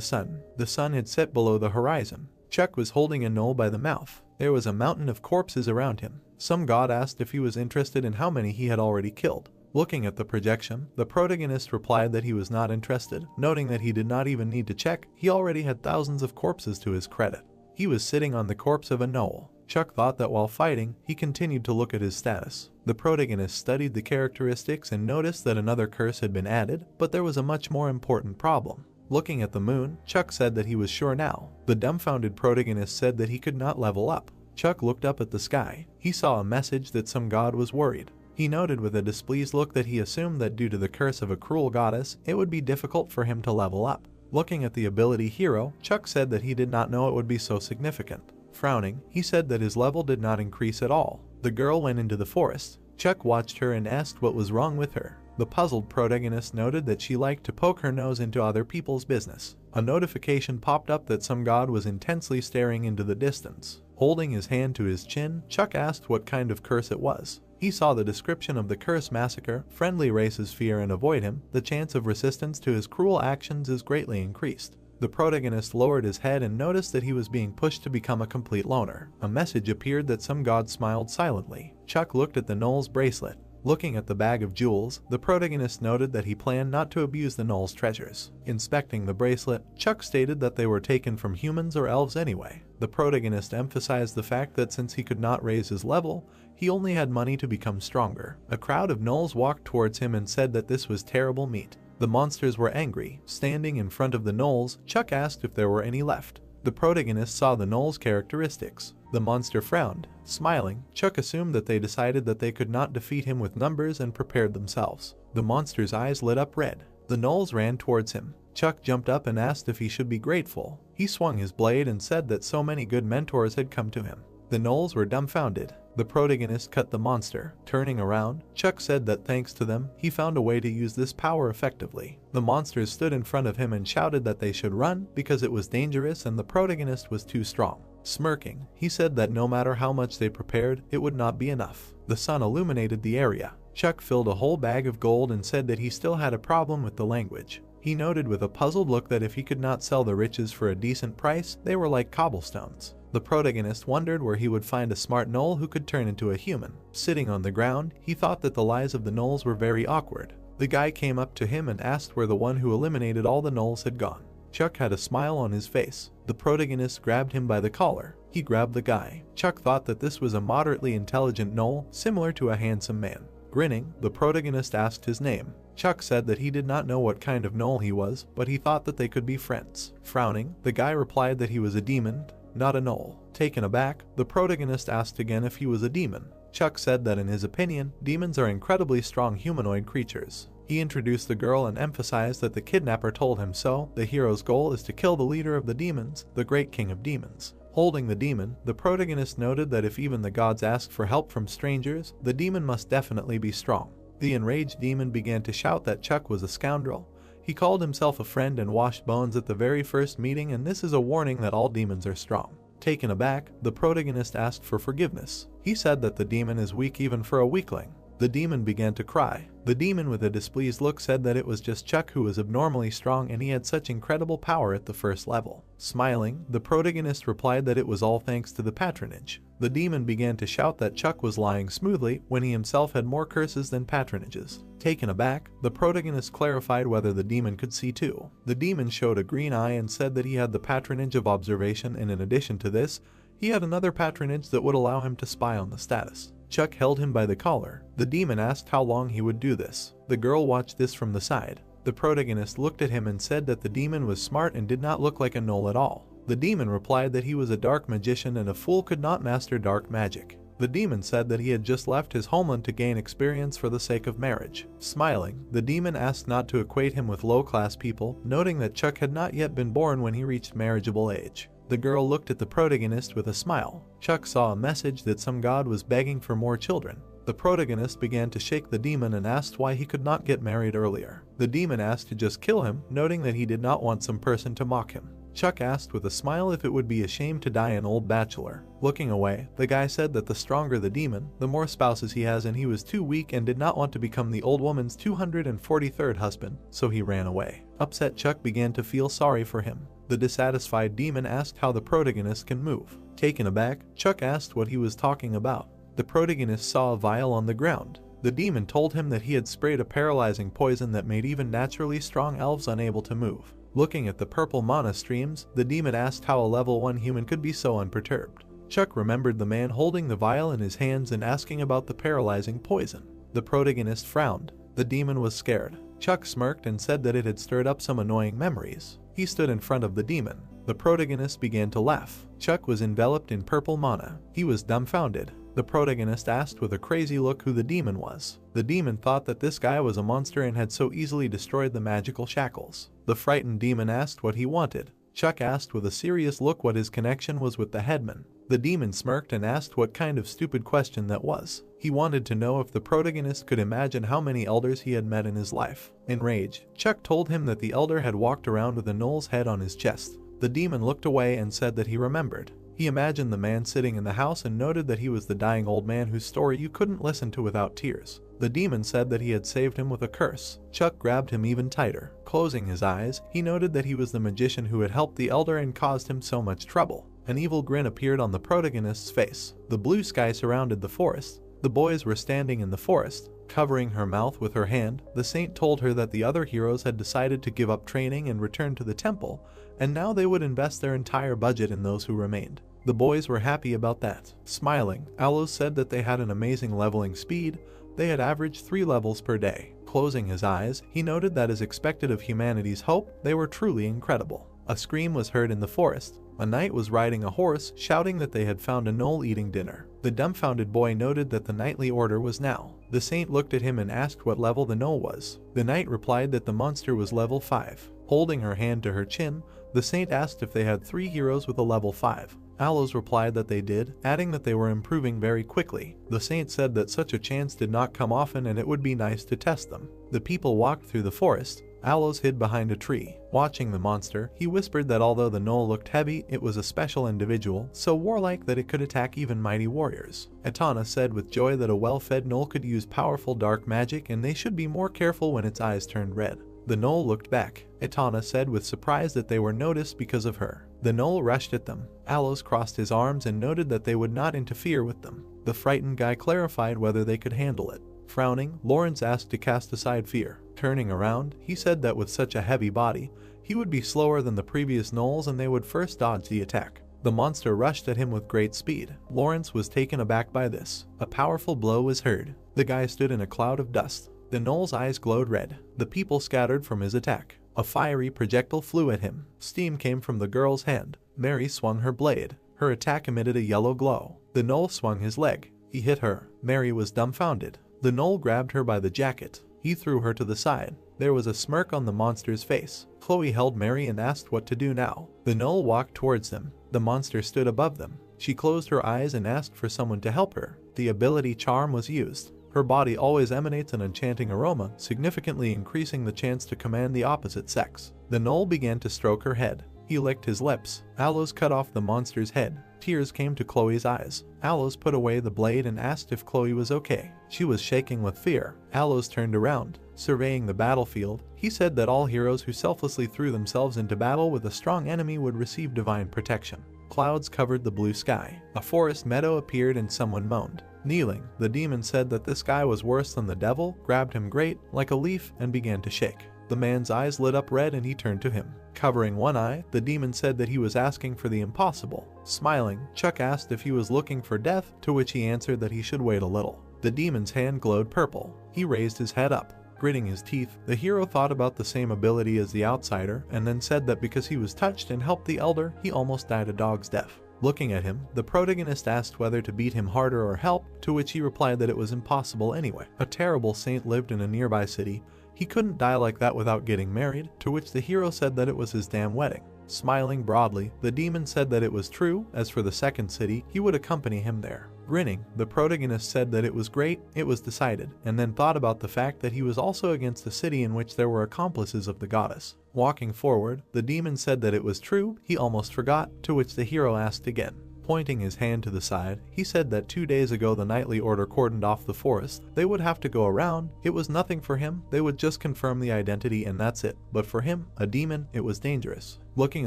sun. The sun had set below the horizon. Chuck was holding a gnoll by the mouth. There was a mountain of corpses around him. Some god asked if he was interested in how many he had already killed. Looking at the projection, the protagonist replied that he was not interested, noting that he did not even need to check. He already had thousands of corpses to his credit. He was sitting on the corpse of a gnoll. Chuck thought that while fighting, he continued to look at his status. The protagonist studied the characteristics and noticed that another curse had been added, but there was a much more important problem. Looking at the moon, Chuck said that he was sure now. The dumbfounded protagonist said that he could not level up. Chuck looked up at the sky. He saw a message that some god was worried. He noted with a displeased look that he assumed that due to the curse of a cruel goddess, it would be difficult for him to level up. Looking at the ability hero, Chuck said that he did not know it would be so significant. Frowning, he said that his level did not increase at all. The girl went into the forest. Chuck watched her and asked what was wrong with her. The puzzled protagonist noted that she liked to poke her nose into other people's business. A notification popped up that some god was intensely staring into the distance. Holding his hand to his chin, Chuck asked what kind of curse it was. He saw the description of the curse massacre, friendly races fear and avoid him, the chance of resistance to his cruel actions is greatly increased. The protagonist lowered his head and noticed that he was being pushed to become a complete loner. A message appeared that some god smiled silently. Chuck looked at the Knoll's bracelet. Looking at the bag of jewels, the protagonist noted that he planned not to abuse the Knoll's treasures. Inspecting the bracelet, Chuck stated that they were taken from humans or elves anyway. The protagonist emphasized the fact that since he could not raise his level, he only had money to become stronger. A crowd of Knolls walked towards him and said that this was terrible meat. The monsters were angry. Standing in front of the Knolls, Chuck asked if there were any left. The protagonist saw the Knoll's characteristics. The monster frowned. Smiling, Chuck assumed that they decided that they could not defeat him with numbers and prepared themselves. The monster's eyes lit up red. The Knolls ran towards him. Chuck jumped up and asked if he should be grateful. He swung his blade and said that so many good mentors had come to him. The Knolls were dumbfounded. The protagonist cut the monster. Turning around, Chuck said that thanks to them, he found a way to use this power effectively. The monsters stood in front of him and shouted that they should run because it was dangerous and the protagonist was too strong. Smirking, he said that no matter how much they prepared, it would not be enough. The sun illuminated the area. Chuck filled a whole bag of gold and said that he still had a problem with the language. He noted with a puzzled look that if he could not sell the riches for a decent price, they were like cobblestones. The protagonist wondered where he would find a smart Knoll who could turn into a human. Sitting on the ground, he thought that the lies of the Knolls were very awkward. The guy came up to him and asked where the one who eliminated all the Knolls had gone. Chuck had a smile on his face. The protagonist grabbed him by the collar. He grabbed the guy. Chuck thought that this was a moderately intelligent Knoll, similar to a handsome man. Grinning, the protagonist asked his name. Chuck said that he did not know what kind of Knoll he was, but he thought that they could be friends. Frowning, the guy replied that he was a demon, not a Knoll. Taken aback, the protagonist asked again if he was a demon. Chuck said that in his opinion, demons are incredibly strong humanoid creatures. He introduced the girl and emphasized that the kidnapper told him so. The hero's goal is to kill the leader of the demons, the great king of demons. Holding the demon, the protagonist noted that if even the gods ask for help from strangers, the demon must definitely be strong. The enraged demon began to shout that Chuck was a scoundrel. He called himself a friend and washed bones at the very first meeting, and this is a warning that all demons are strong. Taken aback, the protagonist asked for forgiveness. He said that the demon is weak even for a weakling. The demon began to cry. The demon with a displeased look said that it was just Chuck who was abnormally strong and he had such incredible power at the first level. Smiling, the protagonist replied that it was all thanks to the patronage. The demon began to shout that Chuck was lying smoothly when he himself had more curses than patronages. Taken aback, the protagonist clarified whether the demon could see too. The demon showed a green eye and said that he had the patronage of observation, and in addition to this, he had another patronage that would allow him to spy on the status. Chuck held him by the collar. The demon asked how long he would do this. The girl watched this from the side. The protagonist looked at him and said that the demon was smart and did not look like a Knoll at all. The demon replied that he was a dark magician and a fool could not master dark magic. The demon said that he had just left his homeland to gain experience for the sake of marriage. Smiling, the demon asked not to equate him with low-class people, noting that Chuck had not yet been born when he reached marriageable age. The girl looked at the protagonist with a smile. Chuck saw a message that some god was begging for more children. The protagonist began to shake the demon and asked why he could not get married earlier. The demon asked to just kill him, noting that he did not want some person to mock him. Chuck asked with a smile if it would be a shame to die an old bachelor. Looking away, the guy said that the stronger the demon, the more spouses he has, and he was too weak and did not want to become the old woman's 243rd husband, so he ran away. Upset, Chuck began to feel sorry for him. The dissatisfied demon asked how the protagonist can move. Taken aback, Chuck asked what he was talking about. The protagonist saw a vial on the ground. The demon told him that he had sprayed a paralyzing poison that made even naturally strong elves unable to move. Looking at the purple mana streams, the demon asked how a level 1 human could be so unperturbed. Chuck remembered the man holding the vial in his hands and asking about the paralyzing poison. The protagonist frowned. The demon was scared. Chuck smirked and said that it had stirred up some annoying memories. He stood in front of the demon. The protagonist began to laugh. Chuck was enveloped in purple mana. He was dumbfounded. The protagonist asked with a crazy look who the demon was. The demon thought that this guy was a monster and had so easily destroyed the magical shackles. The frightened demon asked what he wanted. Chuck asked with a serious look what his connection was with the headman. The demon smirked and asked what kind of stupid question that was. He wanted to know if the protagonist could imagine how many elders he had met in his life. Enraged, Chuck told him that the elder had walked around with a Knoll's head on his chest. The demon looked away and said that he remembered. He He imagined the man sitting in the house and noted that he was the dying old man whose story you couldn't listen to without tears. The demon said that he had saved him with a curse. Chuck grabbed him even tighter. Closing his eyes, he noted that he was the magician who had helped the elder and caused him so much trouble. An evil grin appeared on the protagonist's face. The blue sky surrounded the forest. The boys were standing in the forest. Covering her mouth with her hand, the saint told her that the other heroes had decided to give up training and return to the temple, and now they would invest their entire budget in those who remained. The boys were happy about that. Smiling, Aloes said that they had an amazing leveling speed. They had averaged 3 levels per day. Closing his eyes, he noted that as expected of humanity's hope, they were truly incredible. A scream was heard in the forest. A knight was riding a horse, shouting that they had found a gnoll eating dinner. The dumbfounded boy noted that the knightly order was now. The saint looked at him and asked what level the gnoll was. The knight replied that the monster was level 5. Holding her hand to her chin, the saint asked if they had 3 heroes with a level 5. Aloes replied that they did, adding that they were improving very quickly. The saint said that such a chance did not come often and it would be nice to test them. The people walked through the forest. Aloes hid behind a tree. Watching the monster, he whispered that although the gnoll looked heavy, it was a special individual, so warlike that it could attack even mighty warriors. Etana said with joy that a well-fed gnoll could use powerful dark magic and they should be more careful when its eyes turned red. The gnoll looked back. Etana said with surprise that they were noticed because of her. The gnoll rushed at them. Aloes crossed his arms and noted that they would not interfere with them. The frightened guy clarified whether they could handle it. Frowning, Lawrence asked to cast aside fear. Turning around, he said that with such a heavy body, he would be slower than the previous gnolls and they would first dodge the attack. The monster rushed at him with great speed. Lawrence was taken aback by this. A powerful blow was heard. The guy stood in a cloud of dust. The gnoll's eyes glowed red. The people scattered from his attack. A fiery projectile flew at him. Steam came from the girl's hand. Mary swung her blade. Her attack emitted a yellow glow. The gnoll swung his leg. He hit her. Mary was dumbfounded. The gnoll grabbed her by the jacket. He threw her to the side. There was a smirk on the monster's face. Chloe held Mary and asked what to do now. The gnoll walked towards them. The monster stood above them. She closed her eyes and asked for someone to help her. The ability charm was used. Her body always emanates an enchanting aroma, significantly increasing the chance to command the opposite sex. The gnoll began to stroke her head. He licked his lips. Aloes cut off the monster's head. Tears came to Chloe's eyes. Aloes put away the blade and asked if Chloe was okay. She was shaking with fear. Aloes turned around. Surveying the battlefield, he said that all heroes who selflessly threw themselves into battle with a strong enemy would receive divine protection. Clouds covered the blue sky. A forest meadow appeared and someone moaned. Kneeling, the demon said that this guy was worse than the devil, grabbed him great, like a leaf, and began to shake. The man's eyes lit up red and he turned to him. Covering one eye, the demon said that he was asking for the impossible. Smiling, Chuck asked if he was looking for death, to which he answered that he should wait a little. The demon's hand glowed purple. He raised his head up. Gritting his teeth, the hero thought about the same ability as the outsider, and then said that because he was touched and helped the elder, he almost died a dog's death. Looking at him, the protagonist asked whether to beat him harder or help, to which he replied that it was impossible anyway. A terrible saint lived in a nearby city. He couldn't die like that without getting married, to which the hero said that it was his damn wedding. Smiling broadly, the demon said that it was true. As for the second city, he would accompany him there. Grinning, the protagonist said that it was great, it was decided, and then thought about the fact that he was also against a city in which there were accomplices of the goddess. Walking forward, the demon said that it was true, he almost forgot, to which the hero asked again. Pointing his hand to the side, he said that 2 days ago the knightly order cordoned off the forest. They would have to go around. It was nothing for him. They would just confirm the identity and that's it. But for him, a demon, it was dangerous. Looking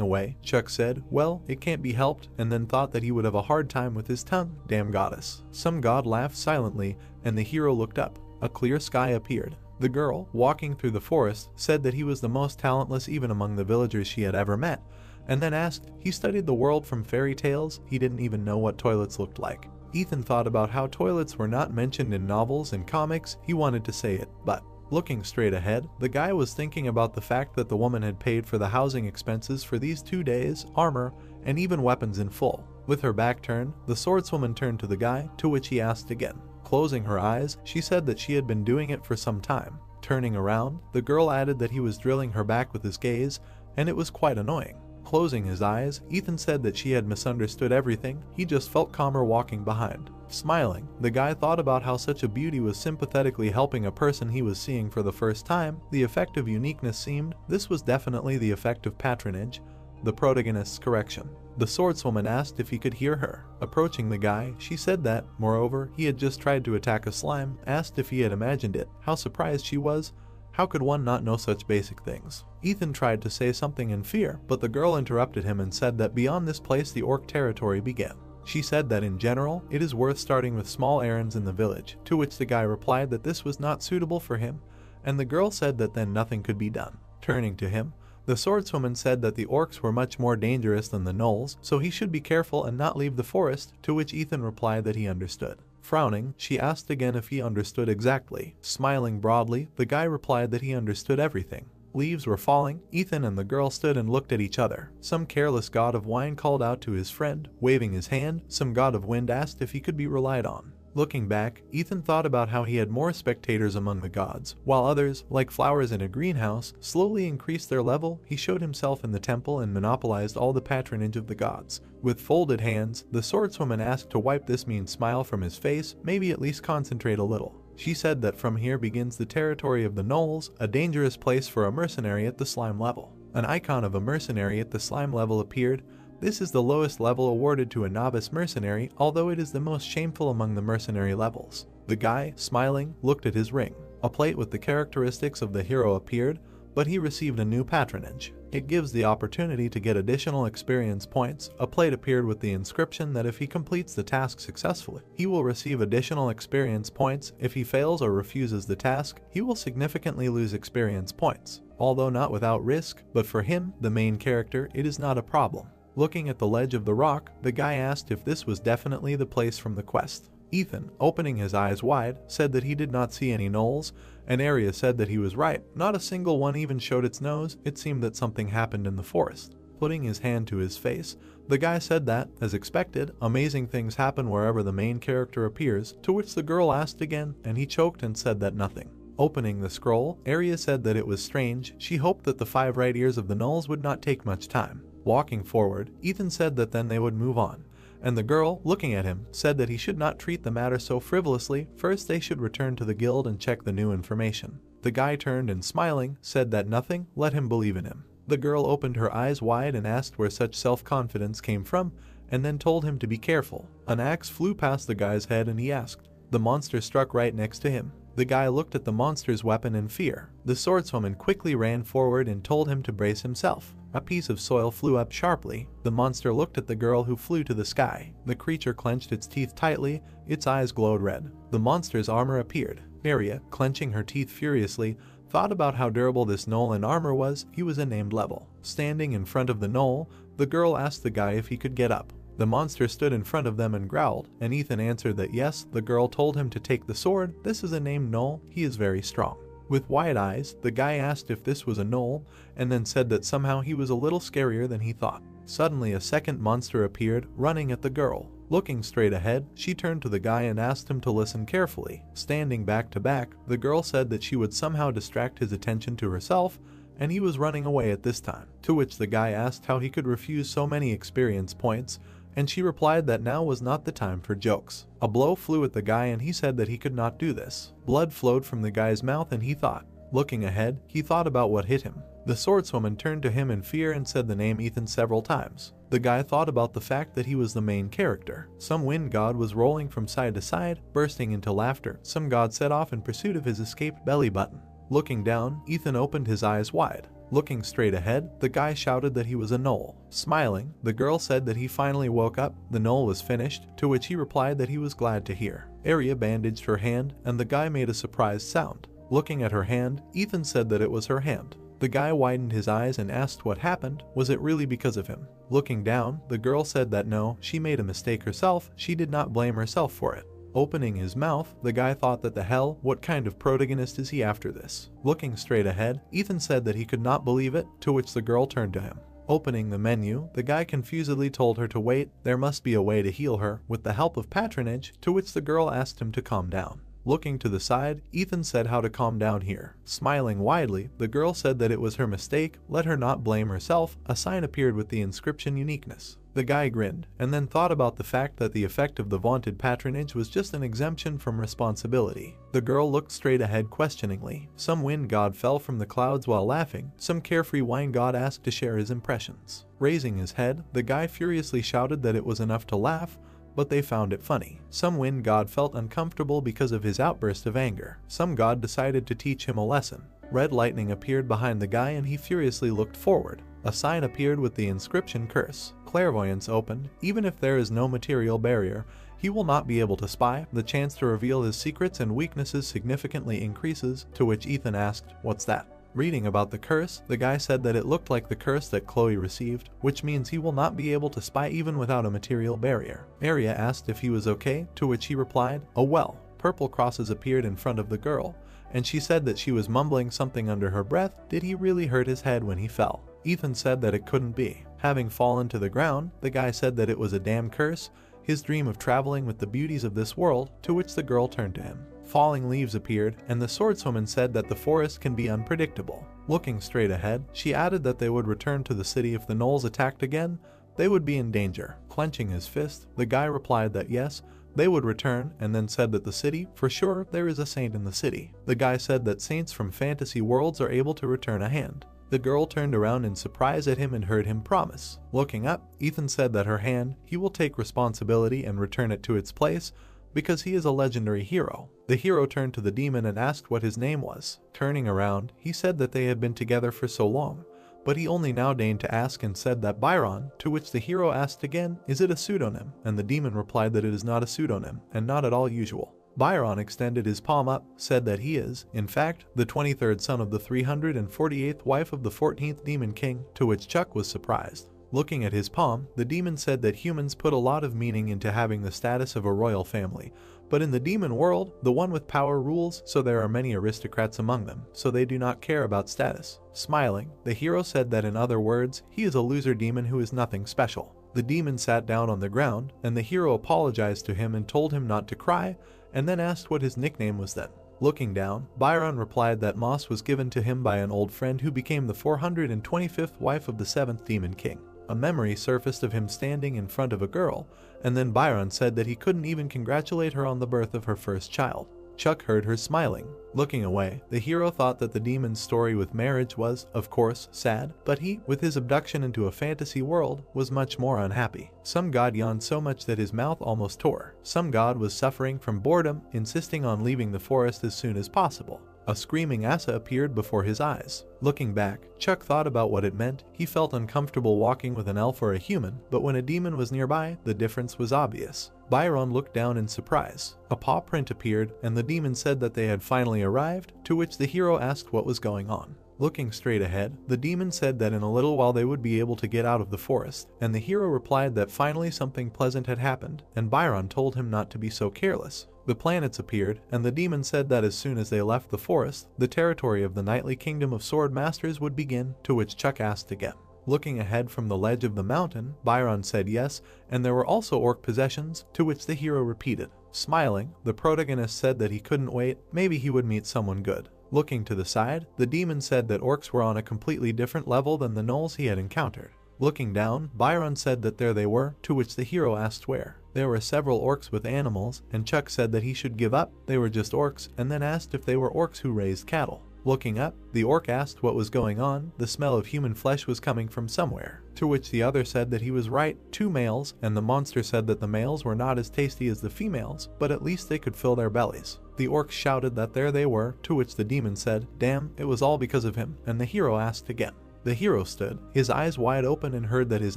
away, Chuck said, well, it can't be helped, and then thought that he would have a hard time with his tongue. Damn goddess. Some god laughed silently, and the hero looked up. A clear sky appeared. The girl, walking through the forest, said that he was the most talentless even among the villagers she had ever met, and then asked, he studied the world from fairy tales, he didn't even know what toilets looked like. Ethan thought about how toilets were not mentioned in novels and comics. He wanted to say it, but looking straight ahead, the guy was thinking about the fact that the woman had paid for the housing expenses for these 2 days, armor, and even weapons in full. With her back turned, the swordswoman turned to the guy, to which he asked again. Closing her eyes, she said that she had been doing it for some time. Turning around, the girl added that he was drilling her back with his gaze, and it was quite annoying. Closing his eyes, Ethan said that she had misunderstood everything. He just felt calmer walking behind. Smiling, the guy thought about how such a beauty was sympathetically helping a person he was seeing for the first time. The effect of uniqueness seemed, this was definitely the effect of patronage. The protagonist's correction. The swordswoman asked if he could hear her. Approaching the guy, she said that, moreover, he had just tried to attack a slime, asked if he had imagined it, how surprised she was. How could one not know such basic things? Ethan tried to say something in fear, but the girl interrupted him and said that beyond this place the orc territory began. She said that in general, it is worth starting with small errands in the village, to which the guy replied that this was not suitable for him, and the girl said that then nothing could be done. Turning to him, the swordswoman said that the orcs were much more dangerous than the gnolls, so he should be careful and not leave the forest, to which Ethan replied that he understood. Frowning, she asked again if he understood exactly. Smiling broadly, the guy replied that he understood everything. Leaves were falling. Ethan and the girl stood and looked at each other. Some careless god of wine called out to his friend, waving his hand. Some god of wind asked if he could be relied on. Looking back, Ethan thought about how he had more spectators among the gods, while others, like flowers in a greenhouse, slowly increased their level. He showed himself in the temple and monopolized all the patronage of the gods. With folded hands, the swordswoman asked to wipe this mean smile from his face, maybe at least concentrate a little. She said that from here begins the territory of the gnolls, a dangerous place for a mercenary at the slime level. An icon of a mercenary at the slime level appeared. This is the lowest level awarded to a novice mercenary, although it is the most shameful among the mercenary levels. The guy, smiling, looked at his ring. A plate with the characteristics of the hero appeared, but he received a new patronage. It gives the opportunity to get additional experience points. A plate appeared with the inscription that if he completes the task successfully, he will receive additional experience points. If he fails or refuses the task, he will significantly lose experience points. Although not without risk, but for him, the main character, it is not a problem. Looking at the ledge of the rock, the guy asked if this was definitely the place from the quest. Ethan, opening his eyes wide, said that he did not see any gnolls, and Arya said that he was right. Not a single one even showed its nose. It seemed that something happened in the forest. Putting his hand to his face, the guy said that, as expected, amazing things happen wherever the main character appears, to which the girl asked again, and he choked and said that nothing. Opening the scroll, Arya said that it was strange. She hoped that the 5 right ears of the gnolls would not take much time. Walking forward, Ethan said that then they would move on, and the girl, looking at him, said that he should not treat the matter so frivolously. First they should return to the guild and check the new information. The guy turned and, smiling, said that nothing, let him believe in him. The girl opened her eyes wide and asked where such self-confidence came from, and then told him to be careful. An axe flew past the guy's head and he asked. The monster struck right next to him. The guy looked at the monster's weapon in fear. The swordswoman quickly ran forward and told him to brace himself. A piece of soil flew up sharply. The monster looked at the girl who flew to the sky. The creature clenched its teeth tightly. Its eyes glowed red. The monster's armor appeared. Arya, clenching her teeth furiously, thought about how durable this gnoll in armor was. He was a named level. Standing in front of the gnoll, the girl asked the guy if he could get up. The monster stood in front of them and growled, and Ethan answered that yes. The girl told him to take the sword. This is a named gnoll. He is very strong. With wide eyes, the guy asked if this was a gnoll, and then said that somehow he was a little scarier than he thought. Suddenly a second monster appeared, running at the girl. Looking straight ahead, she turned to the guy and asked him to listen carefully. Standing back to back, the girl said that she would somehow distract his attention to herself, and he was running away at this time. To which the guy asked how he could refuse so many experience points, and she replied that now was not the time for jokes. A blow flew at the guy and he said that he could not do this. Blood flowed from the guy's mouth and he thought. Looking ahead, he thought about what hit him. The swordswoman turned to him in fear and said the name Ethan several times. The guy thought about the fact that he was the main character. Some wind god was rolling from side to side, bursting into laughter. Some god set off in pursuit of his escaped belly button. Looking down, Ethan opened his eyes wide. Looking straight ahead, the guy shouted that he was a gnoll. Smiling, the girl said that he finally woke up. The gnoll was finished, to which he replied that he was glad to hear. Arya bandaged her hand, and the guy made a surprised sound. Looking at her hand, Ethan said that it was her hand. The guy widened his eyes and asked what happened. Was it really because of him? Looking down, the girl said that no, she made a mistake herself. She did not blame herself for it. Opening his mouth, the guy thought that the hell, what kind of protagonist is he after this? Looking straight ahead, Ethan said that he could not believe it, to which the girl turned to him. Opening the menu, the guy confusedly told her to wait. There must be a way to heal her, with the help of patronage, to which the girl asked him to calm down. Looking to the side, Ethan said how to calm down here. Smiling widely, the girl said that it was her mistake, let her not blame herself. A sign appeared with the inscription uniqueness. The guy grinned, and then thought about the fact that the effect of the vaunted patronage was just an exemption from responsibility. The girl looked straight ahead questioningly. Some wind god fell from the clouds while laughing. Some carefree wine god asked to share his impressions. Raising his head, the guy furiously shouted that it was enough to laugh, but they found it funny. Some wind god felt uncomfortable because of his outburst of anger. Some god decided to teach him a lesson. Red lightning appeared behind the guy and he furiously looked forward. A sign appeared with the inscription curse. Clairvoyance opened. Even if there is no material barrier, he will not be able to spy. The chance to reveal his secrets and weaknesses significantly increases, to which Ethan asked, "What's that?" Reading about the curse, the guy said that it looked like the curse that Chloe received, which means he will not be able to spy even without a material barrier. Arya asked if he was okay, to which he replied, "Oh well." Purple crosses appeared in front of the girl, and she said that she was mumbling something under her breath. Did he really hurt his head when he fell? Ethan said that it couldn't be. Having fallen to the ground, the guy said that it was a damn curse, his dream of traveling with the beauties of this world, to which the girl turned to him. Falling leaves appeared, and the swordswoman said that the forest can be unpredictable. Looking straight ahead, she added that they would return to the city if the gnolls attacked again. They would be in danger. Clenching his fist, the guy replied that yes, they would return, and then said that the city, for sure, there is a saint in the city. The guy said that saints from fantasy worlds are able to return a hand. The girl turned around in surprise at him and heard him promise. Looking up, Ethan said that her hand, he will take responsibility and return it to its place, because he is a legendary hero. The hero turned to the demon and asked what his name was. Turning around, he said that they had been together for so long, but he only now deigned to ask and said that Byron, to which the hero asked again, "Is it a pseudonym?" And the demon replied that it is not a pseudonym, and not at all usual. Byron extended his palm up, said that he is, in fact, the 23rd son of the 348th wife of the 14th demon king, to which Chuck was surprised. Looking at his palm, the demon said that humans put a lot of meaning into having the status of a royal family, but in the demon world, the one with power rules, so there are many aristocrats among them, so they do not care about status. Smiling, the hero said that in other words, he is a loser demon who is nothing special. The demon sat down on the ground, and the hero apologized to him and told him not to cry, and then asked what his nickname was then. Looking down, Byron replied that Moss was given to him by an old friend who became the 425th wife of the 7th demon king. A memory surfaced of him standing in front of a girl, and then Byron said that he couldn't even congratulate her on the birth of her first child. Chuck heard her smiling. Looking away, the hero thought that the demon's story with marriage was, of course, sad, but he, with his abduction into a fantasy world, was much more unhappy. Some god yawned so much that his mouth almost tore. Some god was suffering from boredom, insisting on leaving the forest as soon as possible. A screaming Asa appeared before his eyes. Looking back, Chuck thought about what it meant. He felt uncomfortable walking with an elf or a human, but when a demon was nearby, the difference was obvious. Byron looked down in surprise. A paw print appeared, and the demon said that they had finally arrived, to which the hero asked what was going on. Looking straight ahead, the demon said that in a little while they would be able to get out of the forest, and the hero replied that finally something pleasant had happened, and Byron told him not to be so careless. The planets appeared, and the demon said that as soon as they left the forest, the territory of the knightly kingdom of sword masters would begin, to which Chuck asked again. Looking ahead from the ledge of the mountain, Byron said yes, and there were also orc possessions, to which the hero repeated. Smiling, the protagonist said that he couldn't wait, maybe he would meet someone good. Looking to the side, the demon said that orcs were on a completely different level than the gnolls he had encountered. Looking down, Byron said that there they were, to which the hero asked where. There were several orcs with animals, and Chuck said that he should give up, they were just orcs, and then asked if they were orcs who raised cattle. Looking up, the orc asked what was going on. The smell of human flesh was coming from somewhere, to which the other said that he was right, 2 males, and the monster said that the males were not as tasty as the females, but at least they could fill their bellies. The orcs shouted that there they were, to which the demon said, "Damn, it was all because of him," and the hero asked again. The hero stood, his eyes wide open, and heard that his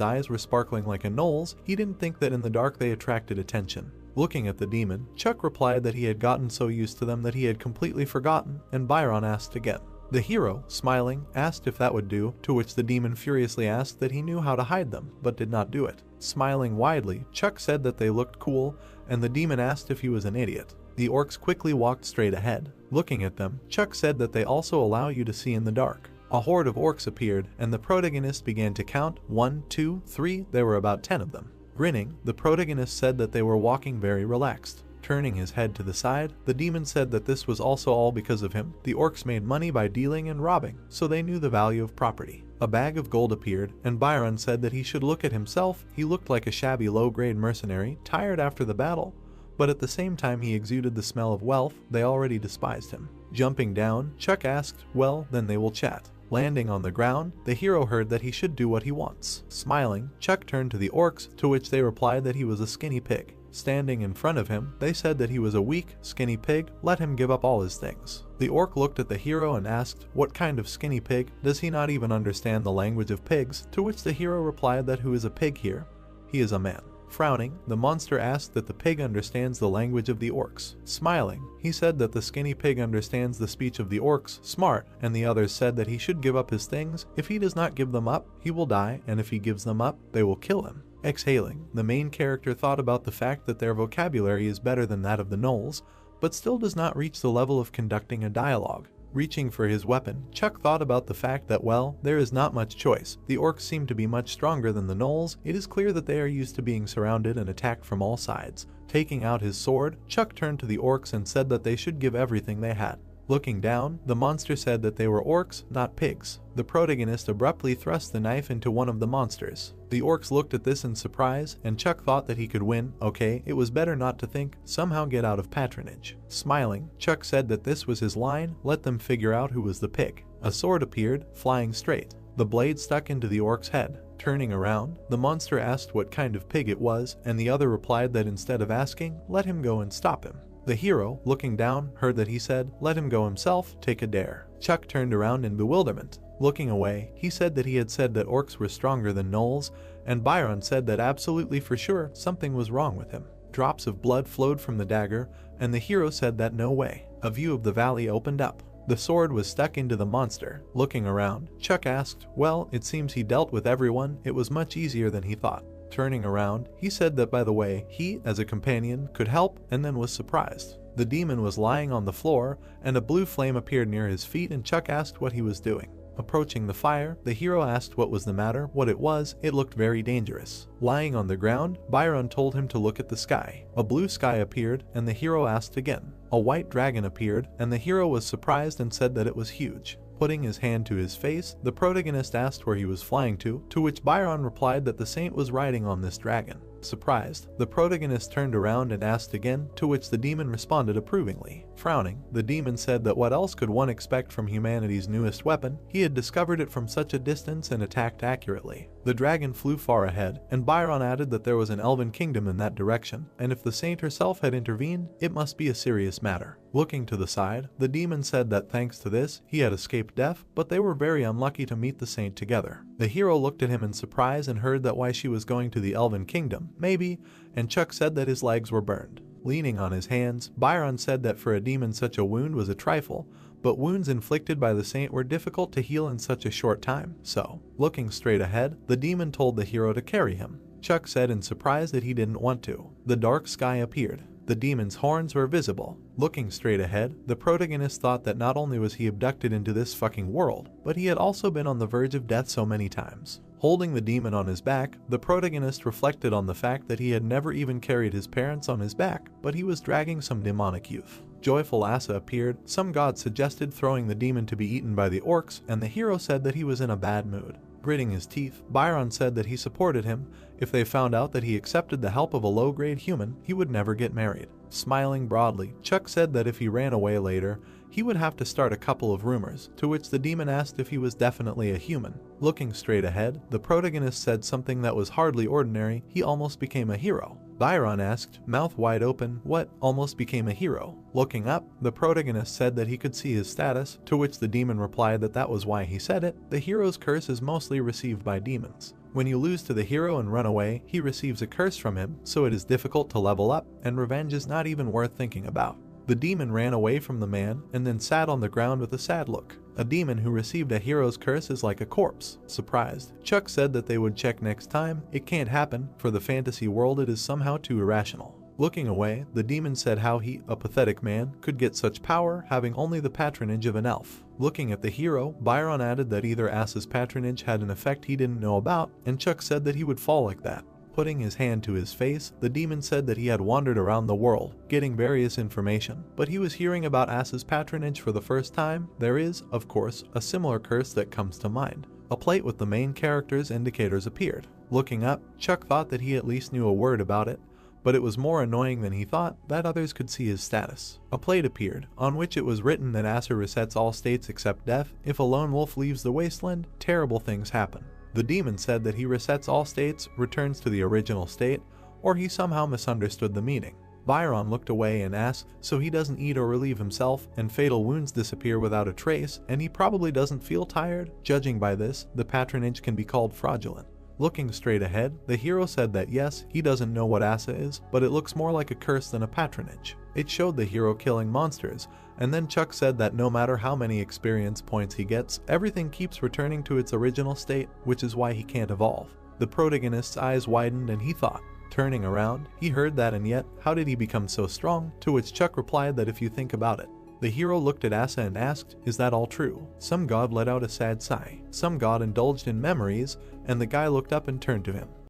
eyes were sparkling like a gnoll's. He didn't think that in the dark they attracted attention. Looking at the demon, Chuck replied that he had gotten so used to them that he had completely forgotten, and Byron asked again. The hero, smiling, asked if that would do, to which the demon furiously asked that he knew how to hide them, but did not do it. Smiling widely, Chuck said that they looked cool, and the demon asked if he was an idiot. The orcs quickly walked straight ahead. Looking at them, Chuck said that they also allow you to see in the dark. A horde of orcs appeared, and the protagonist began to count, 1, 2, 3, there were about 10 of them. Grinning, the protagonist said that they were walking very relaxed. Turning his head to the side, the demon said that this was also all because of him. The orcs made money by dealing and robbing, so they knew the value of property. A bag of gold appeared, and Byron said that he should look at himself. He looked like a shabby low-grade mercenary, tired after the battle, but at the same time he exuded the smell of wealth. They already despised him. Jumping down, Chuck asked, "Well, then they will chat." Landing on the ground, the hero heard that he should do what he wants. Smiling, Chuck turned to the orcs, to which they replied that he was a skinny pig. Standing in front of him, they said that he was a weak, skinny pig. Let him give up all his things. The orc looked at the hero and asked, "What kind of skinny pig? Does he not even understand the language of pigs?" To which the hero replied that who is a pig here? He is a man. Frowning, the monster asked that the pig understands the language of the orcs. Smiling, he said that the skinny pig understands the speech of the orcs. Smart, and the others said that he should give up his things. If he does not give them up, he will die, and if he gives them up, they will kill him. Exhaling, the main character thought about the fact that their vocabulary is better than that of the gnolls, but still does not reach the level of conducting a dialogue. Reaching for his weapon, Chuck thought about the fact that, well, there is not much choice. The orcs seem to be much stronger than the gnolls. It is clear that they are used to being surrounded and attacked from all sides. Taking out his sword, Chuck turned to the orcs and said that they should give everything they had. Looking down, the monster said that they were orcs, not pigs. The protagonist abruptly thrust the knife into one of the monsters. The orcs looked at this in surprise, and Chuck thought that he could win. Okay, it was better not to think, somehow get out of patronage. Smiling, Chuck said that this was his line, let them figure out who was the pig. A sword appeared, flying straight. The blade stuck into the orc's head. Turning around, the monster asked what kind of pig it was, and the other replied that instead of asking, let him go and stop him. The hero, looking down, heard that he said, let him go himself, take a dare. Chuck turned around in bewilderment. Looking away, he said that he had said that orcs were stronger than gnolls, and Byron said that absolutely for sure something was wrong with him. Drops of blood flowed from the dagger, and the hero said that no way. A view of the valley opened up. The sword was stuck into the monster. Looking around, Chuck asked, well, it seems he dealt with everyone. It was much easier than he thought. Turning around, he said that by the way, he, as a companion, could help, and then was surprised. The demon was lying on the floor, and a blue flame appeared near his feet, and Chuck asked what he was doing. Approaching the fire, the hero asked what was the matter. What it was, it looked very dangerous. Lying on the ground, Byron told him to look at the sky. A blue sky appeared, and the hero asked again. A white dragon appeared, and the hero was surprised and said that it was huge. Putting his hand to his face, the protagonist asked where he was flying to which Byron replied that the saint was riding on this dragon. Surprised, the protagonist turned around and asked again, to which the demon responded approvingly. Frowning, the demon said that what else could one expect from humanity's newest weapon? He had discovered it from such a distance and attacked accurately. The dragon flew far ahead, and Byron added that there was an elven kingdom in that direction, and if the saint herself had intervened, it must be a serious matter. Looking to the side, the demon said that thanks to this, he had escaped death, but they were very unlucky to meet the saint together. The hero looked at him in surprise and heard that why she was going to the elven kingdom, maybe, and Chuck said that his legs were burned. Leaning on his hands, Byron said that for a demon such a wound was a trifle, but wounds inflicted by the saint were difficult to heal in such a short time, so, looking straight ahead, the demon told the hero to carry him. Chuck said in surprise that he didn't want to. The dark sky appeared. The demon's horns were visible. Looking straight ahead, the protagonist thought that not only was he abducted into this fucking world, but he had also been on the verge of death so many times. Holding the demon on his back, the protagonist reflected on the fact that he had never even carried his parents on his back, but he was dragging some demonic youth. Joyful Asa appeared. Some god suggested throwing the demon to be eaten by the orcs, and the hero said that he was in a bad mood. Gritting his teeth, Byron said that he supported him. If they found out that he accepted the help of a low-grade human, he would never get married. Smiling broadly, Chuck said that if he ran away later, he would have to start a couple of rumors, to which the demon asked if he was definitely a human. Looking straight ahead, the protagonist said something that was hardly ordinary. He almost became a hero. Byron asked, mouth wide open, what almost became a hero? Looking up, the protagonist said that he could see his status, to which the demon replied that that was why he said it. The hero's curse is mostly received by demons. When you lose to the hero and run away, he receives a curse from him, so it is difficult to level up, and revenge is not even worth thinking about. The demon ran away from the man and then sat on the ground with a sad look. A demon who received a hero's curse is like a corpse. Surprised, Chuck said that they would check next time. It can't happen. For the fantasy world, it is somehow too irrational. Looking away, the demon said how he, a pathetic man, could get such power having only the patronage of an elf. Looking at the hero, Byron added that either Asa's patronage had an effect he didn't know about, and Chuck said that he would fall like that. putting his hand to his face, the demon said that he had wandered around the world, getting various information, but he was hearing about Asa's patronage for the first time. There is, of course, a similar curse that comes to mind. A plate with the main character's indicators appeared. Looking up, Chuck thought that he at least knew a word about it, but it was more annoying than he thought that others could see his status. A plate appeared, on which it was written that Asa resets all states except death. If a lone wolf leaves the wasteland, terrible things happen. The demon said that he resets all states, returns to the original state, or he somehow misunderstood the meaning. Byron looked away and asked, so he doesn't eat or relieve himself, and fatal wounds disappear without a trace, and he probably doesn't feel tired? Judging by this, the patronage can be called fraudulent. Looking straight ahead, the hero said that yes, he doesn't know what Asa is, but it looks more like a curse than a patronage. It showed the hero killing monsters, and then Chuck said that no matter how many experience points he gets, everything keeps returning to its original state, which is why he can't evolve. The protagonist's eyes widened and he thought. Turning around, he heard that, and yet, how did he become so strong? To which Chuck replied that if you think about it. The hero looked at Asa and asked, is that all true? Some god let out a sad sigh. Some god indulged in memories, and the guy looked up and turned to him.